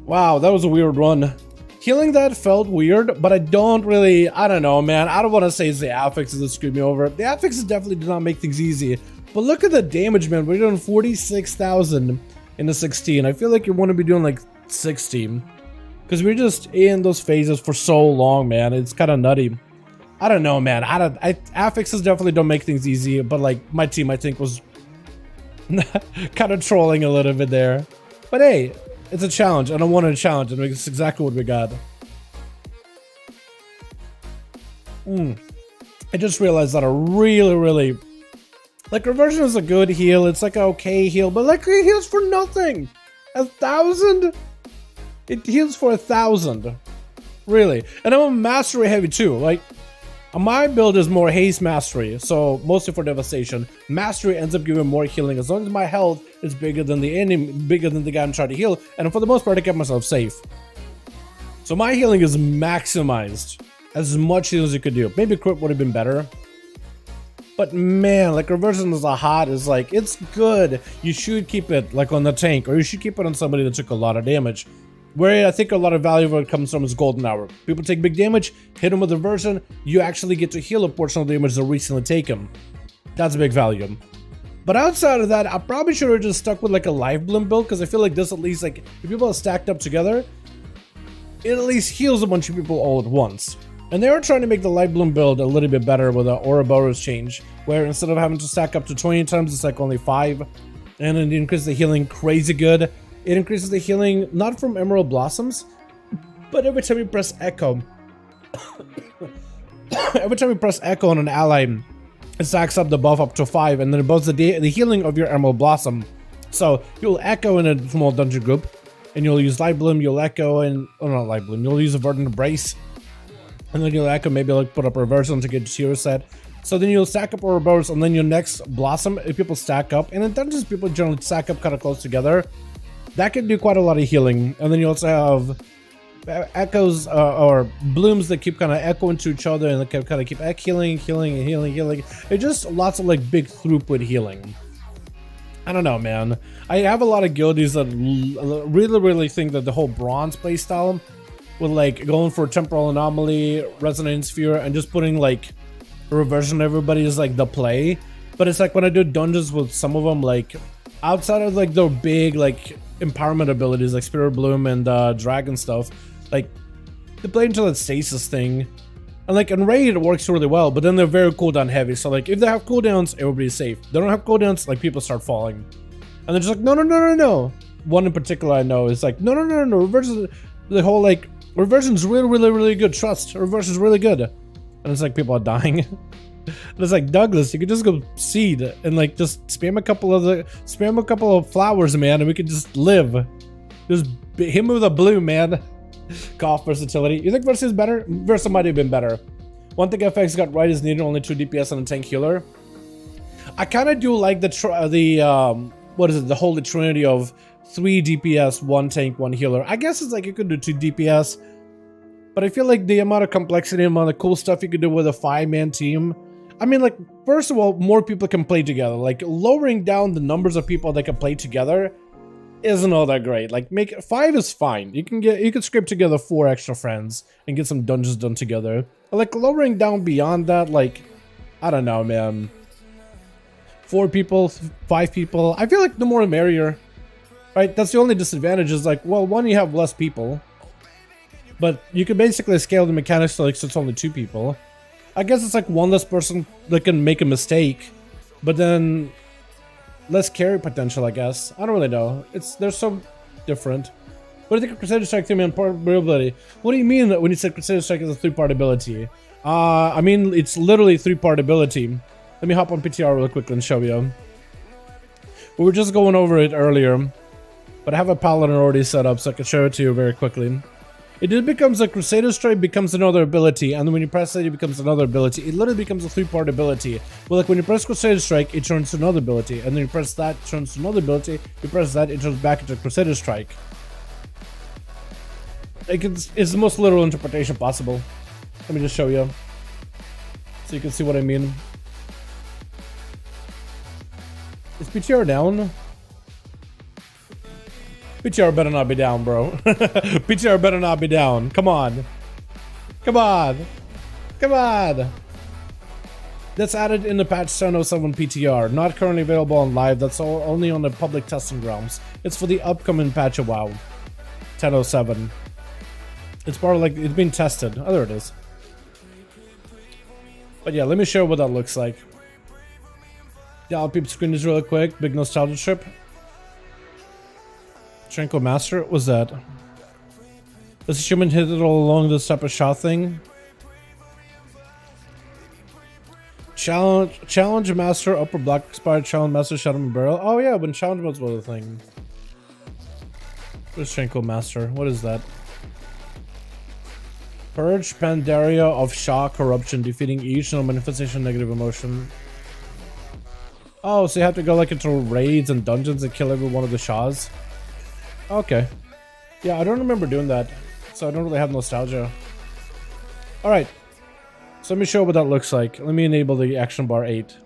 Wow, that was a weird run. Healing that felt weird, but I don't know, man. I don't want to say it's the affixes that screwed me over. The affixes definitely did not make things easy. But look at the damage, man. We're doing 46,000 in the 16. I feel like you want to be doing like 16. Because we're just in those phases for so long, man. It's kind of nutty. I don't know, man. Affixes definitely don't make things easy. But like, my team, I think, was kind of trolling a little bit there. But hey, it's a challenge, and I wanted a challenge, and it's exactly what we got. I just realized that I really... Like, reversion is a good heal, it's like an okay heal, but like, it heals for nothing! 1,000? It heals for 1,000. Really. And I'm a mastery heavy too, like, My build is more haste mastery, so mostly for devastation. Mastery ends up giving more healing as long as my health is bigger than the enemy, bigger than the guy I'm trying to heal, and for the most part I kept myself safe. So my healing is maximized as much as you could do. Maybe crit would have been better. But man, like reversion is a hot is like, it's good. You should keep it like on the tank, or you should keep it on somebody that took a lot of damage. Where I think a lot of value of it comes from is golden hour. People take big damage, hit them with reversion, you actually get to heal a portion of the damage they're recently taken. That's a big value. But outside of that, I probably should have just stuck with like a life bloom build, because I feel like this at least, like, if people are stacked up together, it at least heals a bunch of people all at once. And they were trying to make the life bloom build a little bit better with an Ouroboros change, where instead of having to stack up to 20 times, it's like only 5. And it increases the healing crazy good. It increases the healing not from Emerald Blossoms, but every time you press Echo. Every time you press Echo on an ally, it stacks up the buff up to 5, and then it buffs the healing of your Emerald Blossom. So you'll Echo in a small dungeon group, and you'll use Light Bloom, you'll Echo, and not Light Bloom, you'll use a Verdant Embrace. And then you'll Echo, maybe like put up a reversion to get to your set. So then you'll stack up Ouroboros, and then your next Blossom, if people stack up, and in dungeons people generally stack up kind of close together, that can do quite a lot of healing. And then you also have echoes or blooms that keep kind of echoing to each other, and they kind of keep healing. It's just lots of like big throughput healing. I don't know, man. I have a lot of guildies that really think that the whole bronze playstyle with like going for temporal anomaly, resonance sphere, and just putting like a reversion everybody is like the play. But it's like when I do dungeons with some of them, like outside of like their big like empowerment abilities like Spirit Bloom and Dragon stuff, like they play into that stasis thing. And like in Raid it works really well, but then they're very cooldown heavy. So like if they have cooldowns, everybody's safe. They don't have cooldowns, like people start falling. And they're just like, no. One in particular I know is like, no. Reversion, the whole like, reversion's really good. Trust, reversion's really good. And it's like people are dying. And it's like, Douglas, you could just go seed and like just spam a couple of flowers, man, and we could just live. Just hit him with a blue, man. Cough versatility. You think Versa is better? Versa might have been better. One thing FX got right is needed only 2 DPS on a tank healer. I kind of do like the what is it? The holy trinity of 3 DPS, 1 tank, 1 healer. I guess it's like you could do 2 DPS, but I feel like the amount of complexity, amount of cool stuff you could do with a 5-man team. I mean, like, first of all, more people can play together. Like, lowering down the numbers of people that can play together isn't all that great. Like, 5 is fine. You can scrape together 4 extra friends and get some dungeons done together. But like, lowering down beyond that, like, I don't know, man. 4 people, 5 people. I feel like the more the merrier. Right? That's the only disadvantage is like, well, one, you have less people. But you can basically scale the mechanics to like, so it's only 2 people. I guess it's like one less person that can make a mistake, but then less carry potential, I guess. I don't really know. They're so different. What do you think of Crusader Strike 3-man ability? What do you mean when you said Crusader Strike is a 3-part ability? I mean, it's literally 3-part ability. Let me hop on PTR real quick and show you. We were just going over it earlier, but I have a Paladin already set up so I can show it to you very quickly. It just becomes a Crusader Strike becomes another ability, and then when you press it, it becomes another ability. It literally becomes a 3-part ability. Well, like when you press Crusader Strike, it turns to another ability, and then you press that, it turns to another ability. You press that, it turns back into Crusader Strike. Like it's the most literal interpretation possible. Let me just show you, so you can see what I mean. Is PTR down? PTR better not be down, bro. PTR better not be down. Come on. Come on. Come on. That's added in the patch 1007 PTR. Not currently available on live. That's only on the public testing grounds. It's for the upcoming patch of WoW. 1007. It's part of like, it's being tested. Oh, there it is. But yeah, let me show you what that looks like. Yeah, I'll peep screen this real quick. Big nostalgia trip. Tranquil Master? What was that? Does the human hit it all along this type of shot thing? Challenge Master, upper block expired, Challenge Master, Shadow and Barrel. Oh yeah, when Challenge Modes was a thing. Where's Tranquil Master? What is that? Purge Pandaria of shock, corruption, defeating each no manifestation negative emotion. Oh, so you have to go like into raids and dungeons and kill every one of the Shahs? Okay. Yeah, I don't remember doing that, so I don't really have nostalgia. Alright. So let me show what that looks like. Let me enable the action bar 8.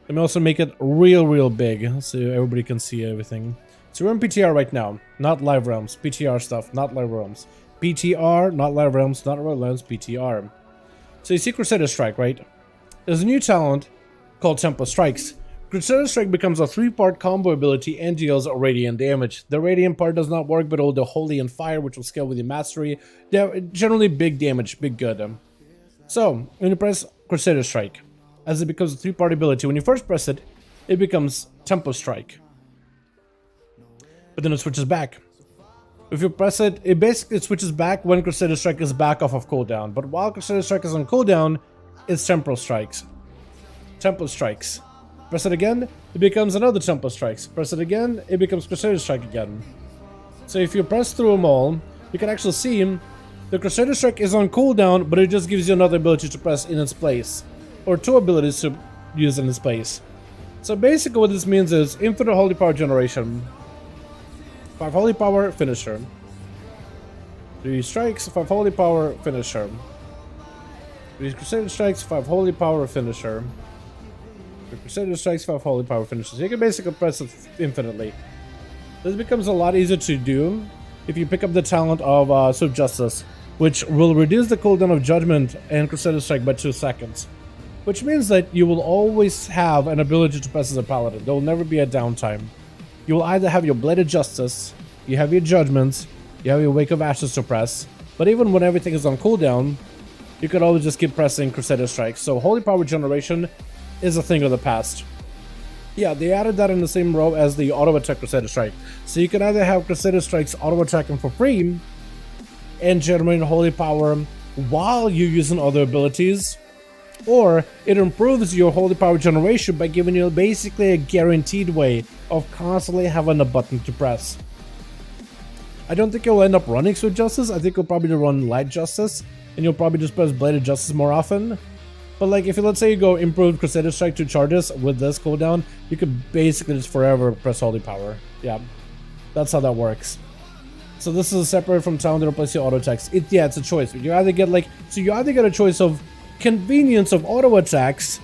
Let me also make it real big so everybody can see everything. So we're in PTR right now, not live realms. PTR stuff, not live realms. PTR, not live realms, not live realms, PTR. So you see Crusader Strike, right? There's a new talent called Templar Strikes. Crusader Strike becomes a 3-part combo ability and deals radiant damage. The radiant part does not work, but all the holy and fire, which will scale with your mastery. They're generally big damage, big good. So when you press Crusader Strike, as it becomes a 3-part ability, when you first press it, it becomes Templar Strike. But then it switches back. If you press it, it basically switches back when Crusader Strike is back off of cooldown. But while Crusader Strike is on cooldown, it's Templar Strikes. Templar Strikes. Press it again, it becomes another Templar Strikes. Press it again, it becomes Crusader Strike again. So if you press through them all, you can actually see the Crusader Strike is on cooldown, but it just gives you another ability to press in its place. Or 2 abilities to use in its place. So basically what this means is infinite holy power generation. 5 holy power, finisher. 3 strikes, 5 holy power, finisher. 3 Crusader Strikes, 5 holy power, finisher. 3 Crusader Strikes, 5 holy power, finisher. So you can basically press it infinitely. This becomes a lot easier to do if you pick up the talent of Swift Justice, which will reduce the cooldown of Judgment and Crusader Strike by 2 seconds. Which means that you will always have an ability to press as a Paladin. There will never be a downtime. You will either have your Bladed Justice, you have your Judgments, you have your Wake of Ashes to press, but even when everything is on cooldown, you could always just keep pressing Crusader Strikes. So Holy Power Generation is a thing of the past. Yeah, they added that in the same row as the Auto Attack Crusader Strike. So you can either have Crusader Strikes auto attacking for free and generating Holy Power while you're using other abilities, or it improves your holy power generation by giving you basically a guaranteed way of constantly having a button to press. I don't think you'll end up running Swift Justice. I think you'll probably run Light Justice, and you'll probably just press Bladed Justice more often. But like, if you, let's say you go improved Crusader Strike 2 charges with this cooldown, you could basically just forever press holy power. Yeah, that's how that works. So this is separate from talent to replace your auto attacks. Yeah, it's a choice. You either get you either get a choice of convenience of auto attacks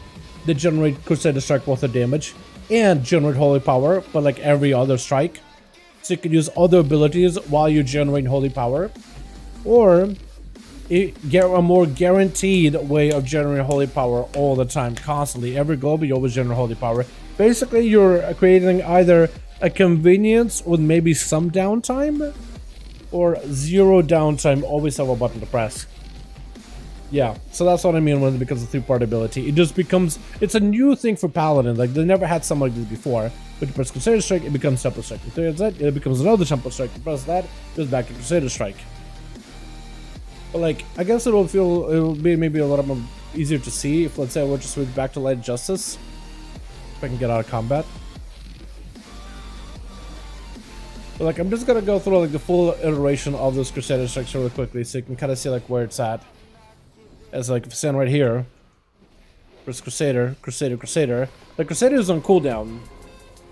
that generate Crusader Strike worth of damage and generate holy power, but like every other strike, so you can use other abilities while you generate holy power, or you get a more guaranteed way of generating holy power all the time, constantly. Every globe you always generate holy power. Basically, you're creating either a convenience with maybe some downtime, or 0 downtime, always have a button to press. Yeah, so that's what I mean when it becomes a 3-part ability. It just becomes, it's a new thing for Paladin. Like, they never had something like this before. But you press Crusader Strike, it becomes Templar Strike. You press that, it becomes another Templar Strike. You press that, it goes back to Crusader Strike. But like, I guess it will be maybe a lot more easier to see if, let's say, I were to switch back to Light Justice. If I can get out of combat. But like, I'm just gonna go through like the full iteration of those Crusader Strikes really quickly, so you can kind of see like where it's at. As like, if I stand right here, there's Crusader, Crusader, Crusader. The Crusader is on cooldown,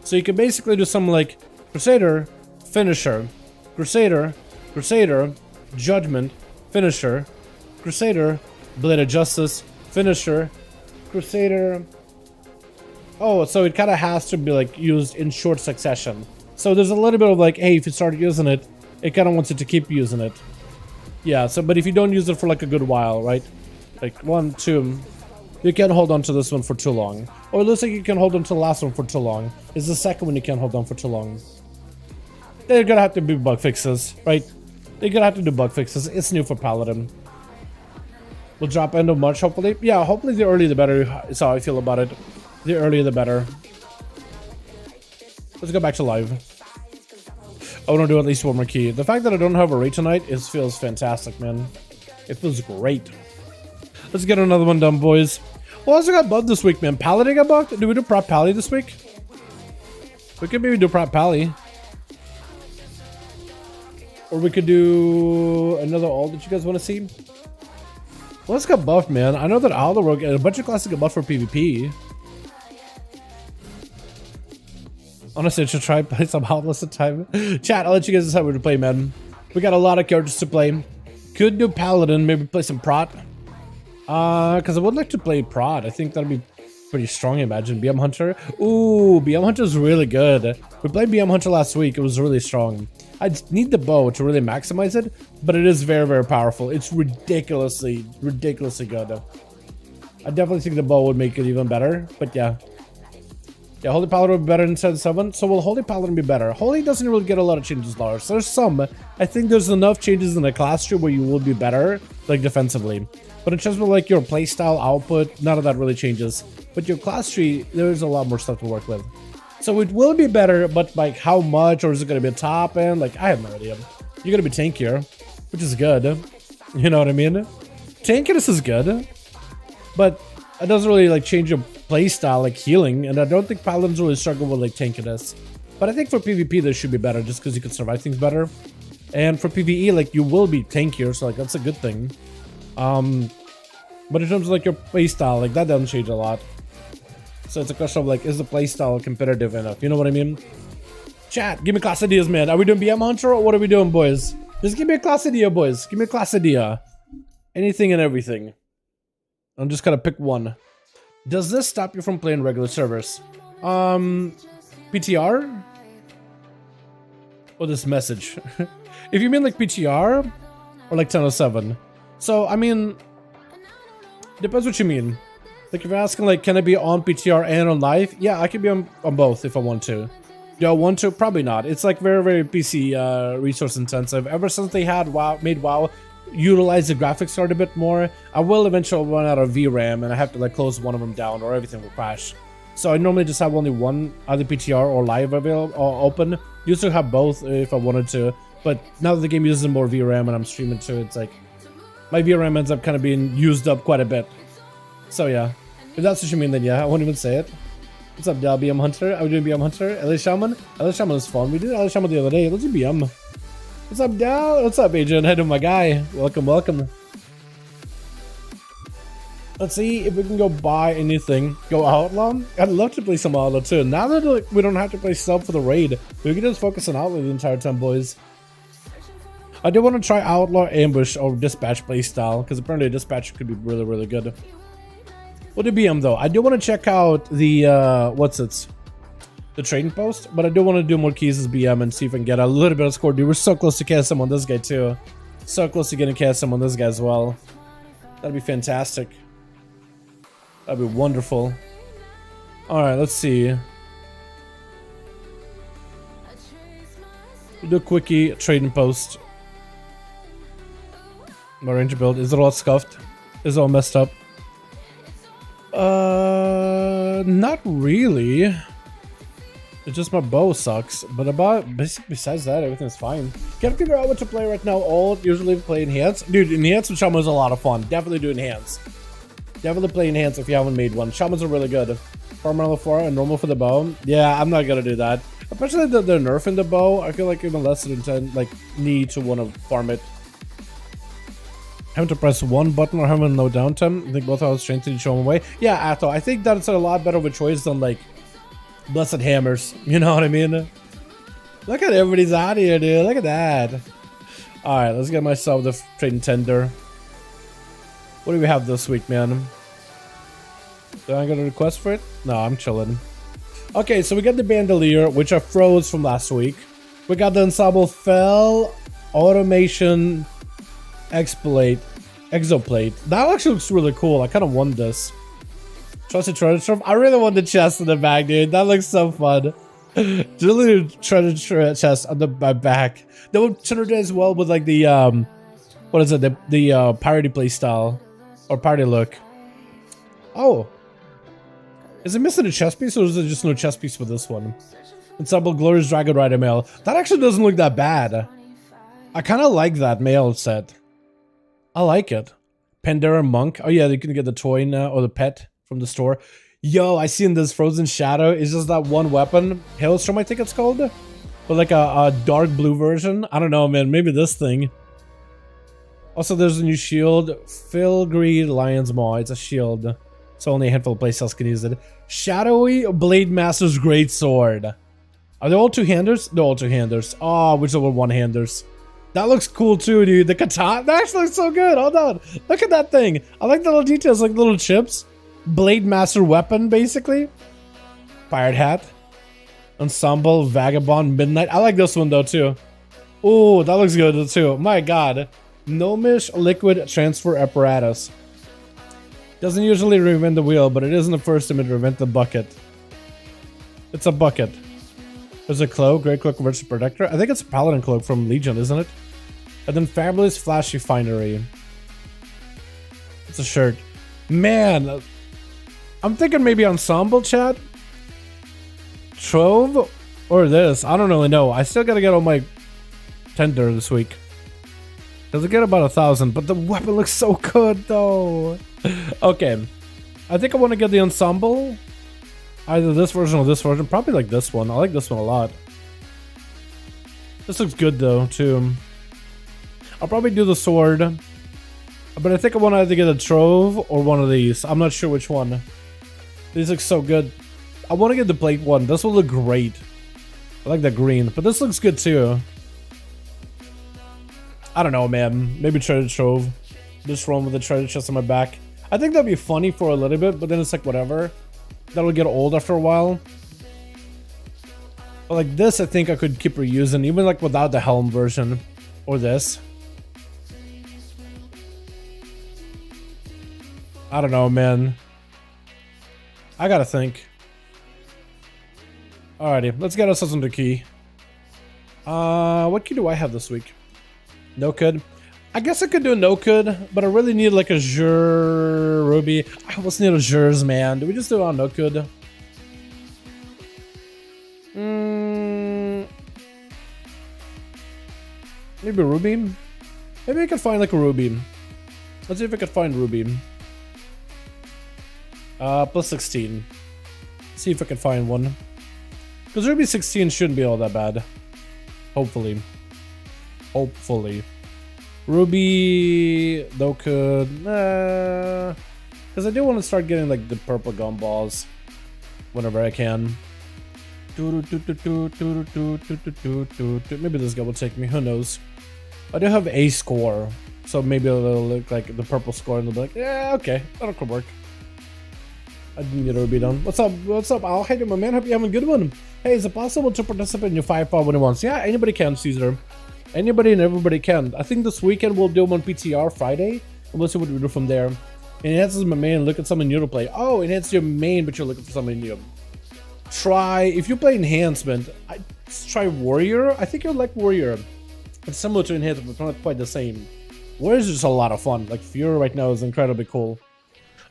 so you can basically do something like Crusader, Finisher, Crusader, Crusader, Judgment, Finisher, Crusader, Bladed Justice, Finisher, Crusader. Oh, so it kind of has to be like used in short succession. So there's a little bit of like, hey, if you start using it, it kind of wants you to keep using it. Yeah, so but if you don't use it for like a good while, right? Like 1, 2, you can't hold on to this one for too long. Or it looks like you can hold on to the last one for too long. It's the second one you can't hold on for too long. They're gonna have to be bug fixes, right? They're gonna have to do bug fixes. It's new for Paladin. We'll drop end of March, hopefully. Yeah, hopefully the earlier the better is how I feel about it. The earlier the better. Let's go back to live. I want to do at least one more key. The fact that I don't have a raid tonight feels fantastic, man. It feels great. Let's get another one done, boys. Well, also got bugged this week, man. Paladin got bugged? Did we do Prop Pally this week? We could maybe do Prop Pally. Or we could do another alt that you guys want to see. Well, let's get buffed, man. I know that Alderrook and a bunch of classes get buffed for PvP. Honestly, I should try play some Outlast at time. Chat, I'll let you guys decide what to play, man. We got a lot of characters to play. Could do Paladin, maybe play some Prot. Because I would like to play Prot. I think that'd be pretty strong, imagine. BM Hunter. Ooh, BM Hunter's really good. We played BM Hunter last week. It was really strong. I just need the bow to really maximize it, but it is very, very powerful. It's ridiculously good. I definitely think the bow would make it even better, but yeah. Yeah, Holy Paladin would be better than 7-7, so will Holy Paladin be better? Holy doesn't really get a lot of changes, Lars. There's some. I think there's enough changes in the class tree where you will be better, like defensively. But in terms of like your playstyle output, none of that really changes. But your class tree, there's a lot more stuff to work with. So it will be better, but like how much, or is it going to be a top end? Like, I have no idea. You're going to be tankier, which is good. You know what I mean? Tankiness is good, but it doesn't really like change your playstyle, like healing. And I don't think Paladins really struggle with like tankiness. But I think for PvP, this should be better just because you can survive things better. And for PvE, like you will be tankier, so like that's a good thing. But in terms of like your playstyle, like that doesn't change a lot. So it's a question of like, is the playstyle competitive enough? You know what I mean? Chat, give me class ideas, man. Are we doing BM Hunter or what are we doing, boys? Just give me a class idea, boys. Give me a class idea. Anything and everything. I'm just gonna pick one. Does this stop you from playing regular servers? PTR? Or this message? If you mean like PTR or like 1007. So, I mean, depends what you mean. Like if you're asking like, can I be on PTR and on live? Yeah, I can be on both if I want to. Do I want to? Probably not. It's like very, very PC resource intensive. Ever since they had WoW, made WoW utilize the graphics card a bit more, I will eventually run out of VRAM and I have to like close one of them down or everything will crash. So I normally just have only one, either PTR or live available or open. Used to have both if I wanted to, but now that the game uses more VRAM and I'm streaming to, it's like my VRAM ends up kind of being used up quite a bit. So yeah, if that's what you mean, then yeah, I won't even say it. What's up, Dal? BM Hunter? Are we doing BM Hunter? LA Shaman? LA Shaman is fun. We did LA Shaman the other day. Let's do BM. What's up, Dal? What's up, Agent? Hey to my guy. Welcome, welcome. Let's see if we can go buy anything. Go Outlaw? I'd love to play some Outlaw too. Now that like, we don't have to play sub for the raid, we can just focus on Outlaw the entire time, boys. I do want to try Outlaw, Ambush, or Dispatch playstyle, because apparently Dispatch could be really, really good. We'll do BM though. I do want to check out the, the trading post, but I do want to do more keys as BM and see if I can get a little bit of score. Dude, we're so close to KSM on this guy too. So close to getting KSM on this guy as well. That'd be fantastic. That'd be wonderful. Alright, let's see. We'll do a quickie trading post. My ranger build. Is it all scuffed? Is it all messed up? Not really. It's just my bow sucks. But besides that, everything's fine. Can't figure out what to play right now. All usually play Enhance. Dude, Enhance with Shaman is a lot of fun. Definitely do Enhance. Definitely play Enhance if you haven't made one. Shamans are really good. Farm level 4 and normal for the bow. Yeah, I'm not gonna do that. Especially that they're nerfing the bow. I feel like even less than 10, like, need to want to farm it. Having to press one button or having no downtime. I think both have strength to show them away. Yeah, Atho, I think that's a lot better of a choice than like Blessed Hammers. You know what I mean? Look at everybody's out here, dude. Look at that. Alright, let's get myself the trading tender. What do we have this week, man? Do I get a request for it? No, I'm chilling. Okay, so we got the Bandolier, which I froze from last week. We got the Ensemble Fell Automation Exoplate. That actually looks really cool. I kind of want this. Trusted treasure. I really want the chest in the back, dude. That looks so fun. Really treasure chest on my back. That would turn as well with like the what is it? The parody play style or party look. Oh, is it missing a chest piece or is it just no chest piece for this one? Ensemble Glorious Dragon Rider Mail. That actually doesn't look that bad. I kind of like that mail set. I like it. Pandora Monk. Oh yeah, you can get the toy now or the pet from the store. Yo, I seen this Frozen Shadow. It's just that one weapon. Hailstorm, I think it's called. But like a dark blue version. I don't know, man. Maybe this thing. Also, there's a new shield. Filigree Lion's Maw. It's a shield. So only a handful of playstyles can use it. Shadowy Blade Master's Great Sword. Are they all two-handers? They're all two-handers. Oh, which are one-handers? That looks cool too, dude. The katana. That actually looks so good. Hold on. Look at that thing. I like the little details, like little chips. Blade Master weapon, basically. Pirate hat. Ensemble, Vagabond, Midnight. I like this one though too. Oh, that looks good too. My god. Gnomish Liquid Transfer Apparatus. Doesn't usually reinvent the wheel, but it isn't the first time to reinvent the bucket. It's a bucket. There's a cloak, Great Cloak versus Protector. I think it's a Paladin cloak from Legion, isn't it? And then Fabulous Flashy Finery. It's a shirt. Man, I'm thinking maybe Ensemble, chat. Trove or this. I don't really know. I still gotta get all my tender this week. Does it get about 1,000? But the weapon looks so good though. Okay, I think I want to get the Ensemble. Either this version or this version. Probably like this one. I like this one a lot. This looks good though too. I'll probably do the sword, but I think I want to either get a Trove or one of these. I'm not sure which one. These look so good. I want to get the plate one. This will look great. I like that green, but this looks good too. I don't know, man. Maybe treasure trove. Just run with the treasure chest on my back. I think that'd be funny for a little bit, but then it's like whatever. That'll get old after a while. But like this, I think I could keep reusing, even like without the helm version. Or this. I don't know, man. I gotta think. Alrighty, let's get ourselves into key. What key do I have this week? No could. I guess I could do a no could, but I really need like Azure Ruby. I almost need Azure's, man. Do we just do it on no could? Maybe Ruby? Maybe I could find like a Ruby. Let's see if I could find Ruby. Plus 16. See if I can find one. Because Ruby 16 shouldn't be all that bad. Hopefully. Hopefully. Ruby, though, could. Because I do want to start getting like the purple gumballs whenever I can. Maybe this guy will take me. Who knows? I do have a score. So maybe it'll look like the purple score and they'll be like, yeah, okay, that'll could work. I didn't get Ruby done. What's up? What's up? I'll hate you, my man. Hope you having a good one. Hey, is it possible to participate in your 5-5 when it wants? Yeah, anybody can, Caesar. Anybody and everybody can. I think this weekend we'll do them on PTR Friday. And we'll see what we do from there. Enhances my main. Look at something new to play. Oh, enhance your main, but you're looking for something new. Try, if you play enhancement, try Warrior. I think you'll like Warrior. It's similar to enhancement, but not quite the same. Warrior is just a lot of fun. Like Fury right now is incredibly cool.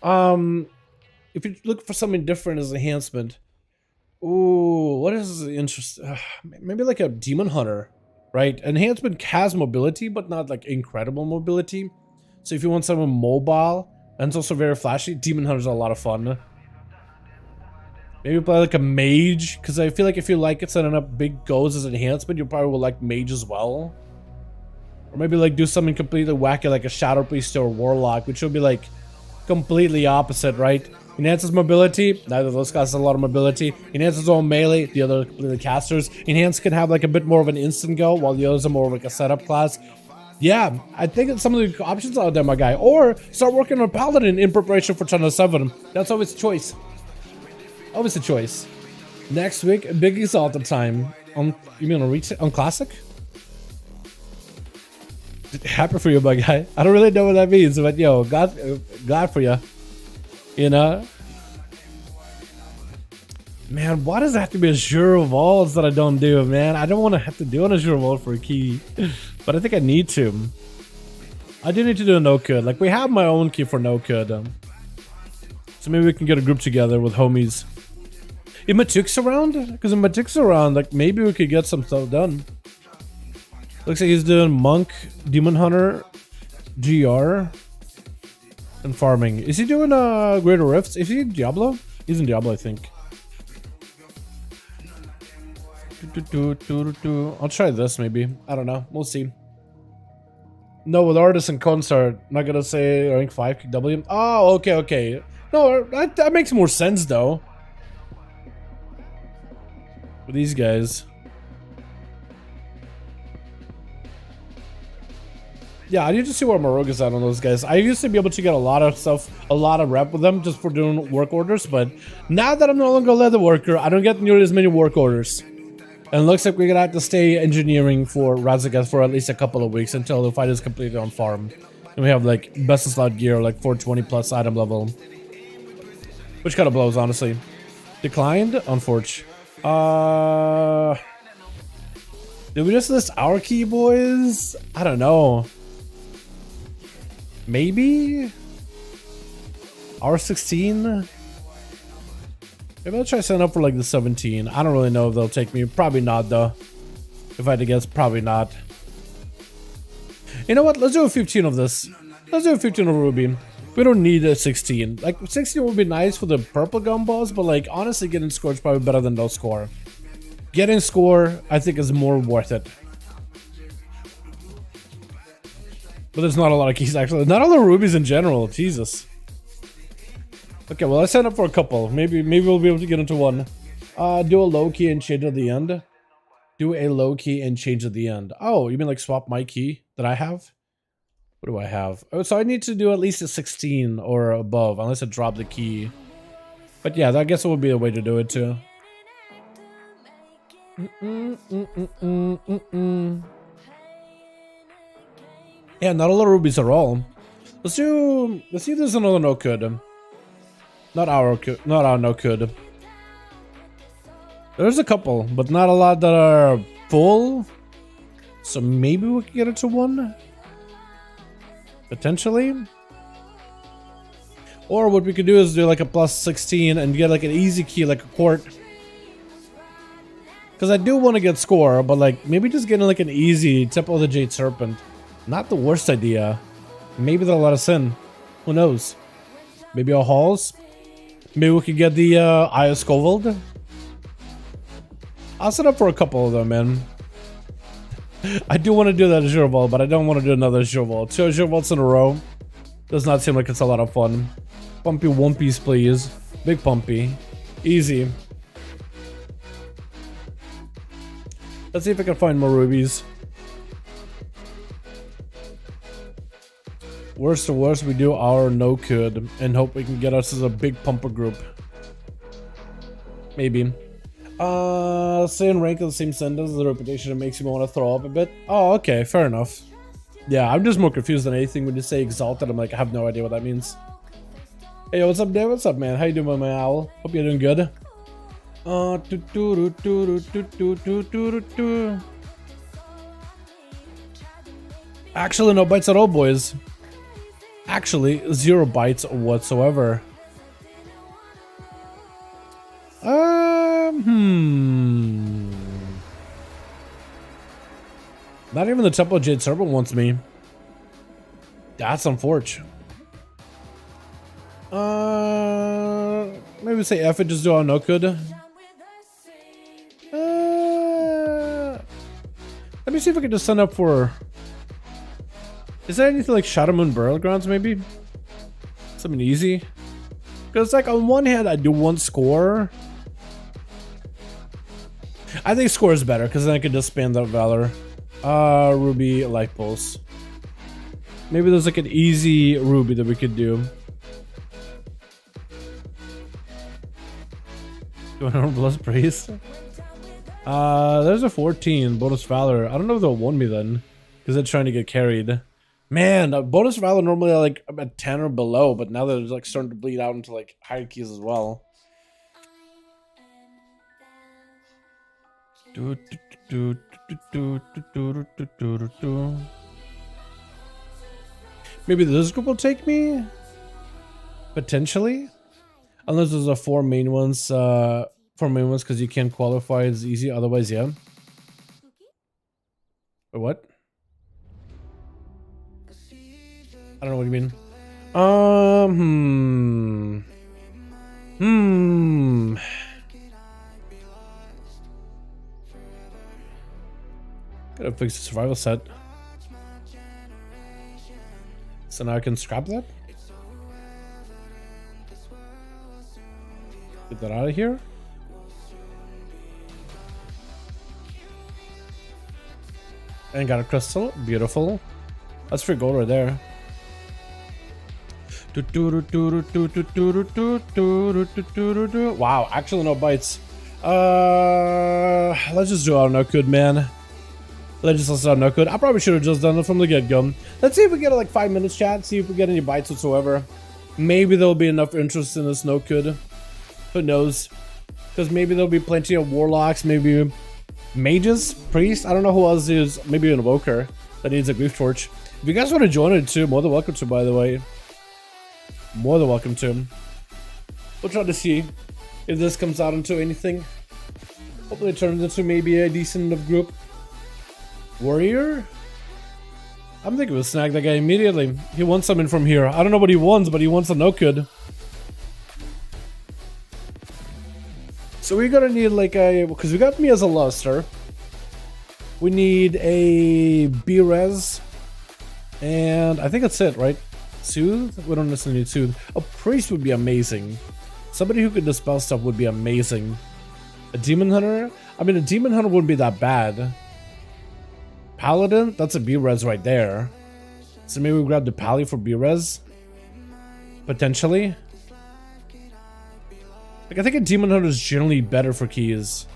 If you look for something different as enhancement, ooh, what is interesting? Maybe like a Demon Hunter, right? Enhancement has mobility, but not like incredible mobility. So if you want something mobile and it's also very flashy, Demon Hunter's a lot of fun. Maybe play like a Mage, because I feel like if you like it setting up big goes as enhancement, you probably will like Mage as well. Or maybe like do something completely wacky like a Shadow Priest or Warlock, which will be like completely opposite, right? Enhances mobility, neither of those guys has a lot of mobility. Enhances all melee, the other completely casters. Enhance can have like a bit more of an instant go, while the others are more of like a setup class. Yeah, I think some of the options out there, my guy. Or start working on Paladin in preparation for Channel 7. That's always a choice. Always a choice. Next week, big Exalted time. You mean on Classic? Happy for you, my guy. I don't really know what that means, but yo, glad for you. You know? Man, why does it have to be Azure Vaults that I don't do, man? I don't want to have to do an Azure Vault for a key. But I think I need to. I do need to do a no-code. Like, we have my own key for no-code. So maybe we can get a group together with homies. If Mythic's around? Because if Mythic's around, like, maybe we could get some stuff done. Looks like he's doing Monk, Demon Hunter, GR, and farming. Is he doing Greater Rifts? Is he in Diablo? He's in Diablo, I think. I'll try this maybe. I don't know. We'll see. No, with Artisan Concert, not gonna say rank 5 kick W. Oh, okay, okay. No, that makes more sense though. With these guys. Yeah, I need to see where my rogue is at on those guys. I used to be able to get a lot of stuff, a lot of rep with them just for doing work orders, but now that I'm no longer a leather worker, I don't get nearly as many work orders. And it looks like we're gonna have to stay engineering for RASZAGETH for at least a couple of weeks until the fight is completed on farm. And we have like best of slot gear, like 420 plus item level. Which kind of blows, honestly. Declined? Unfortunate. Did we just list our key, boys? I don't know. Maybe? R16? Maybe I'll try signing up for like the 17. I don't really know if they'll take me. Probably not though. If I had to guess, probably not. You know what? Let's do a 15 of this. Let's do a 15 of Ruby. We don't need a 16. Like 16 would be nice for the purple gumballs, but like honestly getting score is probably better than no score. Getting score, I think, is more worth it. But there's not a lot of keys actually. Not all the rubies in general. Jesus. Okay, well I signed up for a couple. Maybe we'll be able to get into one. Do a low key and change at the end. Do a low key and change at the end. Oh, you mean like swap my key that I have? What do I have? Oh, so I need to do at least a 16 or above, unless I drop the key. But yeah, I guess it would be a way to do it too. Yeah, not a lot of rubies at all. Let's see if there's another no could. Not our no could. There's a couple, but not a lot that are full. So maybe we can get it to one. Potentially. Or what we could do is do like a plus 16 and get like an easy key, like a quart. Because I do want to get score, but like maybe just getting like an easy Temple of the Jade Serpent. Not the worst idea. Maybe they'll let us in. Who knows? Maybe our halls. Maybe we could get the Eye of Scoville. I'll set up for a couple of them, man. I do want to do that Azure Vault, but I don't want to do another Azure Vault. 2 Azure Vaults in a row. Does not seem like it's a lot of fun. Pumpy one piece, please. Big pumpy. Easy. Let's see if I can find more rubies. Worst to worst, we do our no could and hope we can get us as a big pumper group. Maybe. Saying rank of the same sentence is a reputation that makes you want to throw up a bit. Oh, okay, fair enough. Yeah, I'm just more confused than anything when you say exalted. I'm like, I have no idea what that means. Hey, what's up, Dave? What's up, man? How you doing, my owl? Hope you're doing good. Actually, no bites at all, boys. Actually, 0 bites whatsoever. Not even the Temple of Jade Serpent wants me. That's unfortunate. Maybe say F and just do our no could. Let me see if I can just sign up for. Is there anything like Shadow Moon Burial Grounds maybe? Something easy? Because like on one hand I do want score. I think score is better because then I can just spam that Valor. Ruby Life Pulse. Maybe there's like an easy Ruby that we could do. Do I Bless Praise? There's a 14 bonus Valor. I don't know if they'll won me then. Because they're trying to get carried. Man, bonus Valor normally are like at 10 or below, but now they're like starting to bleed out into like higher keys as well. Maybe this group will take me? Potentially? Unless there's a 4 main ones, because you can't qualify as easy, otherwise, yeah. Or what? I don't know what you mean. Gotta fix the survival set. So now I can scrap that? Get that out of here. And got a crystal. Beautiful. That's free gold right there. Wow, actually no bites. Let's just do our no good, man. Let's just no good. I probably should have just done it from the get-go. Let's see if we get like 5 minutes chat, see if we get any bites whatsoever. Maybe there'll be enough interest in this no good. Who knows? Because maybe there'll be plenty of warlocks, maybe mages, priests. I don't know who else is. Maybe an evoker that needs a grief torch. If you guys want to join it too, more than welcome to, by the way. More than welcome to. We'll try to see if this comes out into anything. Hopefully it turns into maybe a decent enough group. Warrior? I'm thinking we'll snag that guy immediately. He wants something from here. I don't know what he wants, but he wants a no-good. So we're gonna need like a, because we got me as a luster. We need a B-res. And I think that's it, right? Soothe? We don't necessarily need soothe. A priest would be amazing. Somebody who could dispel stuff would be amazing. A demon hunter? I mean, a demon hunter wouldn't be that bad. Paladin? That's a B-res right there. So maybe we grab the Pally for B-res? Potentially. Like, I think a demon hunter is generally better for keys.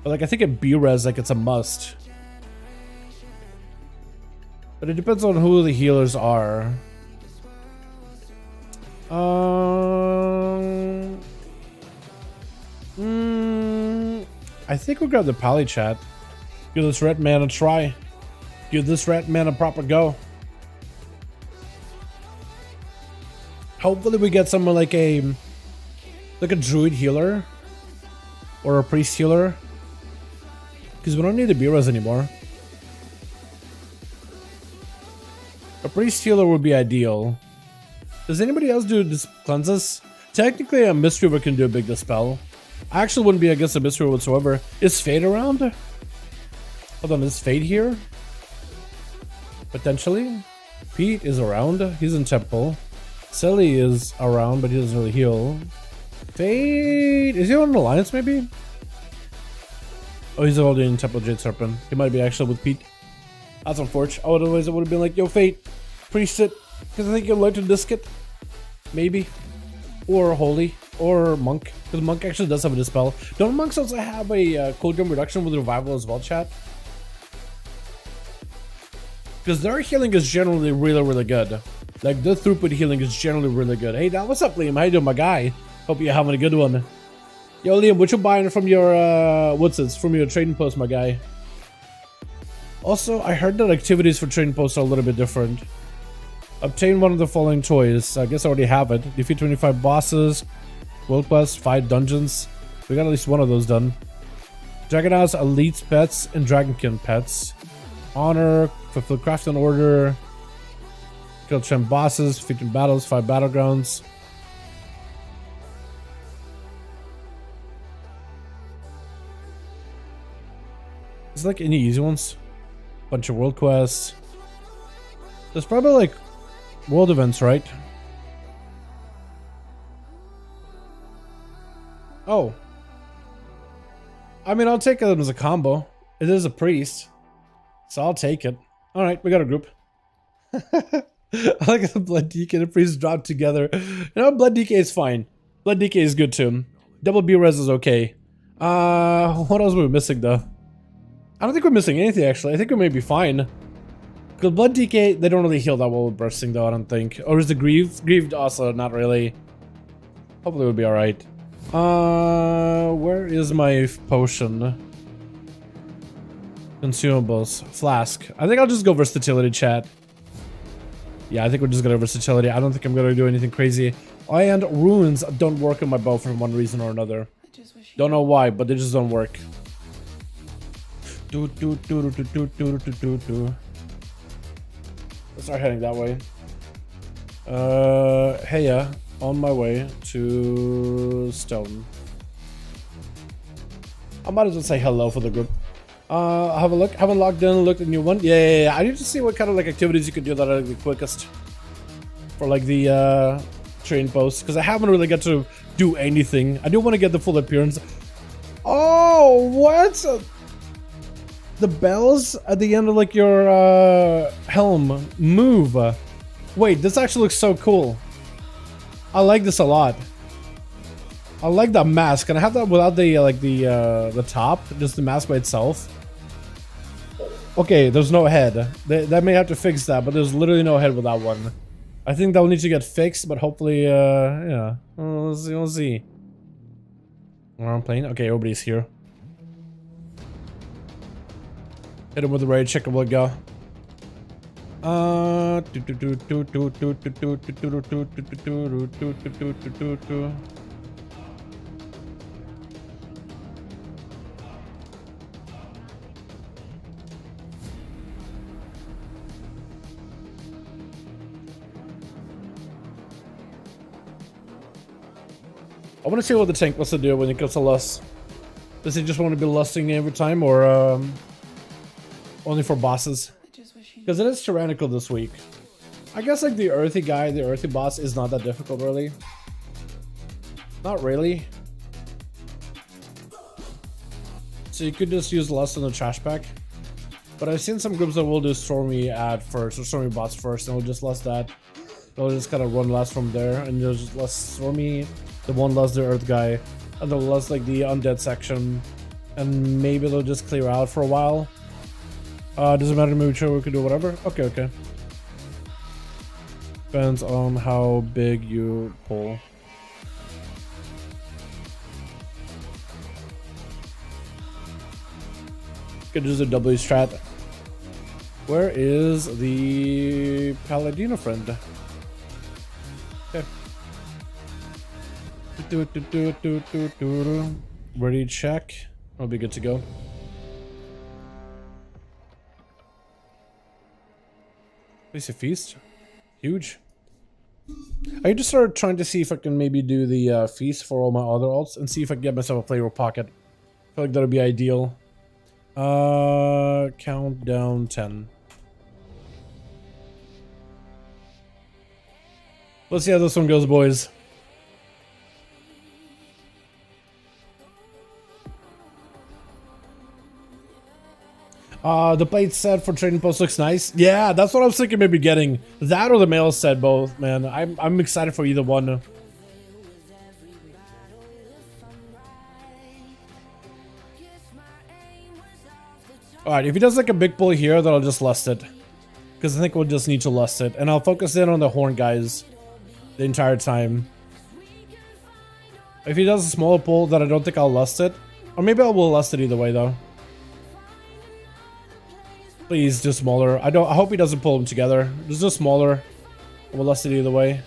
But like, I think a B-res, like, it's a must. But it depends on who the healers are. I think we'll grab the Pally chat. Give this red man a try. Give this red man a proper go. Hopefully we get someone like a druid healer or a priest healer, because we don't need the B-res anymore. A priest healer would be ideal. Does anybody else do cleanses? Technically a mystery can do a big dispel. I actually wouldn't be against a mystery whatsoever. Is Fade around? Hold on, is Fade here? Potentially. Pete is around. He's in Temple. Selly is around, but he doesn't really heal. Fade, is he on Alliance maybe? Oh, he's already in Temple Jade Serpent. He might be actually with Pete. That's unfortunate. Otherwise it would have been like, yo, Fate, priest it, because I think you'll like to disc it. Maybe. Or Holy. Or Monk. Because Monk actually does have a dispel. Don't monks also have a cooldown reduction with revival as well, chat? Because their healing is generally really, really good. Like, the throughput healing is generally really good. Hey, now what's up, Liam? How you doing, my guy? Hope you're having a good one. Yo, Liam, what you buying from your, what's this? From your trading post, my guy? Also, I heard that activities for trading posts are a little bit different. Obtain one of the following toys. I guess I already have it. Defeat 25 bosses. World quest, 5 dungeons. We got at least one of those done. Dragonhouse Elite Pets and Dragonkin Pets. Honor, fulfill crafting order. Kill 10 bosses, 15 battles, 5 battlegrounds. Is there like any easy ones? Bunch of world quests. There's probably like world events, right? Oh. I mean, I'll take it as a combo. It is a priest. So I'll take it. Alright, we got a group. I like the Blood DK and the priest drop together. You know, Blood DK is fine. Blood DK is good too. Double B-res is okay. What else were we missing though? I don't think we're missing anything actually. I think we may be fine. Because Blood DK, they don't really heal that well with bursting though, I don't think. Or is the Grieved? Grieved also, not really. Hopefully we'll be alright. Where is my potion? Consumables. Flask. I think I'll just go versatility, chat. Yeah, I think we're just gonna versatility. I don't think I'm gonna do anything crazy. And runes don't work on my bow for one reason or another. Don't know why, but they just don't work. Let's start heading that way. Hey, yeah, on my way to Stone. I might as well say hello for the group. Have a look. Haven't logged in, looked at the new one. Yeah. I need to see what kind of like activities you could do that are the quickest for like the train posts, because I haven't really got to do anything. I do want to get the full appearance. Oh, what? The bells at the end of like your helm move. Wait, this actually looks so cool. I like this a lot. I like that mask. Can I have that without the like the top? Just the mask by itself? Okay, there's no head. That may have to fix that, but there's literally no head with that one. I think that'll need to get fixed, but hopefully, yeah. We'll see. We're on plane. Okay, everybody's here. Hit him with the raid, check him what go. I want to see what the tank wants to do when it comes to lust. Does he just want to be lusting every time, or only for bosses? Because it is tyrannical this week. I guess like the earthy guy, the earthy boss is not that difficult really. Not really. So you could just use lust in the trash pack. But I've seen some groups that will do Stormy ad first, or Stormy bots first, and we'll just lust that. They'll just kind of run lust from there, and they'll just lust Stormy, the one lust the earth guy, and they'll lust like the undead section, and maybe they'll just clear out for a while. Doesn't matter, maybe sure we could do whatever. Okay. Depends on how big you pull. Could use a W strat. Where is the Paladino friend? Okay. Ready to check. I'll be good to go. Place a feast. Huge. I just started trying to see if I can maybe do the feast for all my other alts and see if I can get myself a flavor pocket. I feel like that would be ideal. Countdown 10. Let's see how this one goes, boys. The plate set for trading post looks nice. Yeah, that's what I was thinking maybe getting. That or the mail set, both, man. I'm excited for either one. Alright, if he does like a big pull here, then I'll just lust it. Because I think we'll just need to lust it. And I'll focus in on the horn guys the entire time. If he does a smaller pull, then I don't think I'll lust it. Or maybe I will lust it either way, though. Please do smaller. I hope he doesn't pull them together. Just do smaller. We'll lust it either way.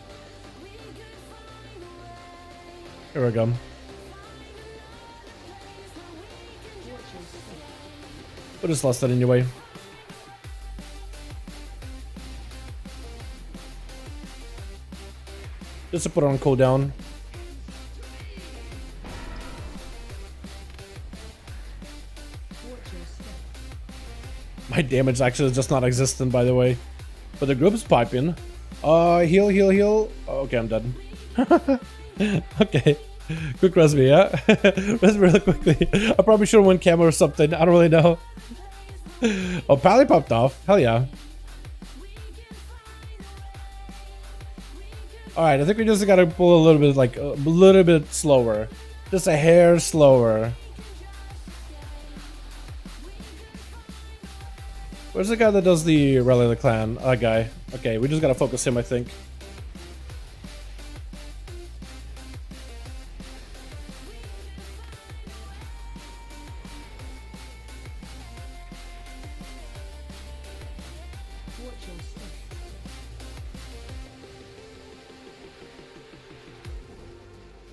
Here we go. We'll just lust it anyway. Just to put it on cooldown. My damage actually is just not existent, by the way. But the group's piping. Heal. Okay, I'm dead. Okay. Quick resme, yeah? Resme really quickly. I probably should have went camo or something. I don't really know. Oh, Pally popped off. Hell yeah. Alright, I think we just gotta pull a little bit, like, a little bit slower. Just a hair slower. Where's the guy that does the Rally of the Clan? Guy. Okay, we just gotta focus him, I think.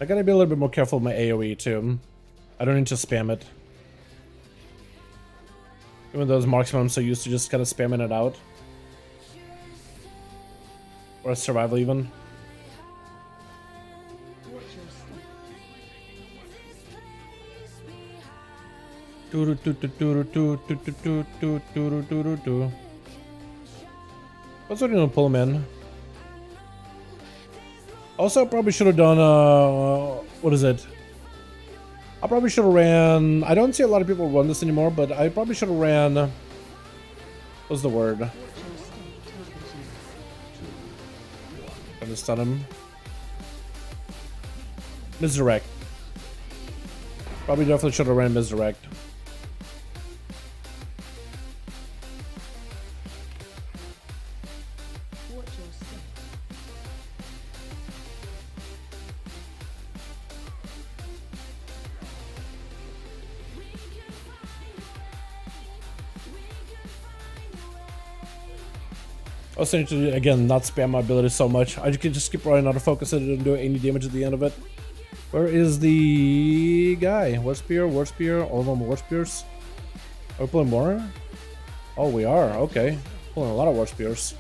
I gotta be a little bit more careful with my AoE too. I don't need to spam it. Even those marksmen I'm so used to just kind of spamming it out. Or survival even. What's what gonna pull him in? Also, I probably should have done what is it? I probably should have ran. I don't see a lot of people run this anymore, but I probably should have ran. What's the word? Trying to stun him. Misdirect. Probably definitely should have ran misdirect. Also need to, again, not spam my ability so much. I can just keep running out of focus and don't do any damage at the end of it. Where is the guy? War Spear, War Spear, all of them War Spears. Are we pulling more? Oh, we are. Okay. Pulling a lot of War Spears.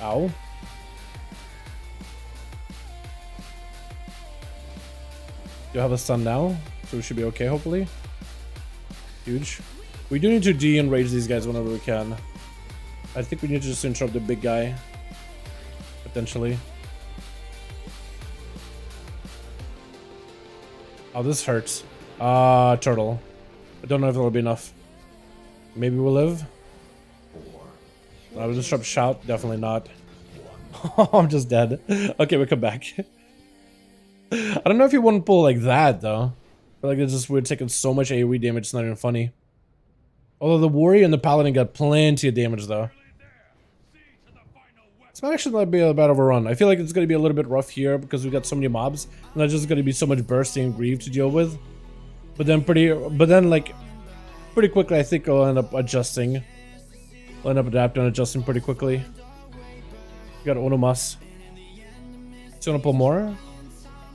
Ow. You have a stun now, so we should be okay, hopefully. Huge. We do need to de-enrage these guys whenever we can. I think we need to just interrupt the big guy. Potentially. Oh, this hurts. Turtle. I don't know if it'll be enough. Maybe we'll live. I will disrupt shout. Definitely not. I'm just dead. Okay, we come back. I don't know if you want to pull like that though. I feel like it's just we're taking so much AoE damage. It's not even funny. Although the warrior and the paladin got plenty of damage though. This might actually be a bit of a run. I feel like it's going to be a little bit rough here because we got so many mobs, and there's just going to be so much bursting and grieve to deal with. But then pretty quickly, I think I'll end up adjusting. I'll end up adapting and adjusting pretty quickly. We got Onomas. Does he want to pull more?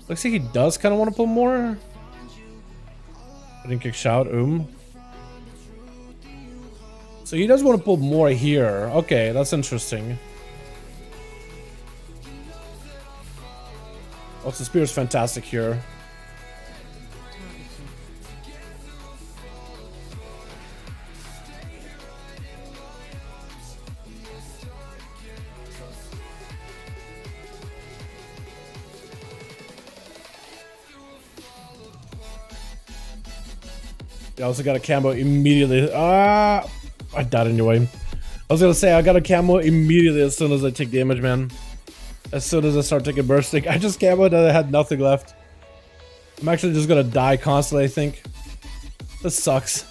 Looks like he does kind of want to pull more. I didn't kick shout. So he does want to pull more here. Okay, that's interesting. Also, Spear is fantastic here. I also got a camo immediately. I died anyway. I was gonna say I got a camo immediately as soon as I take damage, man. As soon as I start taking bursting, I just camoed and I had nothing left. I'm actually just gonna die constantly, I think. This sucks.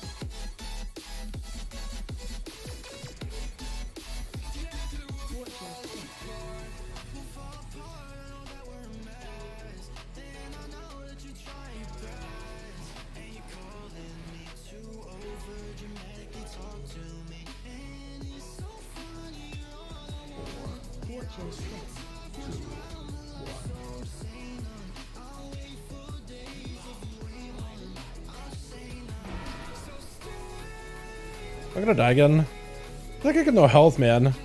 I'm gonna die again. I think I got no health, man.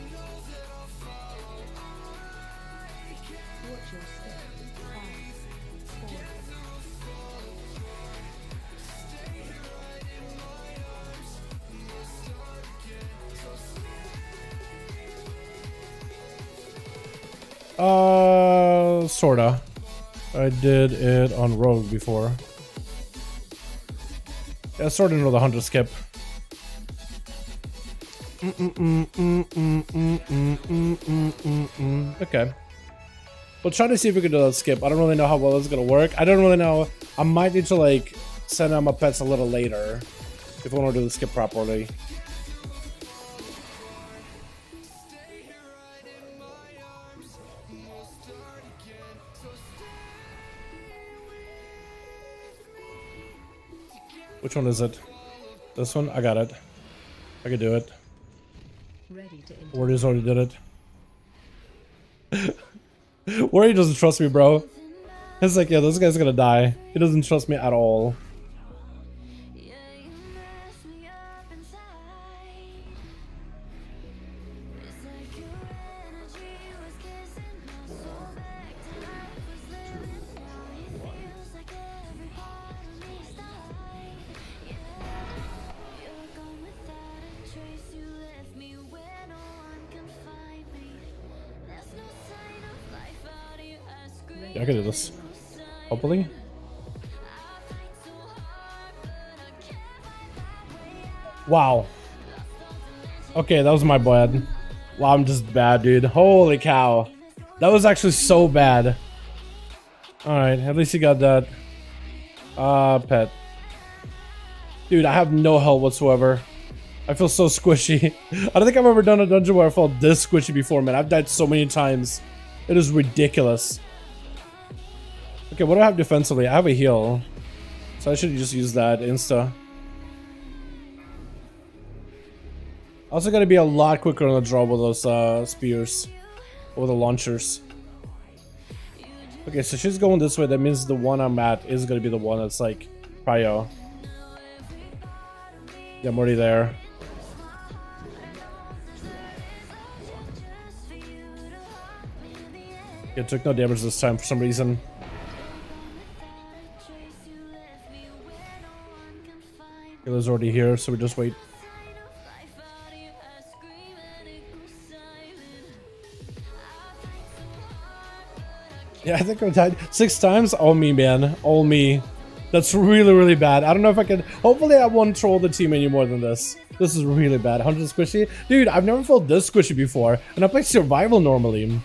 Sorta. I did it on Rogue before. Yeah, sorta into the Hunter skip. Okay. We'll try to see if we can do that skip. I don't really know how well it's gonna work. I don't really know. I might need to like send out my pets a little later if I want to do the skip properly. Which one is it? This one? I got it. I can do it. Warriors already did it. Warrior doesn't trust me, bro. It's like, yeah, this guy's gonna die. He doesn't trust me at all. Yeah, I can do this. Hopefully. Wow. Okay, that was my bad. Wow, I'm just bad, dude. Holy cow. That was actually so bad. Alright, at least you got that. Pet. Dude, I have no health whatsoever. I feel so squishy. I don't think I've ever done a dungeon where I felt this squishy before, man. I've died so many times. It is ridiculous. Okay, what do I have defensively? I have a heal. So I should just use that insta. Also gotta be a lot quicker on the draw with those spears. Or the launchers. Okay, so she's going this way. That means the one I'm at is gonna be the one that's like prio. Yeah, I'm already there. It took no damage this time for some reason. Healer's already here, so we just wait. Yeah, I think I've died 6 times. All me, man. All me. That's really, really bad. I don't know if I can... Hopefully I won't troll the team any more than this. This is really bad. 100 squishy? Dude, I've never felt this squishy before. And I play survival normally.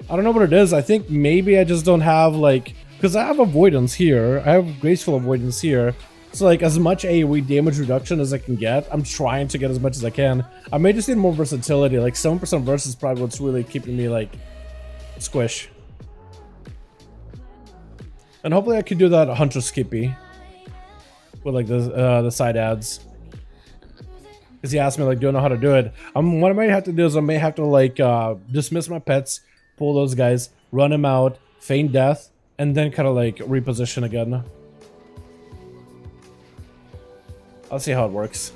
I don't know what it is. I think maybe I just don't have, like... Because I have avoidance here. I have graceful avoidance here. So, like, as much AoE damage reduction as I can get, I'm trying to get as much as I can. I may just need more versatility. Like, 7% versus is probably what's really keeping me, like, squish. And hopefully I can do that Hunter Skippy with like the side ads. Because he asked me like, do I know how to do it? What I might have to do is I may have to like dismiss my pets, pull those guys, run them out, feign death, and then kind of like reposition again. I'll see how it works.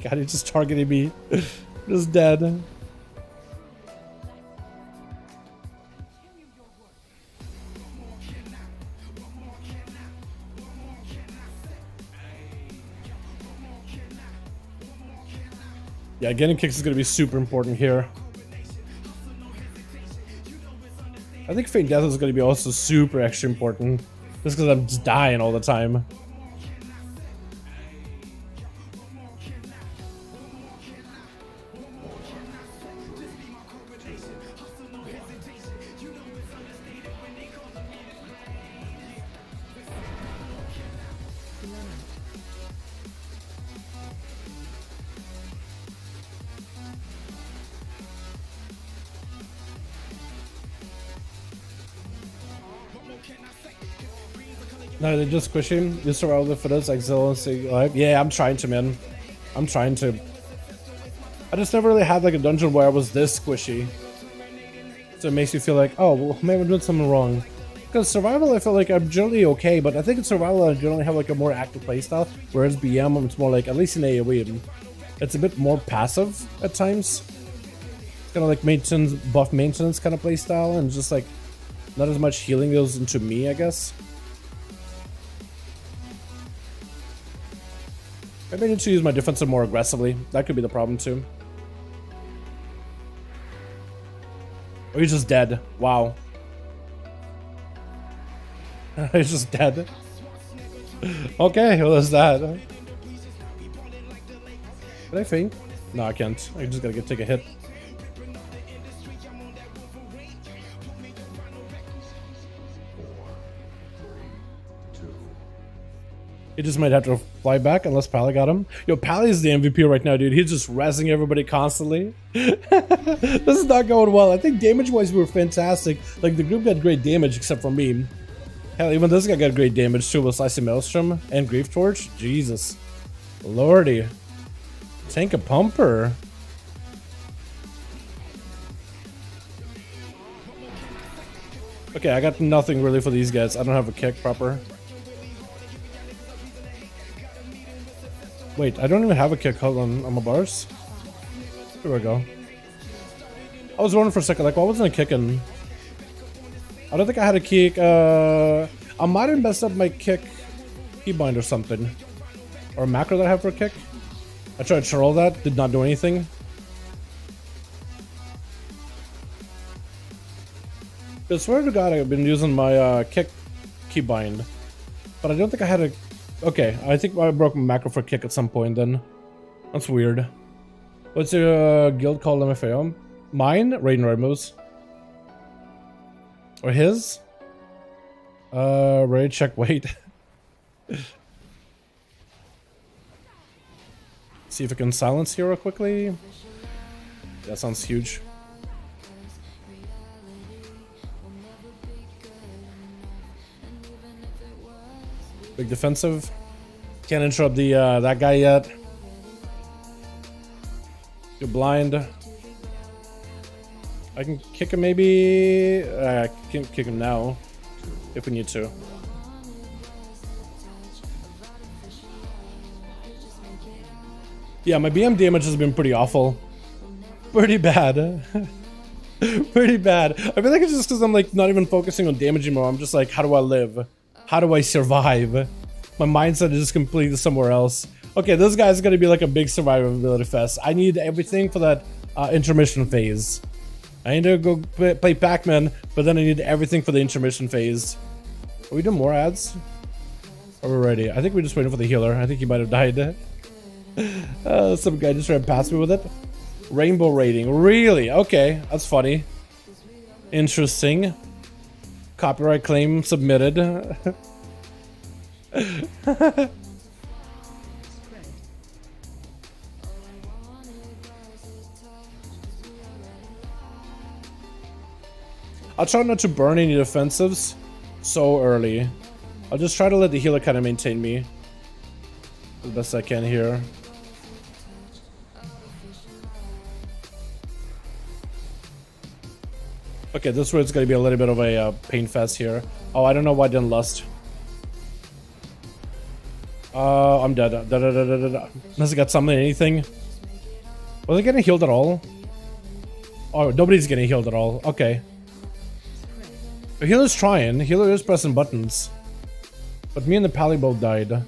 God, he just targeted me. Just dead. Yeah, getting kicks is going to be super important here. I think feint death is going to be also super extra important. Just because I'm just dying all the time. No, they just squish him. You survival the fittest, exile and stay alive. Yeah, I'm trying to, man. I'm trying to. I just never really had like a dungeon where I was this squishy. So it makes me feel like, oh, well, maybe I'm doing something wrong. Because survival, I feel like I'm generally okay, but I think in survival I generally have like a more active playstyle, whereas BM, it's more like, at least in AoE, it's a bit more passive at times. It's kind of like maintenance, buff maintenance kind of playstyle, and just like not as much healing goes into me, I guess. Maybe I need to use my defensive more aggressively. That could be the problem too. Oh, he's just dead. Wow. He's just dead. Okay, well, there's that. Can I feint? No, I can't. I just gotta take a hit. He just might have to fly back unless Pally got him. Yo, Pally is the MVP right now, dude. He's just rezzing everybody constantly. This is not going well. I think damage-wise we were fantastic. Like, the group got great damage except for me. Hell, even this guy got great damage too with Slicey Maelstrom and Grief Torch. Jesus. Lordy. Tank a pumper. Okay, I got nothing really for these guys. I don't have a kick proper. Wait, I don't even have a kick. Hold on my bars. Here we go. I was wondering for a second, like, why wasn't I kicking? I don't think I had a kick. I might have messed up my kick keybind or something. Or a macro that I have for a kick. I tried to roll that, did not do anything. I swear to God, I've been using my kick keybind, but I don't think I had a. Okay, I think I broke my macro for kick at some point. Then that's weird. What's your guild called, MFAO? Mine, Raiden Ramos, or his? Raid check. Wait. See if I can silence here real quickly. That sounds huge. Big defensive. Can't interrupt the that guy yet. You're blind. I can kick him maybe. I can kick him now if we need to. Yeah, my BM damage has been pretty awful. Pretty bad. Pretty bad. I feel like it's just because I'm like not even focusing on damage anymore. I'm just like, how do I live? How do I survive? My mindset is just completely somewhere else. Okay, this guy's gonna be like a big survivability fest. I need everything for that intermission phase. I need to go play Pac-Man, but then I need everything for the intermission phase. Are we doing more ads? Are we ready? I think we're just waiting for the healer. I think he might have died. Some guy just ran past me with it. Rainbow rating. Really? Okay, that's funny. Interesting. Copyright claim submitted. I'll try not to burn any defensives so early. I'll just try to let the healer kind of maintain me the best I can here. Okay, this is where it's going to be a little bit of a pain fest here. Oh, I don't know why I didn't lust. I'm dead. Unless I got something, anything. Was I getting healed at all? Oh, nobody's getting healed at all. Okay. The healer's trying. The healer is pressing buttons. But me and the Pally both died.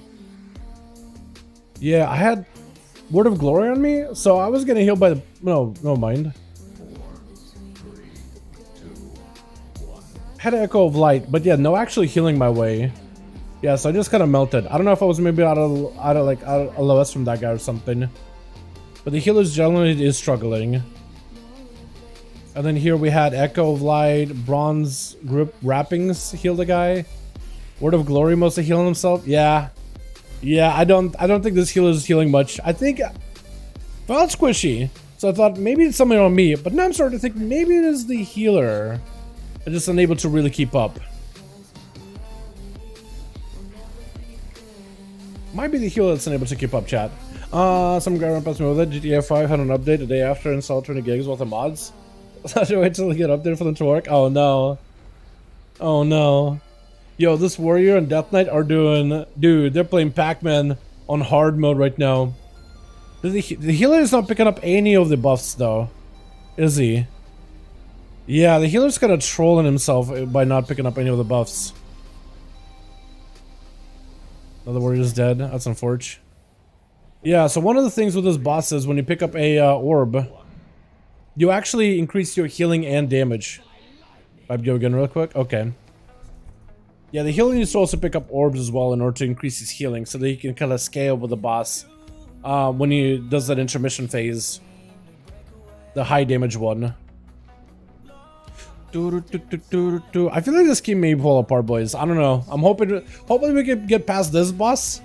Yeah, I had Word of Glory on me, so I was getting healed by the... No mind. Had Echo of Light, but yeah, no actually healing my way. Yeah, so I just kind of melted. I don't know if I was maybe out of LOS from that guy or something. But the healers generally is struggling. And then here we had Echo of Light, Bronze Grip Wrappings heal the guy. Word of Glory mostly healing himself. Yeah. Yeah, I don't think this healer is healing much. I think felt squishy. So I thought maybe it's something on me, but now I'm starting to think maybe it is the healer. I'm just unable to really keep up. Might be the healer that's unable to keep up, chat. Some guy ran past me with it. GTA 5 had an update the day after, installed 20 gigs worth of mods. So I should wait till they get updated for them to work. Oh no. Oh no. Yo, this Warrior and Death Knight are doing... Dude, they're playing Pac-Man on hard mode right now. The healer is not picking up any of the buffs though. Is he? Yeah, the healer's kind of trolling himself by not picking up any of the buffs. Another warrior's dead. That's unfortunate. Yeah, so one of the things with this boss is when you pick up a orb, you actually increase your healing and damage. I'd go again real quick. Okay. Yeah, the healer needs to also pick up orbs as well in order to increase his healing, so that he can kind of scale with the boss when he does that intermission phase. The high damage one. I feel like this game may fall apart, boys. I don't know. I'm hoping we can get past this boss.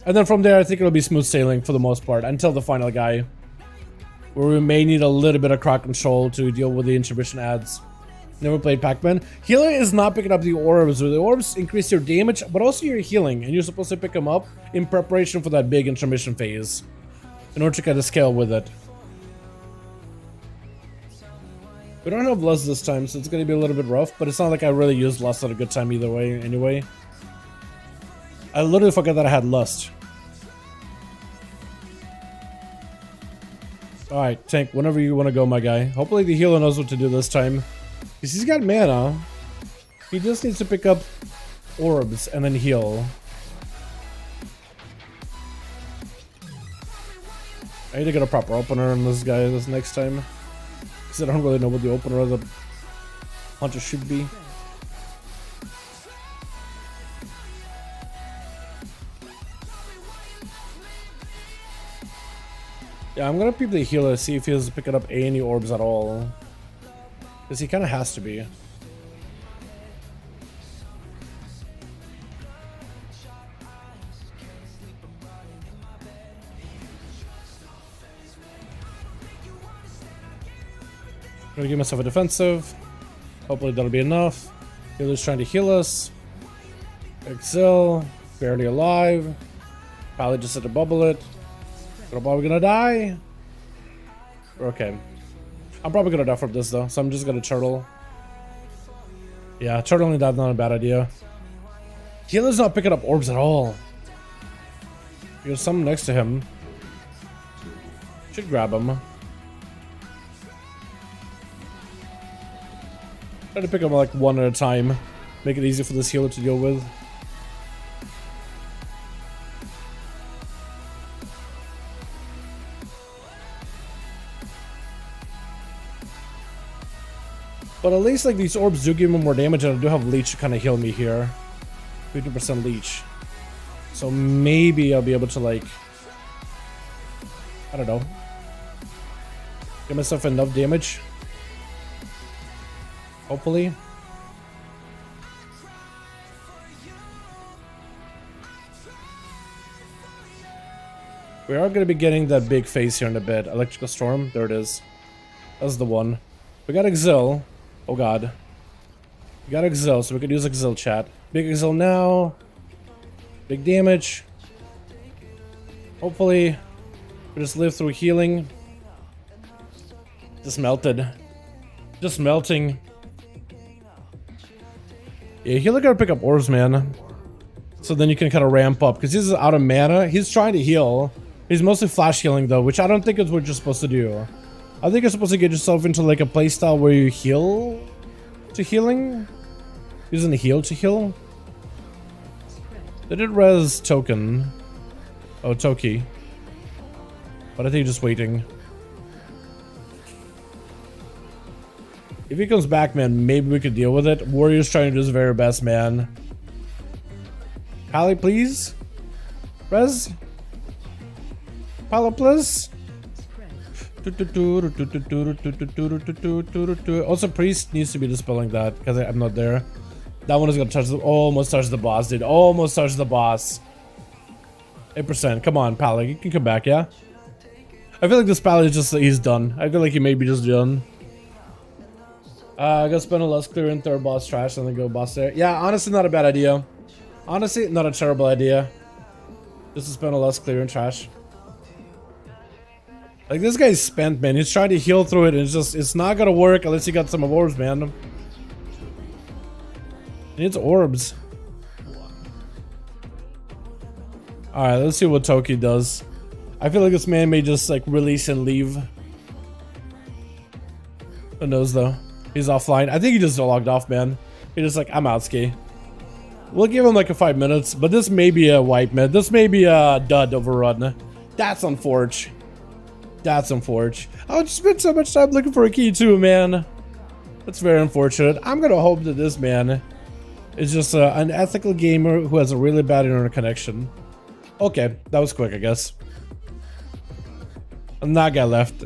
And then from there, I think it'll be smooth sailing for the most part until the final guy. Where we may need a little bit of crowd control to deal with the intermission ads. Never played Pac-Man. Healer is not picking up the orbs. The orbs increase your damage, but also your healing. And you're supposed to pick them up in preparation for that big intermission phase. In order to kind of scale with it. We don't have Lust this time, so it's going to be a little bit rough, but it's not like I really used Lust at a good time either way, anyway. I literally forgot that I had Lust. Alright, Tank, whenever you want to go, my guy. Hopefully the healer knows what to do this time. Because he's got mana. He just needs to pick up orbs and then heal. I need to get a proper opener on this guy this next time. Because I don't really know what the opener of the hunter should be. Yeah, I'm gonna peep the healer, see if he's picking up any orbs at all. Because he kind of has to be. I'm gonna give myself a defensive. Hopefully that'll be enough. Healer's trying to heal us. Excel, barely alive. Probably just had to bubble it. We're probably gonna die. We're okay. I'm probably gonna die from this though, so I'm just gonna turtle. Yeah, turtling that's not a bad idea. Healer's not picking up orbs at all. There's some next to him. Should grab him. Try to pick them like one at a time. Make it easy for this healer to deal with. But at least like these orbs do give me more damage, and I do have leech to kind of heal me here. 50% leech. So maybe I'll be able to like, I don't know, give myself enough damage. Hopefully. We are going to be getting that big phase here in a bit. Electrical Storm. There it is. That's the one. We got Exil. Oh god. We got Exil, so we could use Exil chat. Big Exil now. Big damage. Hopefully we just live through healing. Just melted. Just melting. Yeah, healer gotta pick up orbs, man. So then you can kind of ramp up. Because he's out of mana. He's trying to heal. He's mostly flash healing though, which I don't think is what you're supposed to do. I think you're supposed to get yourself into like a playstyle where you heal to healing. Using the heal to heal. They did res token. Oh, Toki. But I think just waiting. If he comes back, man, maybe we could deal with it. Warrior's trying to do his very best, man. Pally, please. Res. Pala, please. Also, priest needs to be dispelling that because I'm not there. That one is gonna touch the, almost touch the boss, dude. Almost touch the boss. 8%. Come on, Pala, you can come back, yeah. I feel like this Pala is just he's done. I feel like he may be just done. I gotta spend a less clearing third boss trash and then go boss there. Yeah, honestly, not a bad idea. Honestly, not a terrible idea. Just to spend a less clearing trash. Like, this guy's spent, man. He's trying to heal through it, and it's not gonna work unless you got some orbs, man. He needs orbs. Alright, let's see what Toki does. I feel like this man may just, like, release and leave. Who knows, though? He's offline. I think he just logged off, man. He's just like, I'm out, ski. We'll give him like a 5 minutes, but this may be a wipe, man. This may be a dud overrun. That's unfortunate. That's unfortunate. I just spent so much time looking for a key too, man. That's very unfortunate. I'm gonna hope that this man is just an ethical gamer who has a really bad internet connection. Okay, that was quick, I guess. And that guy left.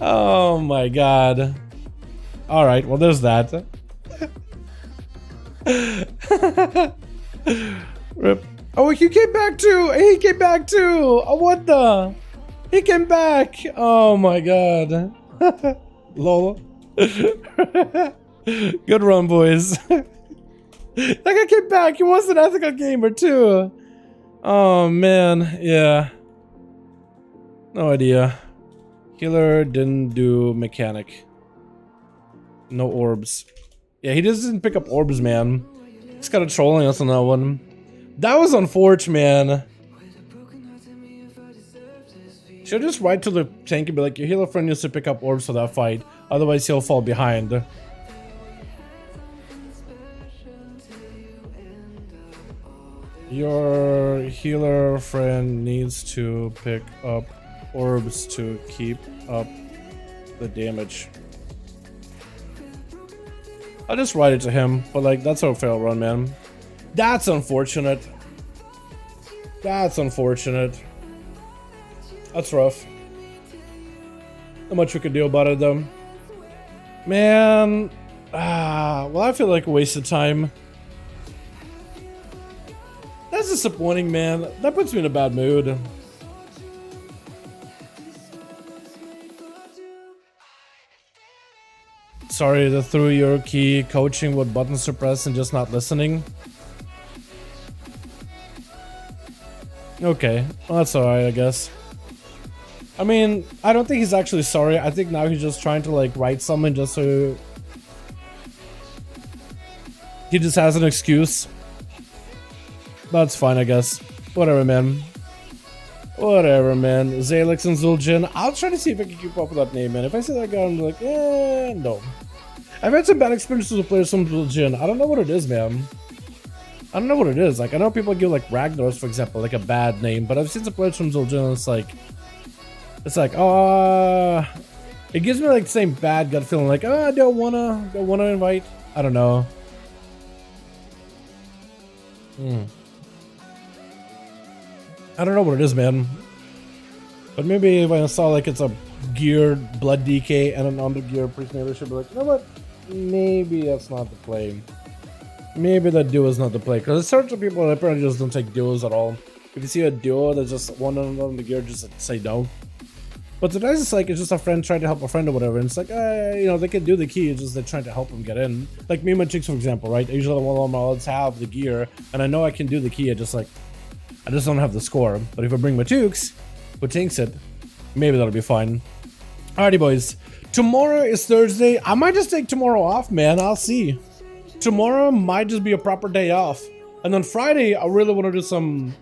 Oh my god. Alright, well there's that. Rip. Oh, he came back too! He came back too! Oh, what the? He came back! Oh my god. Lol. Good run, boys. That guy came back! He was an ethical gamer too! Oh man, yeah. No idea. Healer didn't do mechanic. No orbs. Yeah, he just didn't pick up orbs, man. He's kind of trolling us on that one. That was unfortunate, man. Should just write to the tank and be like, your healer friend needs to pick up orbs for that fight. Otherwise, he'll fall behind. Your healer friend needs to pick up orbs to keep up the damage. I'll just write it to him, but like that's our fail run, man. That's unfortunate. That's unfortunate. That's rough. Not much we could do about it though. Man, well I feel like a waste of time. That's disappointing, man. That puts me in a bad mood. Sorry that through your key coaching what buttons to press and just not listening. Okay, well, that's alright, I guess. I mean, I don't think he's actually sorry. I think now he's just trying to like write something just so he just has an excuse. That's fine, I guess. Whatever, man. Whatever, man. Zalix and Zul'jin. I'll try to see if I can keep up with that name, man. If I see that guy, I'm like, no. I've had some bad experiences with players from Zul'jin. I don't know what it is, man. I don't know what it is. Like, I know people give like Ragnar's, for example, like a bad name, but I've seen some players from Zul'jin and it's like, it gives me like the same bad gut feeling, like, I don't wanna invite. I don't know. I don't know what it is, man. But maybe if I saw like it's a geared blood DK and an under-geared priest, maybe I should be like, you know what? Maybe that's not the play. Maybe that duo is not the play. Because there's certain people that apparently just don't take duos at all. If you see a duo that's just one on the gear, just say no. But sometimes it's like, it's just a friend trying to help a friend or whatever. And it's like, you know, they can do the key, it's just they're trying to help them get in. Like me and my chicks, for example, right? I usually all my odds have the gear, and I know I can do the key, I just don't have the score. But if I bring my chooks, who thinks it, maybe that'll be fine. Alrighty, boys. Tomorrow is Thursday. I might just take tomorrow off, man. I'll see. Tomorrow might just be a proper day off. And on Friday, I really want to do some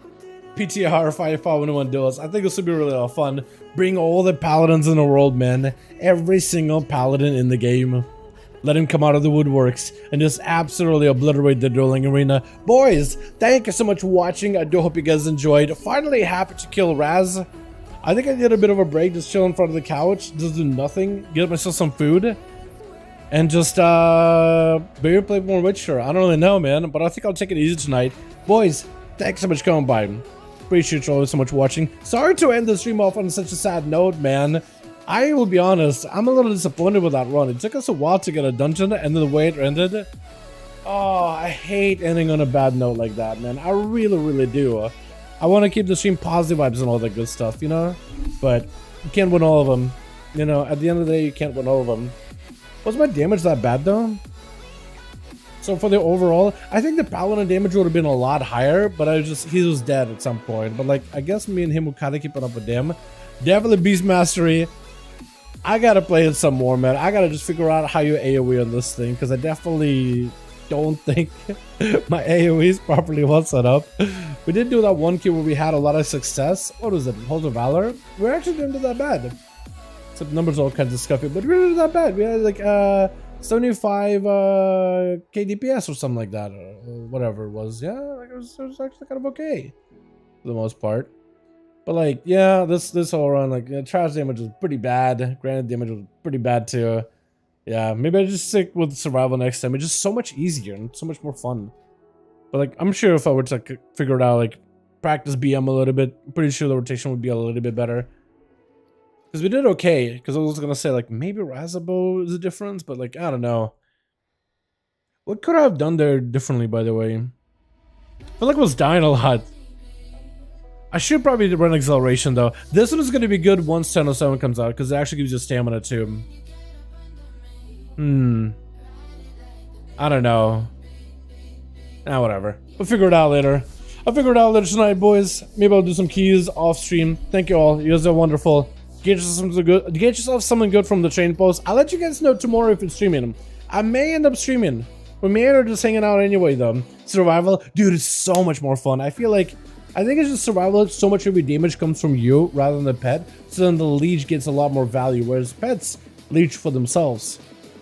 PTR 5.5 duels. I think this would be really a lot of fun. Bring all the paladins in the world, man. Every single paladin in the game. Let him come out of the woodworks and just absolutely obliterate the dueling arena. Boys, thank you so much for watching. I do hope you guys enjoyed. Finally happy to kill Raz. I think I did a bit of a break, just chill in front of the couch, just do nothing, get myself some food, and just maybe play more Witcher. I don't really know, man, but I think I'll take it easy tonight. Boys, thanks so much for coming by. Appreciate you all so much for watching. Sorry to end the stream off on such a sad note, man. I will be honest, I'm a little disappointed with that run. It took us a while to get a dungeon, and the way it ended, oh, I hate ending on a bad note like that, man. I really, really do. I want to keep the stream positive vibes and all that good stuff, you know? But you can't win all of them. You know, at the end of the day, you can't win all of them. Was my damage that bad, though? So for the overall, I think the Paladin damage would have been a lot higher, but he was dead at some point. But like, I guess me and him will kind of keep it up with them. Definitely Beast Mastery. I gotta play it some more, man. I gotta just figure out how you AoE on this thing, because I definitely don't think my AoE is properly well set up. We did do that one queue where we had a lot of success. What was it? Hold of Valor? We actually didn't do that bad. Except numbers all kinds of scuffy, but we didn't do that bad. We had like 75 KDPS or something like that, or whatever it was. Yeah, like it was actually kind of okay for the most part. But like, yeah, this whole run, like, trash damage was pretty bad. Granite damage was pretty bad too. Yeah, maybe I just stick with survival next time. It's just so much easier and so much more fun. But like, I'm sure if I were to figure it out, like, practice BM a little bit, I'm pretty sure the rotation would be a little bit better. Because we did okay. Because I was gonna say, like, maybe Razabo is a difference, but like, I don't know. What could I have done there differently, by the way? I feel like I was dying a lot. I should probably run acceleration though. This one is going to be good once 1007 comes out, because it actually gives you stamina too. I don't know. Whatever. We'll figure it out later. I'll figure it out later tonight, boys. Maybe I'll do some keys off stream. Thank you all. You guys are wonderful. Get yourself something good from the train post. I'll let you guys know tomorrow if it's streaming. I may end up streaming. We may end up just hanging out anyway though. Survival, dude, it's so much more fun. I think it's just survival. So much of your damage comes from you rather than the pet. So then the leech gets a lot more value, whereas pets leech for themselves.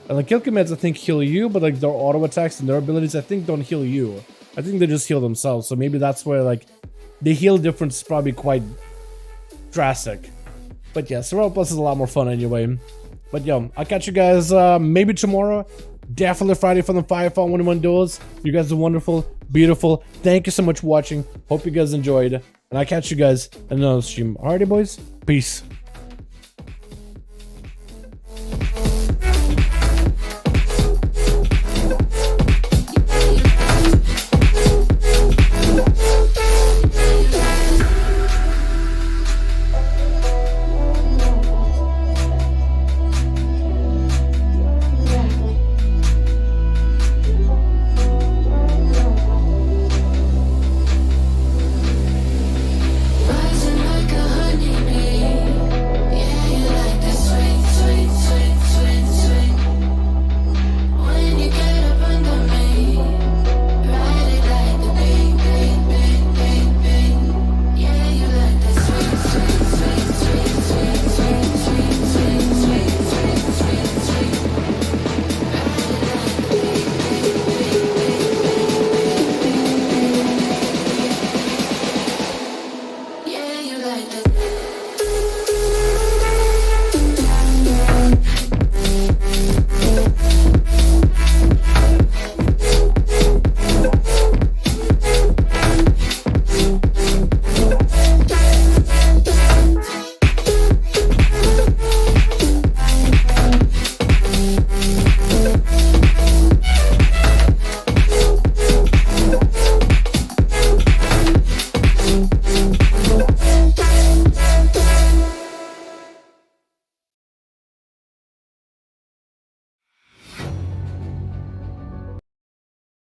And the kill commands, I think, heal you, but like their auto attacks and their abilities, I think, don't heal you. I think they just heal themselves, so maybe that's where like the heal difference is probably quite drastic. But yeah, Survival Plus is a lot more fun anyway. But yo, I'll catch you guys maybe tomorrow. Definitely Friday for the 5-on-1-1 duels. You guys are wonderful, beautiful. Thank you so much for watching. Hope you guys enjoyed. And I'll catch you guys in another stream. Alrighty, boys. Peace.